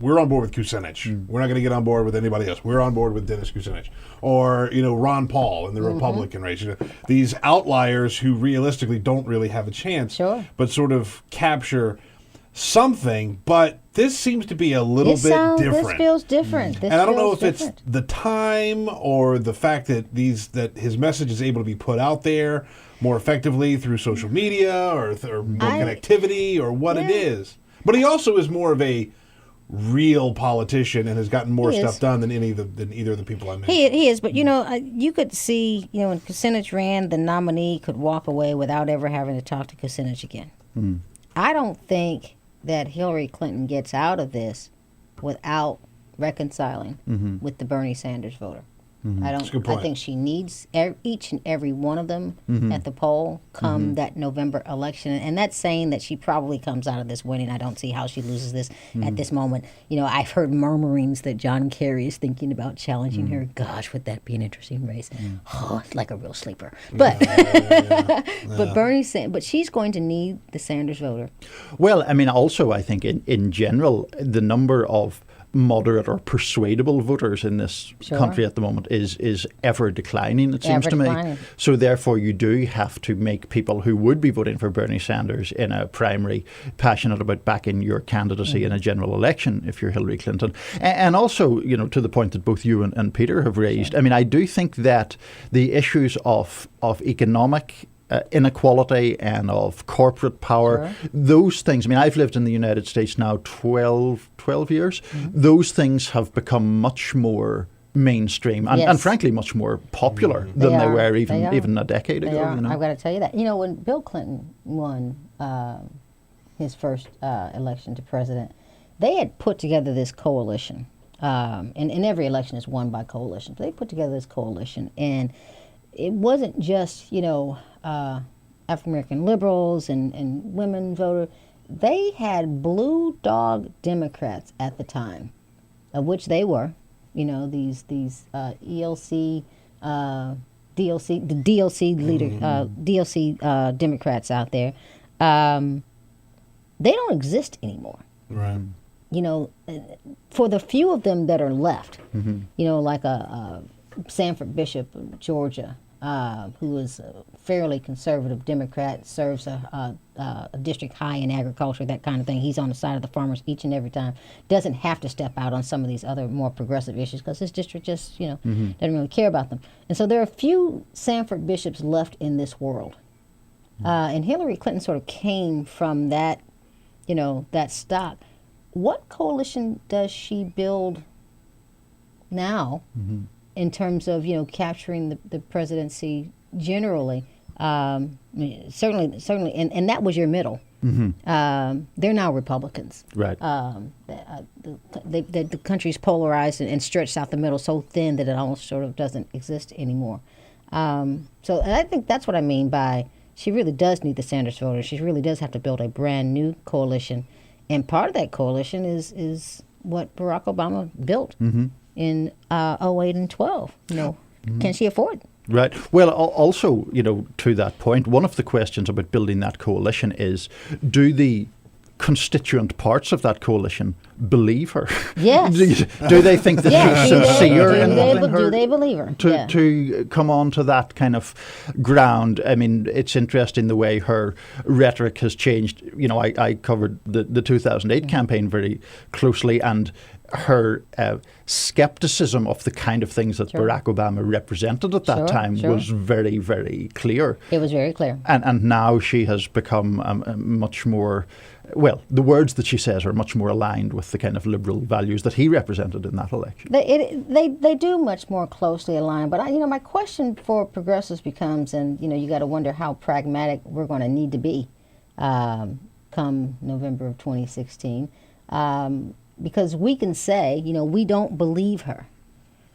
we're on board with Kucinich. We're not going to get on board with anybody else. We're on board with Dennis Kucinich. Or, Ron Paul in the Republican race. These outliers who realistically don't really have a chance, but sort of capture something, but this seems to be a little bit different. This feels different. And I don't know if it's the time or the fact that his message is able to be put out there more effectively through social media or more connectivity or what it is. But he also is more of a real politician and has gotten more stuff done than either of the people I mentioned. He is, but you could see, when Kucinich ran, the nominee could walk away without ever having to talk to Kucinich again. I don't think that Hillary Clinton gets out of this without reconciling with the Bernie Sanders voter. I think she needs each and every one of them at the poll come that November election, and that's saying that she probably comes out of this winning. I don't see how she loses this at this moment. I've heard murmurings that John Kerry is thinking about challenging her. Gosh, would that be an interesting race? Oh, it's like a real sleeper. But but she's going to need the Sanders voter. Well, I mean, also I think in general the number of moderate or persuadable voters in this country at the moment is ever declining, it seems to me. So therefore you do have to make people who would be voting for Bernie Sanders in a primary passionate about backing your candidacy in a general election if you're Hillary Clinton. And also, to the point that both you and Peter have raised, I mean, I do think that the issues of economic inequality and of corporate power, those things, I mean, I've lived in the United States now 12 years. Those things have become much more mainstream and frankly much more popular than they were even a decade ago. I've got to tell you that. When Bill Clinton won his first election to president, they had put together this coalition, and every election is won by coalition. They put together this coalition, and it wasn't just, African-American liberals and women voters. They had blue dog Democrats at the time, of which they were, these ELC, DLC, the DLC leader, DLC Democrats out there. They don't exist anymore. Right. For the few of them that are left, like a Sanford Bishop of Georgia, who is a fairly conservative Democrat, serves a district high in agriculture, that kind of thing. He's on the side of the farmers each and every time. Doesn't have to step out on some of these other more progressive issues because his district just, doesn't really care about them. And so there are a few Sanford Bishops left in this world. And Hillary Clinton sort of came from that, that stock. What coalition does she build now in terms of, capturing the presidency generally? Certainly, and that was your middle. They're now Republicans. Right. The country's polarized and stretched out the middle so thin that it almost sort of doesn't exist anymore. And I think that's what I mean by she really does need the Sanders voters. She really does have to build a brand new coalition. And part of that coalition is what Barack Obama built in 08 and 12. Can she afford Right. Well, also, to that point, one of the questions about building that coalition is, do the constituent parts of that coalition believe her? Yes. Do they think that she's sincere in wanting her do they believe her? to come on to that kind of ground? I mean, it's interesting the way her rhetoric has changed. I covered the 2008 campaign very closely, and her skepticism of the kind of things that Barack Obama represented at that time was very, very clear. It was very clear. And now she has become much more, well, the words that she says are much more aligned with the kind of liberal values that he represented in that election. They do much more closely align. But, my question for progressives becomes, and, you got to wonder how pragmatic we're going to need to be come November of 2016. Because we can say, we don't believe her,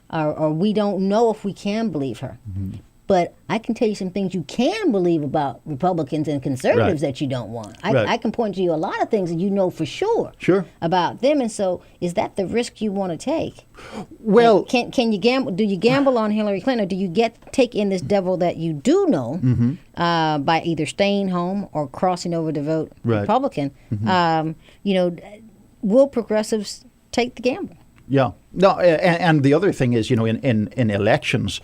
or we don't know if we can believe her. Mm-hmm. But I can tell you some things you can believe about Republicans and conservatives that you don't want. I can point to you a lot of things that you know for sure about them. And so is that the risk you want to take? Well, can you gamble? Do you gamble on Hillary Clinton, or do you take in this devil that you do know by either staying home or crossing over to vote Republican? Mm-hmm. Will progressives take the gamble? Yeah. No, and the other thing is, in elections,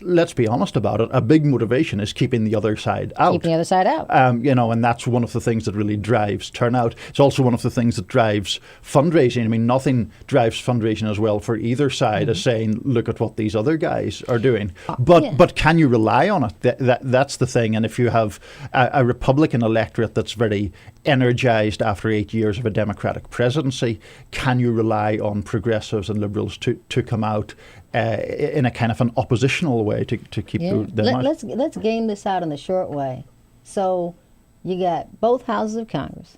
let's be honest about it, a big motivation is keeping the other side out. Keeping the other side out. And that's one of the things that really drives turnout. It's also one of the things that drives fundraising. I mean, nothing drives fundraising as well for either side as saying, look at what these other guys are doing. But can you rely on it? That's the thing. And if you have a Republican electorate that's very energized after 8 years of a Democratic presidency, can you rely on progressives and liberals to come out in a kind of an oppositional way to keep them out? Let's game this out in the short way. So you got both houses of Congress.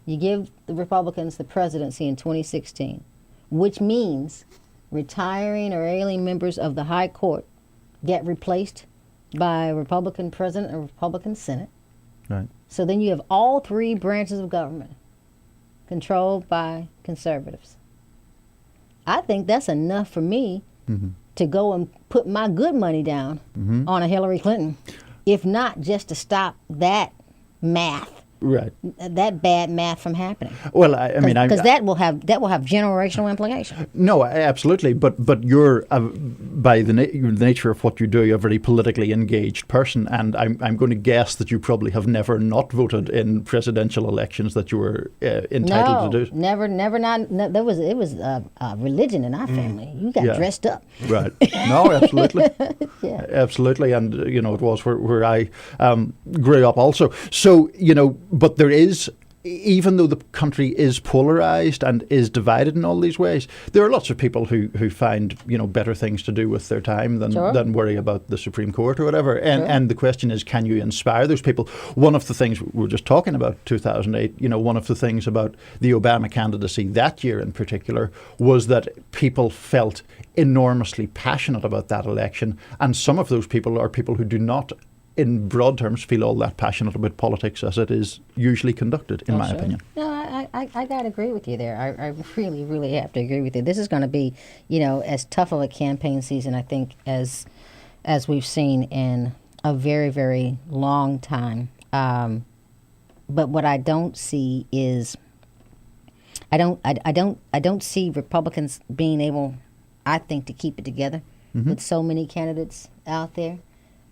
You give the Republicans the presidency in 2016, which means retiring or ailing members of the High Court get replaced by a Republican president and a Republican Senate. Right. So then you have all three branches of government controlled by conservatives. I think that's enough for me to go and put my good money down on a Hillary Clinton, if not just to stop that math. Right. That bad math from happening. Well, I mean, because that will have generational implications. No, absolutely. But you're by the nature of what you do, you're a very politically engaged person, and I'm going to guess that you probably have never not voted in presidential elections that you were entitled to do. Never. It was a religion in our family. You got dressed up. Right. No, absolutely. Absolutely, and it was where I grew up also. So but there is, even though the country is polarized and is divided in all these ways, there are lots of people who find better things to do with their time than worry about the Supreme Court or whatever. And the question is, can you inspire those people? One of the things we were just talking about 2008, one of the things about the Obama candidacy that year in particular was that people felt enormously passionate about that election, and some of those people are people who do not, in broad terms, feel all that passionate about politics as it is usually conducted, in my opinion. No, I got to agree with you there. I really, really have to agree with you. This is going to be, as tough of a campaign season, I think, as we've seen in a very, very long time. But what I don't see is, I don't see Republicans being able, I think, to keep it together with so many candidates out there.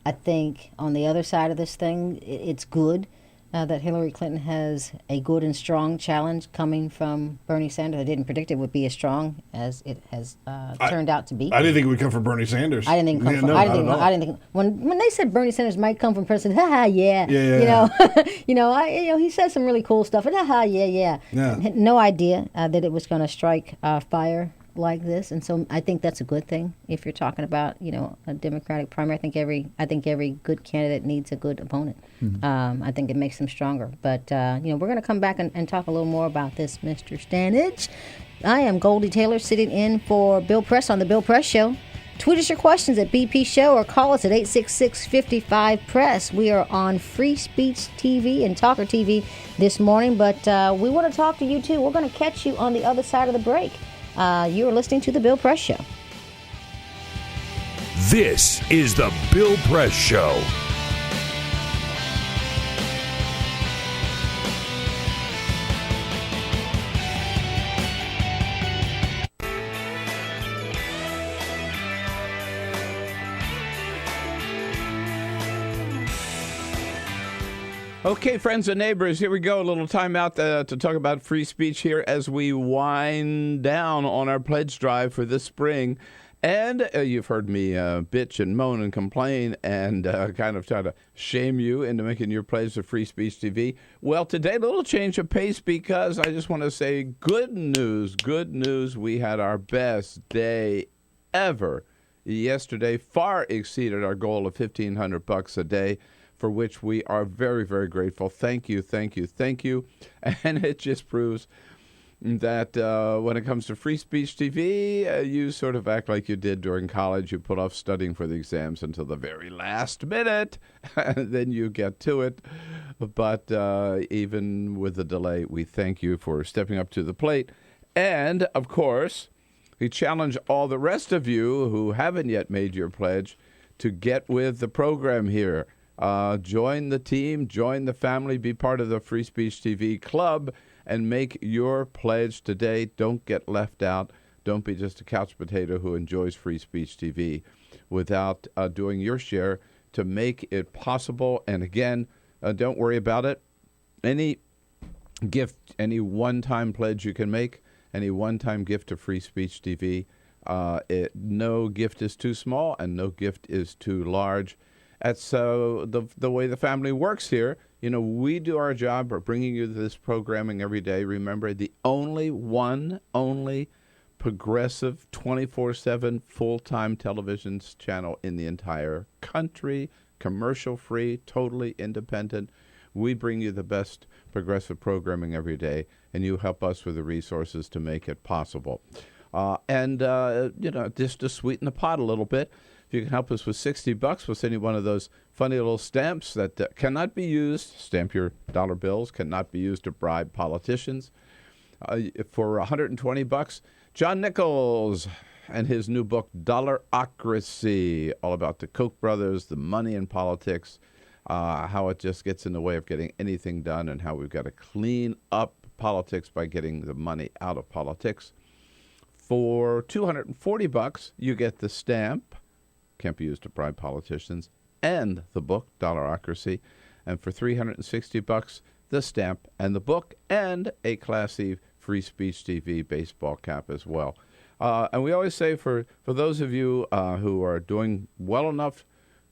I think on the other side of this thing, it's good that Hillary Clinton has a good and strong challenge coming from Bernie Sanders. I didn't predict it would be as strong as it has turned out to be. I didn't think it would come from Bernie Sanders. I didn't think I didn't think when they said Bernie Sanders might come from President, yeah. He said some really cool stuff, and yeah. Had no idea that it was going to strike fire like this, and so I think that's a good thing. If you're talking about a Democratic primary, I think every good candidate needs a good opponent. I think it makes them stronger. But we're going to come back and talk a little more about this, Mr. Stanage. I am Goldie Taylor, sitting in for Bill Press on the Bill Press Show. Tweet us your questions at BP Show or call us at 866-55-PRESS. We are on Free Speech TV and TawkrTV this morning, but we want to talk to you too. We're going to catch you on the other side of the break. You are listening to The Bill Press Show. This is the Bill Press Show. Okay, friends and neighbors, here we go. A little time out to talk about free speech here as we wind down on our pledge drive for this spring. And you've heard me bitch and moan and complain and kind of try to shame you into making your pledge to Free Speech TV. Well, today, a little change of pace because I just want to say good news. Good news. We had our best day ever. Yesterday far exceeded our goal of $1,500 a day, for which we are very, very grateful. Thank you, thank you, thank you. And it just proves that when it comes to Free Speech TV, you sort of act like you did during college. You put off studying for the exams until the very last minute, and then you get to it. But even with the delay, we thank you for stepping up to the plate. And, of course, we challenge all the rest of you who haven't yet made your pledge to get with the program here. Join the team, join the family, be part of the Free Speech TV club, and make your pledge today. Don't get left out. Don't be just a couch potato who enjoys Free Speech TV without doing your share to make it possible. And again, don't worry about it. Any gift, any one-time pledge you can make, any one-time gift to Free Speech TV, no gift is too small and no gift is too large. That's the way the family works here. You know, we do our job of bringing you this programming every day. Remember, the only progressive 24/7 full-time television channel in the entire country, commercial-free, totally independent. We bring you the best progressive programming every day, and you help us with the resources to make it possible. Just to sweeten the pot a little bit, if you can help us with $60, we'll send you one of those funny little stamps that cannot be used. Stamp your dollar bills, cannot be used to bribe politicians. For $120, John Nichols and his new book, Dollarocracy, all about the Koch brothers, the money in politics, how it just gets in the way of getting anything done, and how we've got to clean up politics by getting the money out of politics. For $240, you get the stamp, can't be used to bribe politicians, and the book, Dollarocracy. And for $360, the stamp and the book, and a classy Free Speech TV baseball cap as well. And we always say for those of you who are doing well enough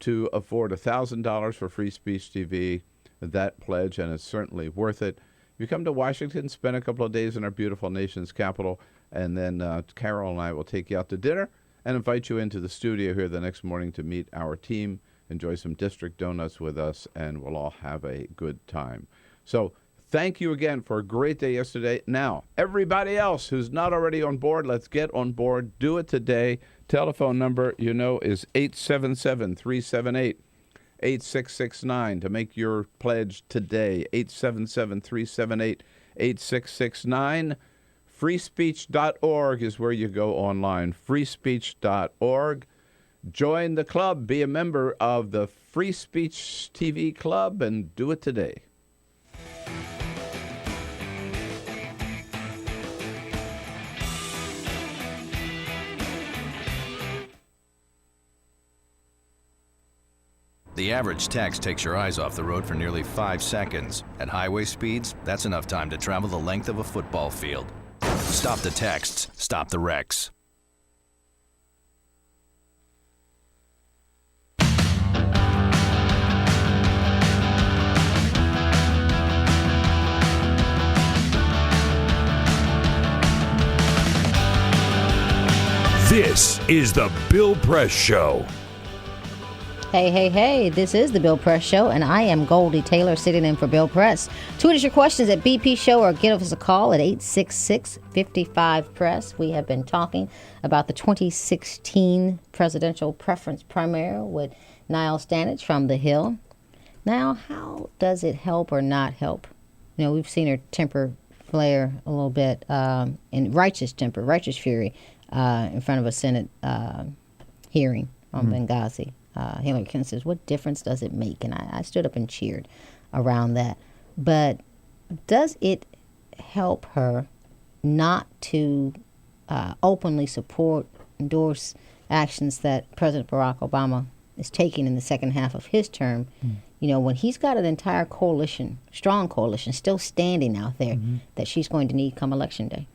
to afford $1,000 for Free Speech TV, that pledge, and it's certainly worth it. You come to Washington, spend a couple of days in our beautiful nation's capital, and then Carol and I will take you out to dinner and invite you into the studio here the next morning to meet our team, enjoy some district donuts with us, and we'll all have a good time. So thank you again for a great day yesterday. Now, everybody else who's not already on board, let's get on board. Do it today. Telephone number, you know, is 877-378-8669 to make your pledge today. 877-378-8669. Freespeech.org is where you go online. Freespeech.org. Join the club. Be a member of the Free Speech TV Club and do it today. The average text takes your eyes off the road for nearly 5 seconds. At highway speeds, that's enough time to travel the length of a football field. Stop the texts. Stop the wrecks. This is the Bill Press Show. Hey, this is the Bill Press Show, and I am Goldie Taylor sitting in for Bill Press. Tweet us your questions at BP Show or give us a call at 866-55-PRESS. We have been talking about the 2016 presidential preference primary with Niall Stanage from The Hill. Now, how does it help or not help? You know, we've seen her temper flare a little bit in righteous temper, righteous fury in front of a Senate hearing. on Benghazi. Hillary Clinton says, what difference does it make? And I stood up and cheered around that. But does it help her not to openly support, endorse actions that President Barack Obama is taking in the second half of his term? You know, when he's got an entire coalition, strong coalition, still standing out there that she's going to need come Election Day.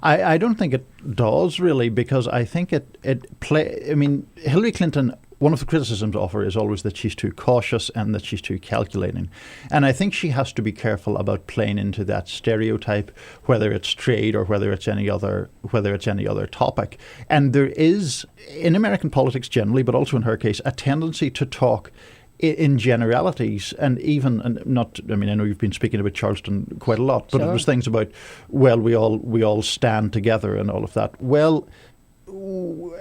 I don't think it does, really, because I think Hillary Clinton, one of the criticisms of her is always that she's too cautious and that she's too calculating. And I think she has to be careful about playing into that stereotype, whether it's trade or whether it's any other topic. And there is, in American politics generally, but also in her case, a tendency to talk in generalities, and even I know you've been speaking about Charleston quite a lot, but It was things about, well, we all stand together and all of that. Well,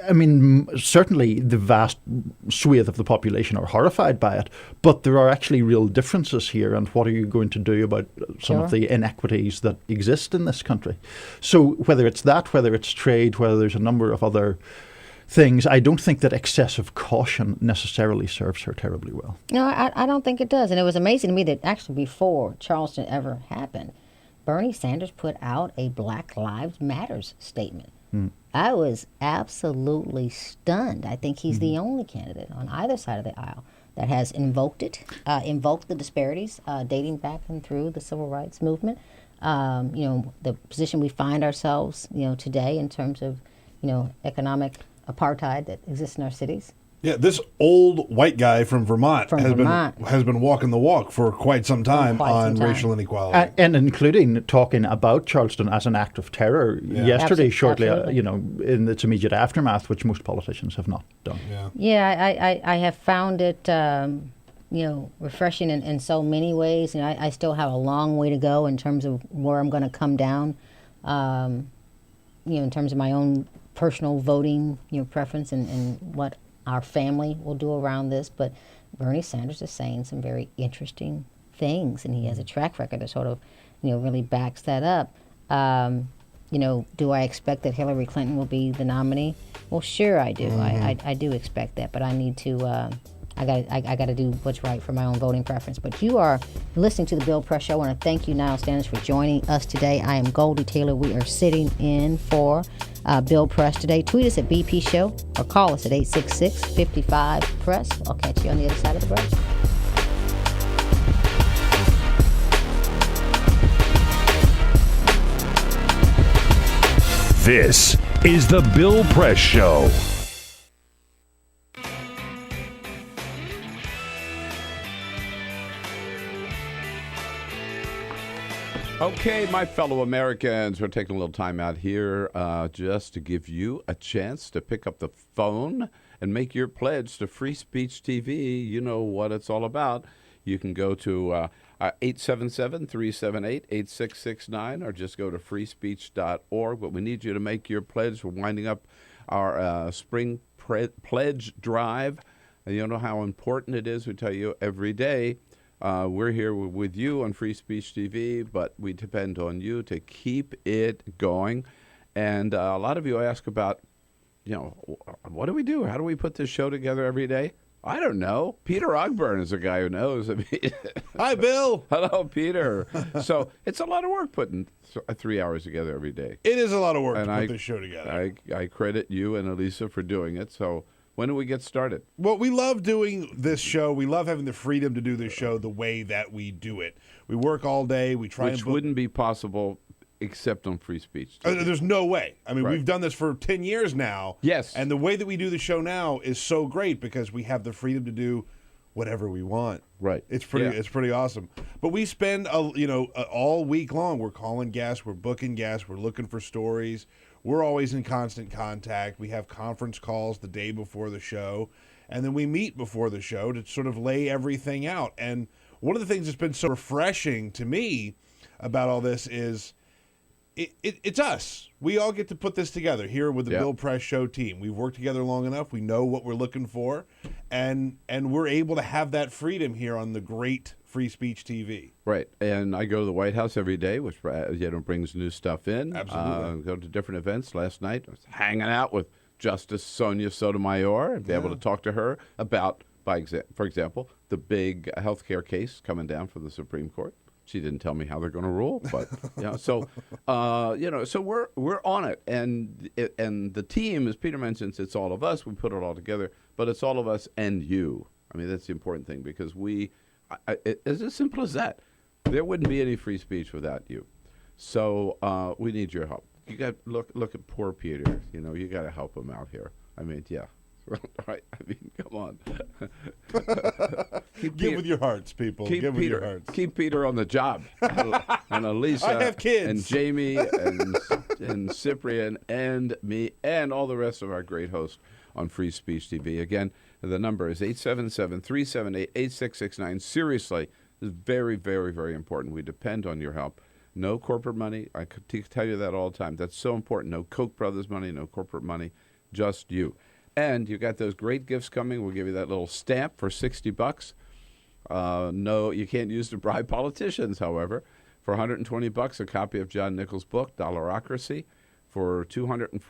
I mean, certainly the vast swathe of the population are horrified by it, but there are actually real differences here. And what are you going to do about some of the inequities that exist in this country? So whether it's that, whether it's trade, whether there's a number of other things, I don't think that excessive caution necessarily serves her terribly well. No, I don't think it does. And it was amazing to me that actually before Charleston ever happened, Bernie Sanders put out a Black Lives Matters statement. I was absolutely stunned. I think he's the only candidate on either side of the aisle that has invoked the disparities dating back and through the civil rights movement. The position we find ourselves, today in terms of, economic apartheid that exists in our cities. Yeah, this old white guy from Vermont has been walking the walk for quite some time on racial inequality, and including talking about Charleston as an act of terror yesterday, shortly, in its immediate aftermath, which most politicians have not done. I have found it, refreshing in so many ways. I still have a long way to go in terms of where I'm going to come down, in terms of my own personal voting, preference and what our family will do around this. But Bernie Sanders is saying some very interesting things, and he has a track record that sort of, really backs that up. Do I expect that Hillary Clinton will be the nominee? Well, sure I do. I do expect that, but I need to. I got to do what's right for my own voting preference. But you are listening to the Bill Press Show. I want to thank you, Niall Stanage, for joining us today. I am Goldie Taylor. We are sitting in for Bill Press today. Tweet us at BP Show or call us at 866-55-PRESS. I'll catch you on the other side of the break. This is the Bill Press Show. Okay, my fellow Americans, we're taking a little time out here just to give you a chance to pick up the phone and make your pledge to Free Speech TV. You know what it's all about. You can go to 877-378-8669 or just go to freespeech.org. But we need you to make your pledge. We're winding up our spring pledge drive. And you know how important it is. We tell you every day. We're here with you on Free Speech TV, but we depend on you to keep it going. And a lot of you ask about, what do we do? How do we put this show together every day? I don't know. Peter Ogburn is a guy who knows. Hi, Bill. Hello, Peter. So it's a lot of work putting 3 hours together every day. It is a lot of work to put this show together. I credit you and Elisa for doing it. So when do we get started? Well, we love doing this show. We love having the freedom to do this show the way that we do it. We work all day. We try Which wouldn't be possible except on Free Speech. There's no way. I mean, We've done this for 10 years now. Yes. And the way that we do the show now is so great because we have the freedom to do whatever we want. Right. It's pretty awesome. But we spend all week long. We're calling guests. We're booking guests. We're looking for stories. We're always in constant contact. We have conference calls the day before the show, and then we meet before the show to sort of lay everything out. And one of the things that's been so refreshing to me about all this is it's us. We all get to put this together here with the Bill Press Show team. We've worked together long enough. We know what we're looking for, and we're able to have that freedom here on the great Free Speech TV. Right, and I go to the White House every day, which brings new stuff in. Absolutely. Go to different events. Last night I was hanging out with Justice Sonia Sotomayor and be able to talk to her about, for example, the big healthcare case coming down from the Supreme Court. She didn't tell me how they're going to rule, but so we're on it, and the team, as Peter mentions, it's all of us. We put it all together, but it's all of us and you. I mean, that's the important thing, because it's as simple as that. There wouldn't be any free speech without you. So we need your help. You got look at poor Peter. You got to help him out here. I mean, yeah. Right. I mean, come on. Give with your hearts, people. Give with your hearts. Keep Peter on the job. And Elisa. I have kids. And Jamie and Cyprian and me and all the rest of our great hosts on Free Speech TV. Again, the number is 877-378-8669. Seriously, this is very, very, very important. We depend on your help. No corporate money. I could tell you that all the time. That's so important. No Koch brothers money, no corporate money, just you. And you got those great gifts coming. We'll give you that little stamp for $60. No, you can't use to bribe politicians, however. For $120, a copy of John Nichols' book, Dollarocracy. For $240,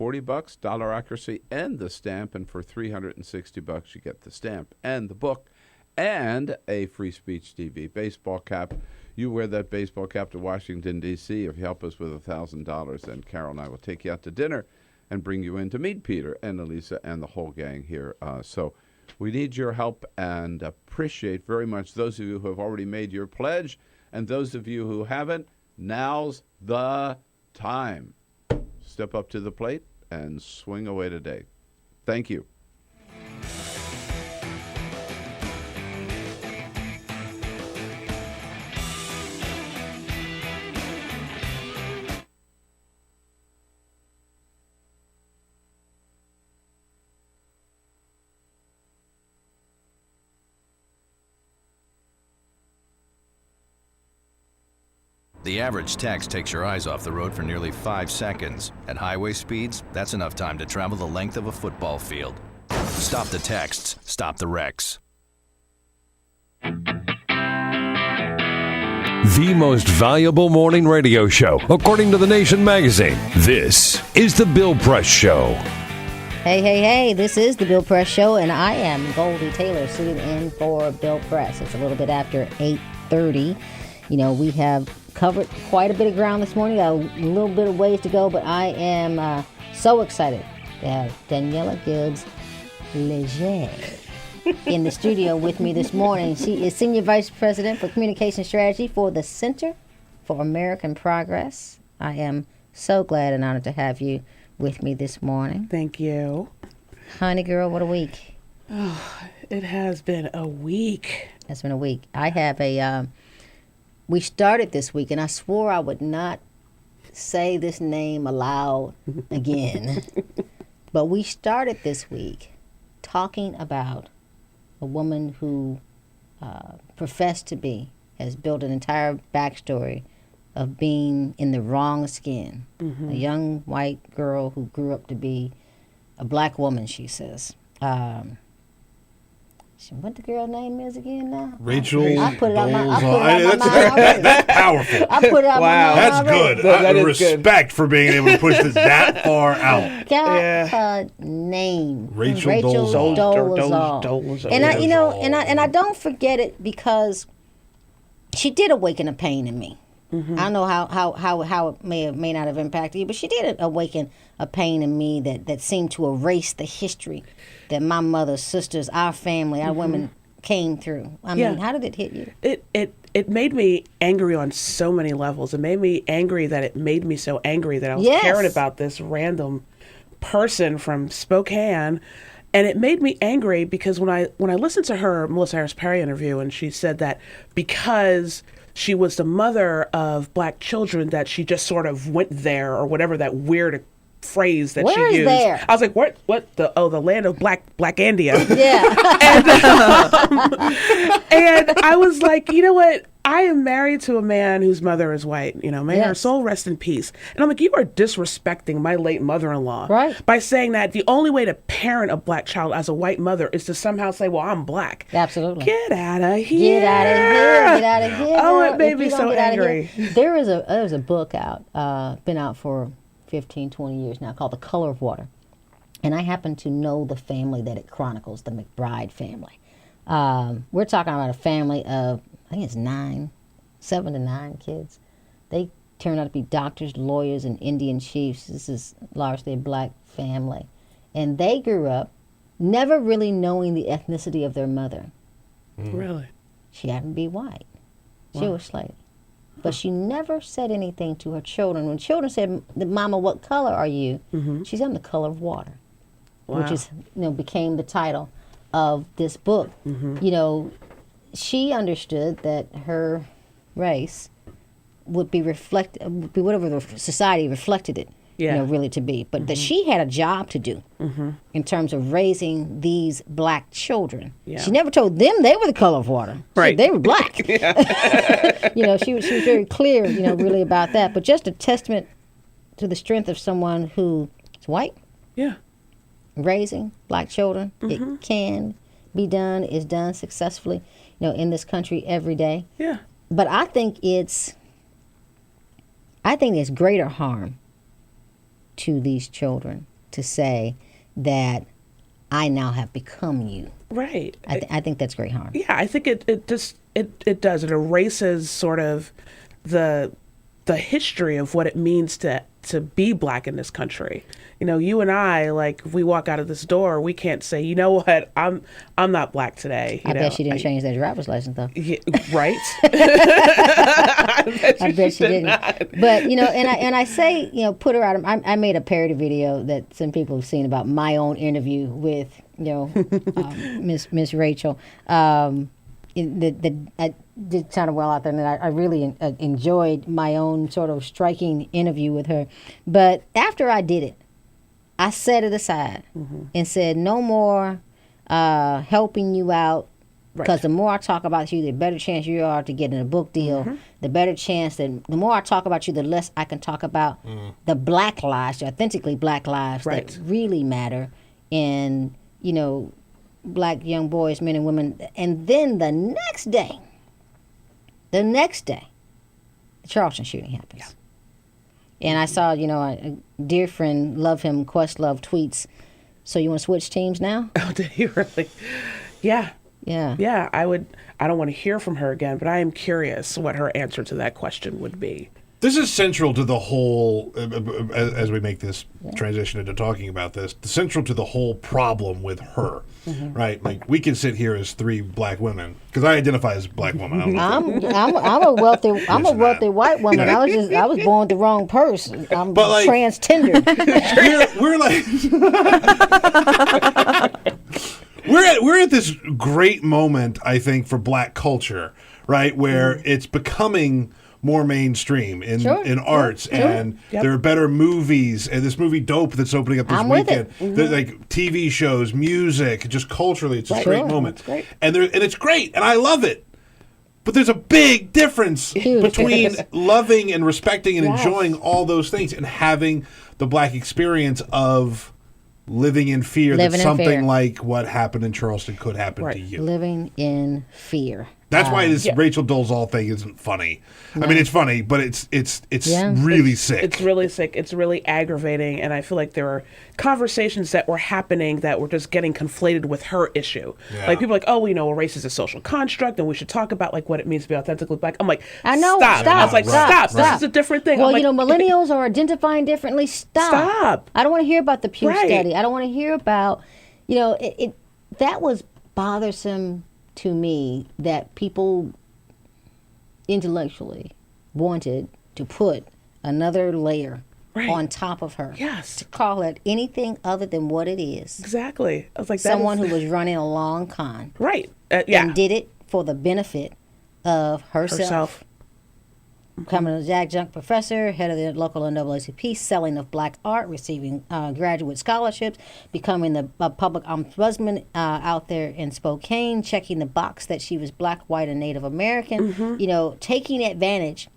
Dollarocracy and the stamp. And for $360, you get the stamp and the book and a Free Speech TV baseball cap. You wear that baseball cap to Washington, D.C. If you help us with $1,000, then Carol and I will take you out to dinner and bring you in to meet Peter and Elisa and the whole gang here. So we need your help and appreciate very much those of you who have already made your pledge, and those of you who haven't, now's the time. Step up to the plate and swing away today. Thank you. The average text takes your eyes off the road for nearly 5 seconds. At highway speeds, that's enough time to travel the length of a football field. Stop the texts, stop the wrecks. The most valuable morning radio show, according to The Nation magazine. This is The Bill Press Show. Hey, this is The Bill Press Show, and I am Goldie Taylor, sitting in for Bill Press. It's a little bit after 8:30. We have covered quite a bit of ground this morning. Got a little bit of ways to go, but I am so excited to have Daniela Gibbs-Leger in the studio with me this morning. She is Senior Vice President for Communication Strategy for the Center for American Progress. I am so glad and honored to have you with me this morning. Thank you. Honey girl, what a week. Oh, it has been a week. It's been a week. I have we started this week, and I swore I would not say this name aloud again. But we started this week talking about a woman who professed to be, has built an entire backstory of being in the wrong skin. Mm-hmm. A young white girl who grew up to be a black woman, she says. What the girl's name is again now? Rachel. I put it out my mind already. That's powerful. I put it out my mind That's already. good. That is respect good. For being able to push this that far out. Got her name. Rachel Dolezal. And I don't forget it because she did awaken a pain in me. Mm-hmm. I don't know how it may not have impacted you, but she did awaken a pain in me that seemed to erase the history that my mother's sisters, our family, our women came through. I mean, how did it hit you? It made me angry on so many levels. It made me angry that it made me so angry that I was caring about this random person from Spokane. And it made me angry because when I listened to her Melissa Harris Perry interview, and she said that because she was the mother of black children that she just sort of went there, or whatever that weird phrase that she used. There? I was like, what the land of black India. Yeah. And I was like, you know what? I am married to a man whose mother is white. May her soul rest in peace. And I'm like, you are disrespecting my late mother-in-law by saying that the only way to parent a black child as a white mother is to somehow say, well, I'm black. Absolutely. Get out of here. Get out of here. Get out of here. Oh, it made me so angry. There's a book out, been out for 15, 20 years now, called The Color of Water. And I happen to know the family that it chronicles, the McBride family. We're talking about a family of, I think it's 7 to 9 kids. They turned out to be doctors, lawyers, and Indian chiefs. This is largely a black family. And they grew up never really knowing the ethnicity of their mother. Really? She happened to be white. She Wow. was slave. But she never said anything to her children. When children said, Mama, what color are you? She said, I'm the color of water. Which Wow. is, became the title of this book. She understood that her race would be whatever the society reflected it, really to be. But that she had a job to do in terms of raising these black children. Yeah. She never told them they were the color of water. Right. They were black. She was very clear, really about that. But just a testament to the strength of someone who is white. Yeah. Raising black children. It can be done, is done successfully, in this country every day. Yeah. But I think it's greater harm to these children to say that I now have become you. Right. I think that's great harm. Yeah, I think it does. It erases sort of the history of what it means to be black in this country. You and I, like, if we walk out of this door, we can't say, you know what, I'm not black today. I bet she didn't change that driver's license, though. Yeah, right? I bet she didn't. But, and I say, put her out. I made a parody video that some people have seen about my own interview with, Miss Rachel. That did sound well out there, and I really enjoyed my own sort of striking interview with her. But after I did it, I set it aside and said, no more helping you out, because the more I talk about you, the better chance you are to get in a book deal. The better chance that the more I talk about you, the less I can talk about the black lives, the authentically black lives that really matter, and black young boys, men and women. And then the next day, the Charleston shooting happens. Yeah. And I saw, a dear friend, love him, Questlove, tweets, so you want to switch teams now? Oh, did he really? Yeah. Yeah. Yeah, I don't want to hear from her again, but I am curious what her answer to that question would be. This is central to the whole, as we make this transition into talking about this, central to the whole problem with her, right? Like, we can sit here as 3 black women, because I identify as a black woman. I'm a wealthy white woman. I was born with the wrong purse. I'm trans-tendered. We're at this great moment, I think, for black culture, right, where it's becoming more mainstream in arts, and there are better movies, and this movie Dope that's opening up this weekend. Like TV shows, music, just culturally, it's a great moment. It's great. And it's great, and I love it. But there's a big difference between loving and respecting and enjoying all those things and having the black experience of living in fear that something like what happened in Charleston could happen to you. Living in fear. That's why this Rachel Dolezal thing isn't funny. No. I mean, it's funny, but it's really sick. It's really sick. It's really aggravating, and I feel like there were conversations that were happening that were just getting conflated with her issue. Yeah. Like, people are like, oh, race is a social construct, and we should talk about like what it means to be authentically black. I'm like, I know, stop. I was like, stop. This is a different thing. Well, millennials are identifying differently. Stop. I don't want to hear about the Pew study. I don't want to hear about, that was bothersome to me, that people intellectually wanted to put another layer on top of her. Yes. To call it anything other than what it is. Exactly. I was like, someone who was running a long con. Right. And did it for the benefit of herself. Becoming an adjunct professor, head of the local NAACP, selling of black art, receiving graduate scholarships, becoming the public ombudsman out there in Spokane, checking the box that she was black, white, and Native American, taking advantage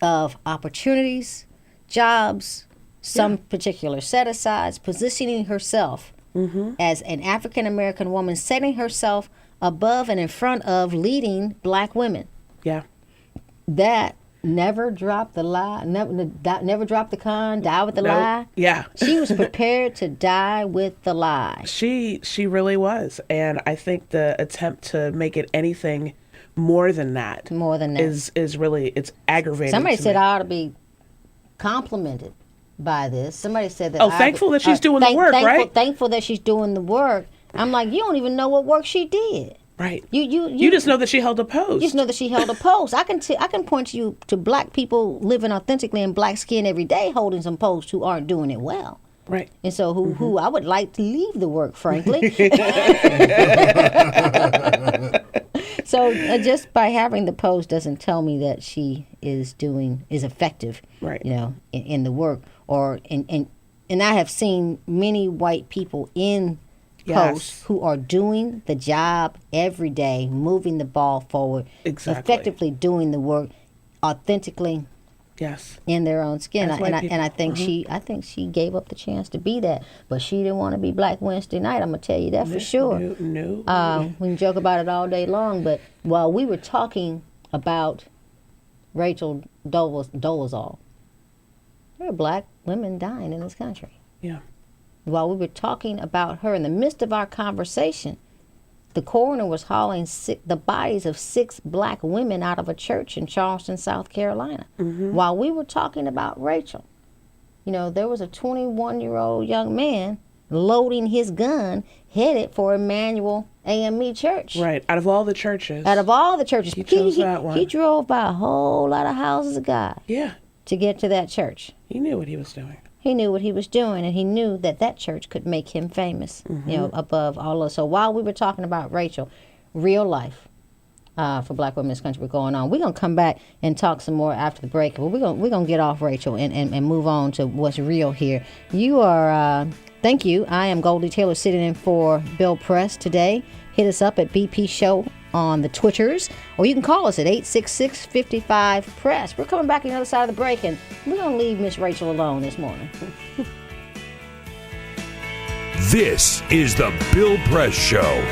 of opportunities, jobs, some particular set-asides, positioning herself as an African American woman, setting herself above and in front of leading black women. Yeah. That never drop the lie, never drop the con, die with the lie. Yeah. She was prepared to die with the lie. She really was. And I think the attempt to make it anything more than that is really, it's aggravating. Somebody to said me. I ought to be complimented by this. Somebody said that. Thankful that she's doing the work, right? Thankful that she's doing the work. I'm like, you don't even know what work she did. Right. You just know that she held a post. You just know that she held a post. I can point you to black people living authentically in black skin every day holding some posts who aren't doing it well. Right. And so who I would like to leave the work, frankly. So just by having the post doesn't tell me that she is effective, right? In the work, and I have seen many white people in posts who are doing the job every day, moving the ball forward, effectively doing the work, authentically. Yes. In their own skin, I think she gave up the chance to be that, but she didn't want to be Black Wednesday night. I'm gonna tell you that for sure. No. We can joke about it all day long, but while we were talking about Rachel Dolezal, there are black women dying in this country. Yeah. While we were talking about her, in the midst of our conversation, the coroner was hauling the bodies of 6 black women out of a church in Charleston, South Carolina. Mm-hmm. While we were talking about Rachel, there was a 21-year-old young man loading his gun, headed for Emmanuel AME Church. Right, out of all the churches. He chose that one. He drove by a whole lot of houses of God. Yeah. To get to that church. He knew what he was doing. He knew what he was doing, and he knew that church could make him famous, above all else. So while we were talking about Rachel, real life for black women in this country were going on. We're going to come back and talk some more after the break. But we're going to get off Rachel and move on to what's real here. You are, thank you. I am Goldie Taylor sitting in for Bill Press today. Hit us up at BP Show on the Twitters, or you can call us at 866-55-PRESS. We're coming back on the other side of the break, and we're going to leave Miss Rachel alone this morning. This is the Bill Press Show.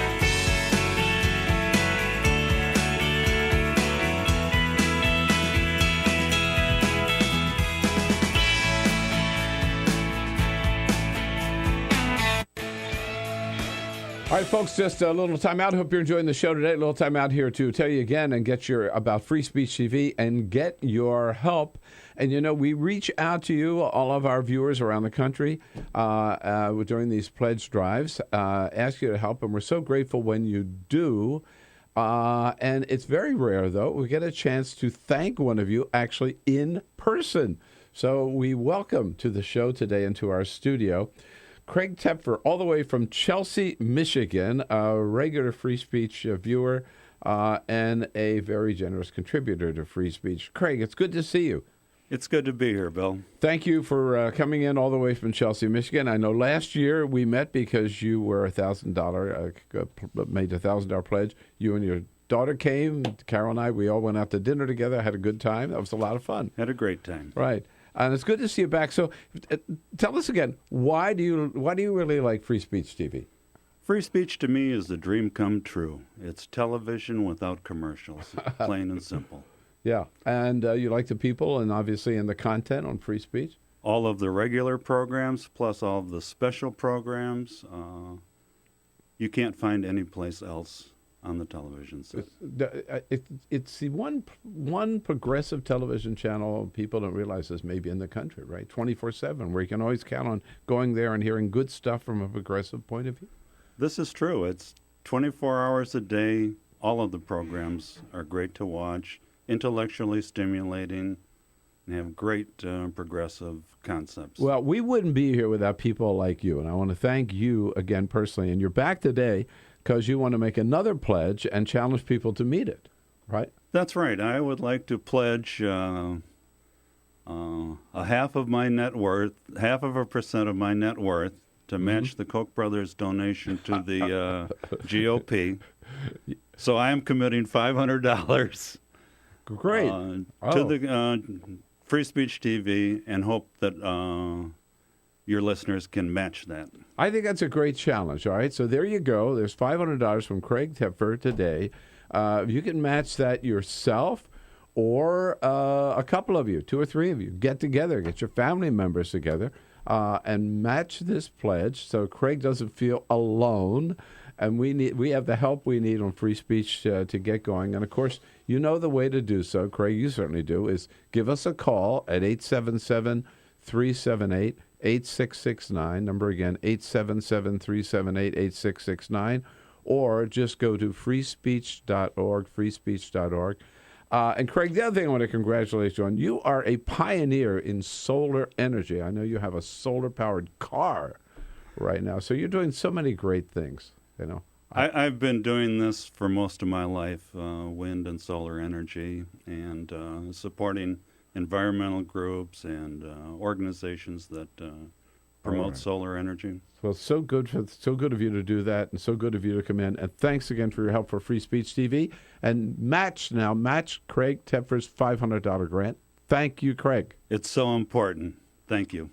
All right, folks, just a little time out. Hope you're enjoying the show today. A little time out here to tell you again and get about Free Speech TV and get your help. And, we reach out to you, all of our viewers around the country, during these pledge drives, ask you to help. And we're so grateful when you do. And it's very rare, though. We get a chance to thank one of you actually in person. So we welcome to the show today and to our studio Craig Tepfer, all the way from Chelsea, Michigan, a regular Free Speech viewer and a very generous contributor to Free Speech. Craig, it's good to see you. It's good to be here, Bill. Thank you for coming in all the way from Chelsea, Michigan. I know last year we met because you were made a $1,000 pledge. You and your daughter came. Carol and I, we all went out to dinner together, had a good time. That was a lot of fun. Had a great time. Right. And it's good to see you back. So tell us again, why do you really like Free Speech TV? Free speech to me is the dream come true. It's television without commercials, plain and simple. Yeah. And you like the people and obviously in the content on Free Speech? All of the regular programs plus all of the special programs you can't find anyplace else on the television set. It's the one progressive television channel people don't realize is maybe in the country, right? 24/7, where you can always count on going there and hearing good stuff from a progressive point of view. This is true. It's 24 hours a day. All of the programs are great to watch, intellectually stimulating, and have great progressive concepts. Well, we wouldn't be here without people like you, and I want to thank you again personally. And you're back today because you want to make another pledge and challenge people to meet it, right? That's right. I would like to pledge a half of my net worth, 0.5% of my net worth, to match the Koch brothers' donation to the GOP. So I am committing $500. Great. To the Free Speech TV, and hope that your listeners can match that. I think that's a great challenge, all right? So there you go. There's $500 from Craig Tepfer today. You can match that yourself, or a couple of you, 2 or 3 of you, get together, get your family members together, and match this pledge so Craig doesn't feel alone. And we have the help we need on free speech to get going. And, of course, you know the way to do so, Craig, you certainly do, is give us a call at 877-378-8669. Number again, 877-378-8669. Or just go to freespeech.org, freespeech.org. And, Craig, the other thing I want to congratulate you on, you are a pioneer in solar energy. I know you have a solar-powered car right now. So you're doing so many great things. You know, I've been doing this for most of my life, wind and solar energy, and supporting environmental groups and organizations that promote solar energy. Well, so good of you to do that, and so good of you to come in. And thanks again for your help for Free Speech TV. And match Craig Tepfer's $500 grant. Thank you, Craig. It's so important. Thank you.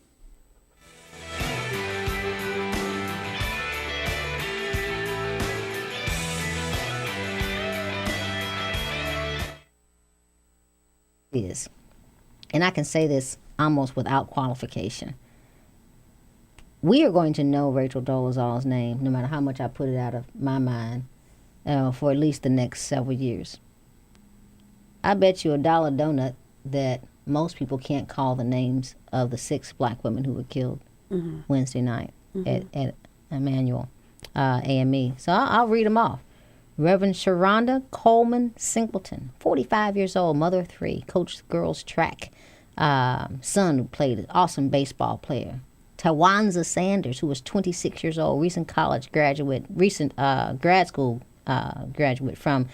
Is, and I can say this almost without qualification. We are going to know Rachel Dolezal's name, no matter how much I put it out of my mind, for at least the next several years. I bet you $1 donut that most people can't call the names of the 6 black women who were killed Wednesday night at Emmanuel AME. So I'll read them off. Reverend Sharonda Coleman Singleton, 45 years old, mother of 3, coached girls track, son who played an awesome baseball player. Tawanza Sanders, who was 26 years old, recent grad school graduate from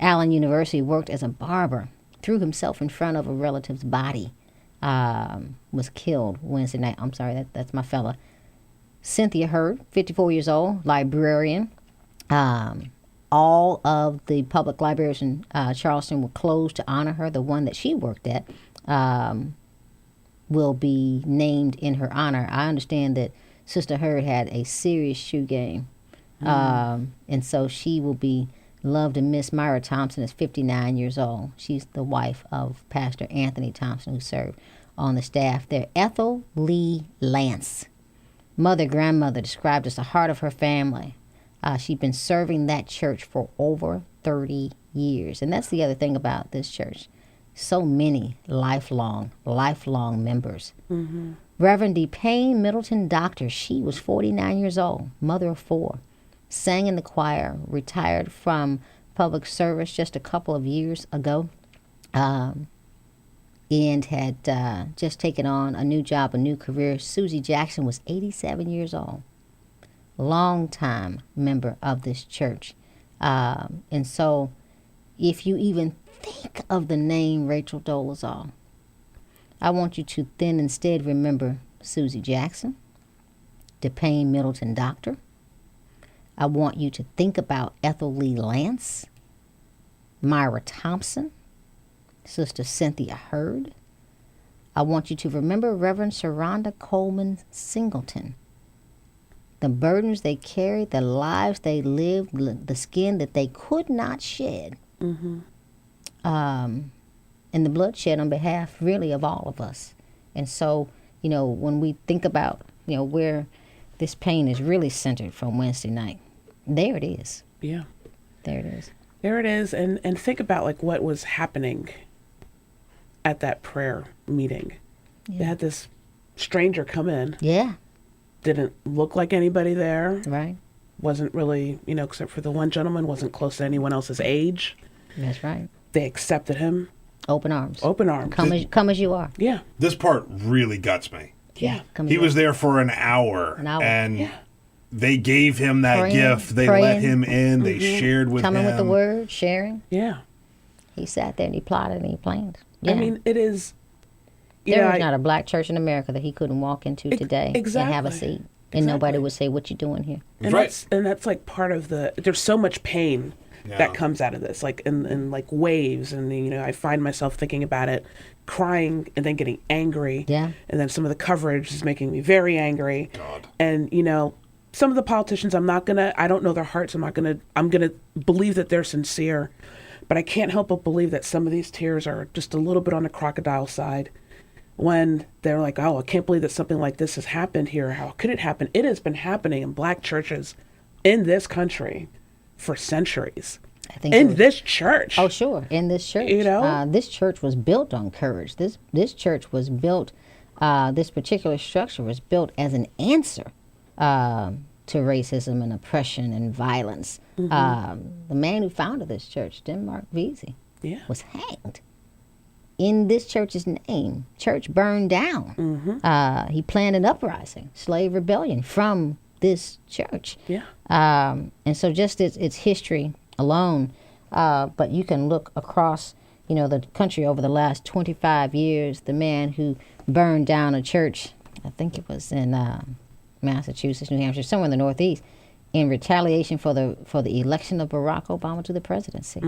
Allen University, worked as a barber, threw himself in front of a relative's body, was killed Wednesday night. I'm sorry, that's my fella. Cynthia Hurd, 54 years old, librarian. All of the public libraries in Charleston were closed to honor her. The one that she worked at will be named in her honor. I understand that Sister Hurd had a serious shoe game, and so she will be loved and missed. Myra Thompson is 59 years old. She's the wife of Pastor Anthony Thompson, who served on the staff there. Ethel Lee Lance, grandmother, described as the heart of her family. She'd been serving that church for over 30 years. And that's the other thing about this church. So many lifelong members. Reverend D. Payne Middleton Doctor, she was 49 years old, mother of 4, sang in the choir, retired from public service just a couple of years ago, and had just taken on a new job, a new career. Susie Jackson was 87 years old. Long-time member of this church. And so if you even think of the name Rachel Dolezal, I want you to then instead remember Susie Jackson, DePayne Middleton Doctor. I want you to think about Ethel Lee Lance, Myra Thompson, Sister Cynthia Hurd. I want you to remember Reverend Sharonda Coleman Singleton. The burdens they carried, the lives they lived, the skin that they could not shed, and the bloodshed on behalf, really, of all of us. And so, when we think about, where this pain is really centered from Wednesday night, there it is. Yeah. There it is. There it is. And think about, what was happening at that prayer meeting. Yeah. They had this stranger come in. Yeah. Didn't look like anybody there. Right. Wasn't really, except for the one gentleman, wasn't close to anyone else's age. That's right. They accepted him. Open arms. Open arms. Come as you are. Yeah. This part really guts me. Yeah. He was there for an hour. And they gave him that gift. They let him in. They shared with him. Coming with the word, sharing. Yeah. He sat there and he plotted and he planned. Yeah. I mean, it is... There's not a black church in America that he couldn't walk into today and have a seat. And nobody would say, what you doing here? And that's like part of there's so much pain that comes out of this, in waves. And, I find myself thinking about it, crying and then getting angry. Yeah. And then some of the coverage is making me very angry. God. And, some of the politicians, I don't know their hearts. I'm going to believe that they're sincere. But I can't help but believe that some of these tears are just a little bit on the crocodile side when they're like, oh, I can't believe that something like this has happened here. How could it happen? It has been happening in black churches in this country for centuries. I think in this church. Oh, sure. In this church. You know? This church was built on courage. This church was built, this particular structure was built as an answer to racism and oppression and violence. The man who founded this church, Denmark Vesey, was hanged in this church's name. Church burned down. He planned an uprising, slave rebellion from this church. And so just its history alone, but you can look across, the country over the last 25 years. The man who burned down a church, I think it was in Massachusetts, New Hampshire, somewhere in the Northeast, in retaliation for the election of Barack Obama to the presidency.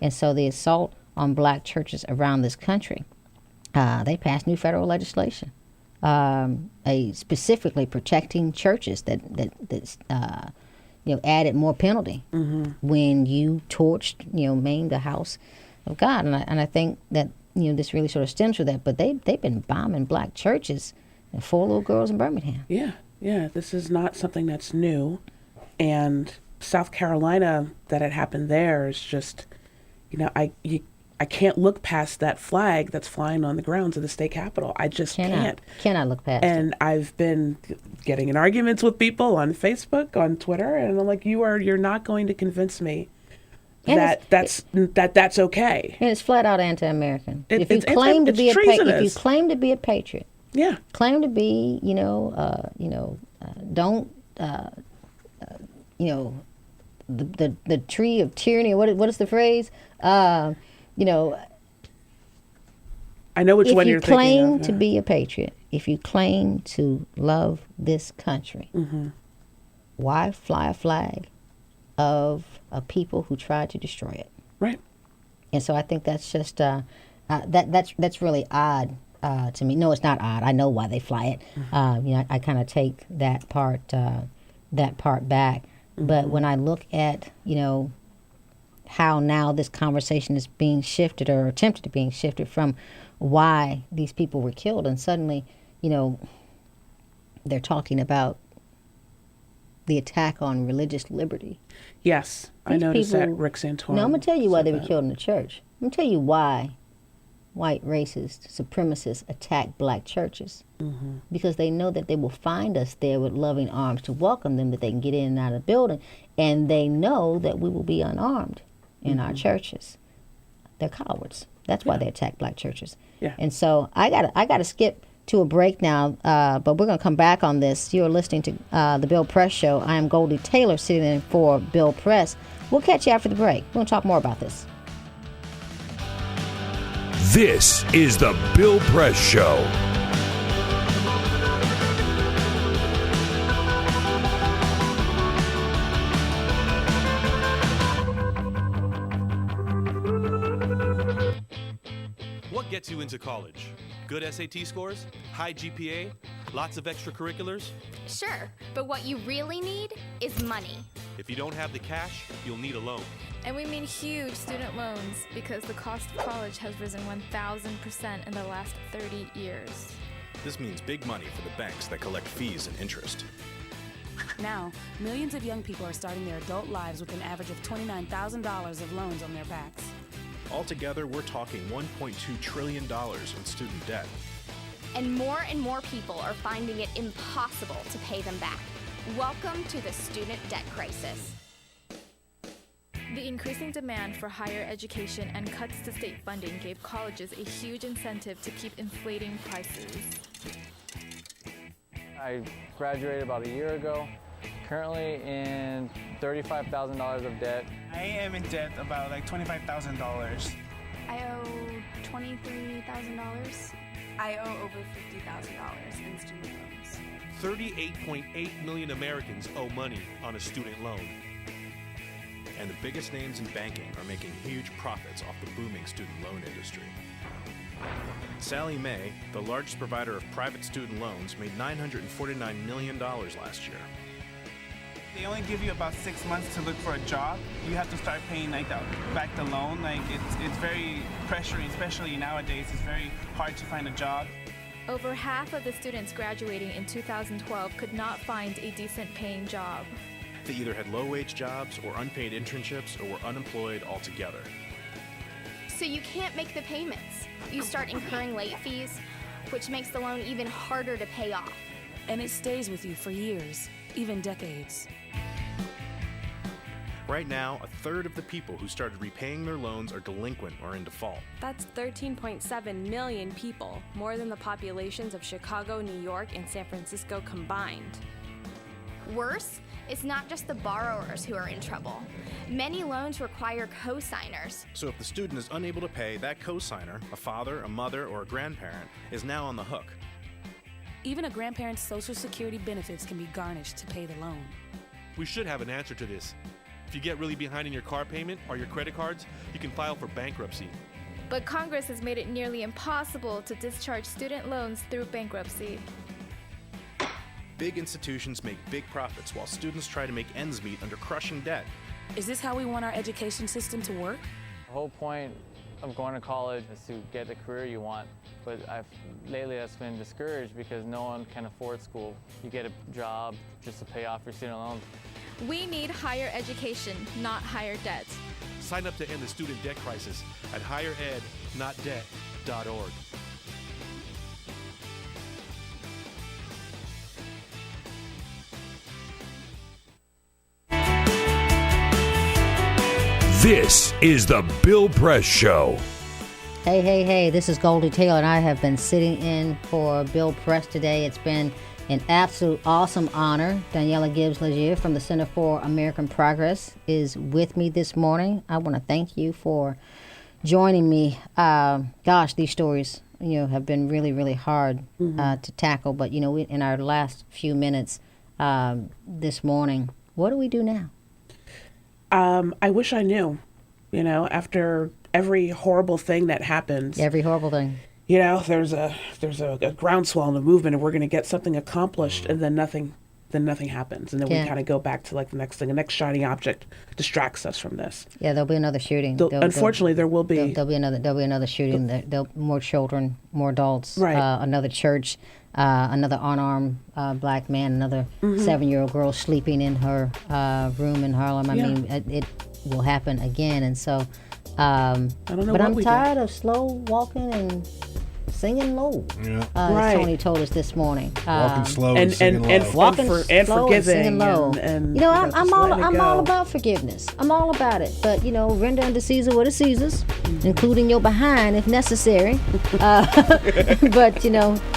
And so the assault on black churches around this country, they passed new federal legislation, specifically protecting churches that added more penalty when you torched, maimed the house of God. And I think that, this really sort of stems from that. But they've been bombing black churches and 4 little girls in Birmingham. Yeah, this is not something that's new. And South Carolina, that had happened there is just, I can't look past that flag that's flying on the grounds of the state capitol. I just can't. Cannot look past and it. I've been getting in arguments with people on Facebook, on Twitter, and I'm like, you're not going to convince me that's okay. And it's flat out anti-American. If you It's claim to be a patriot, yeah, claim to be, the tree of tyranny. What is the phrase? I know which one you're thinking of. If you claim to be a patriot, if you claim to love this country, why fly a flag of a people who tried to destroy it? Right. And so I think that's just that's really odd to me. No, it's not odd. I know why they fly it. I kind of take that part back. But when I look at how now this conversation is being shifted or attempted to being shifted from why these people were killed, and suddenly, they're talking about the attack on religious liberty. Yes, I noticed that Rick Santorum. No, I'm going to tell you why they were killed in the church. I'm going to tell you why white racist supremacists attack black churches. Because they know that they will find us there with loving arms to welcome them, that they can get in and out of the building, and they know that we will be unarmed in our churches. They're cowards. That's why they attack black churches. And so I gotta skip to a break now, but we're going to come back on this. You're listening to the Bill Press Show. I am Goldie Taylor, sitting in for Bill Press. We'll catch you after the break. We're going to talk more about this. This is the Bill Press Show. What gets you into college? Good SAT scores? High GPA? Lots of extracurriculars? Sure, but what you really need is money. If you don't have the cash, you'll need a loan. And we mean huge student loans because the cost of college has risen 1,000% in the last 30 years. This means big money for the banks that collect fees and interest. Now, millions of young people are starting their adult lives with an average of $29,000 of loans on their backs. Altogether, we're talking $1.2 trillion in student debt. And more people are finding it impossible to pay them back. Welcome to the student debt crisis. The increasing demand for higher education and cuts to state funding gave colleges a huge incentive to keep inflating prices. I graduated about a year ago, currently in $35,000 of debt. I am in debt about like $25,000. I owe $23,000. I owe over $50,000 in student loans. 38.8 million Americans owe money on a student loan. And the biggest names in banking are making huge profits off the booming student loan industry. Sallie Mae, the largest provider of private student loans, made $949 million last year. They only give you about 6 months to look for a job. You have to start paying back the loan. It's very pressuring, especially nowadays. It's very hard to find a job. Over half of the students graduating in 2012 could not find a decent paying job. They either had low-wage jobs or unpaid internships or were unemployed altogether. So you can't make the payments. You start incurring late fees, which makes the loan even harder to pay off. And it stays with you for years, even decades. Right now, a third of the people who started repaying their loans are delinquent or in default. That's 13.7 million people, more than the populations of Chicago, New York, and San Francisco combined. Worse, it's not just the borrowers who are in trouble. Many loans require co-signers. So if the student is unable to pay, that co-signer, a father, a mother, or a grandparent, is now on the hook. Even a grandparent's Social Security benefits can be garnished to pay the loan. We should have an answer to this. If you get really behind in your car payment or your credit cards, you can file for bankruptcy. But Congress has made it nearly impossible to discharge student loans through bankruptcy. Big institutions make big profits while students try to make ends meet under crushing debt. Is this how we want our education system to work? The whole point of going to college is to get the career you want, but lately that's been discouraged because no one can afford school. You get a job just to pay off your student loans. We need higher education, not higher debt. Sign up to end the student debt crisis at higherednotdebt.org. This is the Bill Press Show. Hey, this is Goldie Taylor, and I have been sitting in for Bill Press today. It's been an absolute awesome honor. Daniela Gibbs-Legier from the Center for American Progress is with me this morning. I want to thank you for joining me. These stories, have been really, really hard to tackle. But, in our last few minutes this morning, what do we do now? I wish I knew, after every horrible thing that happens. Every horrible thing. There's a groundswell in the movement, and we're going to get something accomplished, and then nothing happens, and then we kind of go back to the next thing. The next shiny object distracts us from this. Yeah, there'll be another shooting. Unfortunately, there will be. There'll be another shooting. There'll more children, more adults. Right. Another church. Another unarmed black man. Another 7-year-old girl sleeping in her room in Harlem. I mean, it will happen again, and so. I don't know. But I'm tired of slow walking and singing low. Yeah. As Tony told us this morning. Walking slow and singing low. Walking slow and forgiving. And low. And I'm all about forgiveness. I'm all about it. But render unto Caesar what is Caesar's, including your behind if necessary. But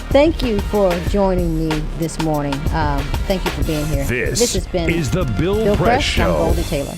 thank you for joining me this morning. Thank you for being here. This has been is the Bill Press Show. I'm Goldie Taylor.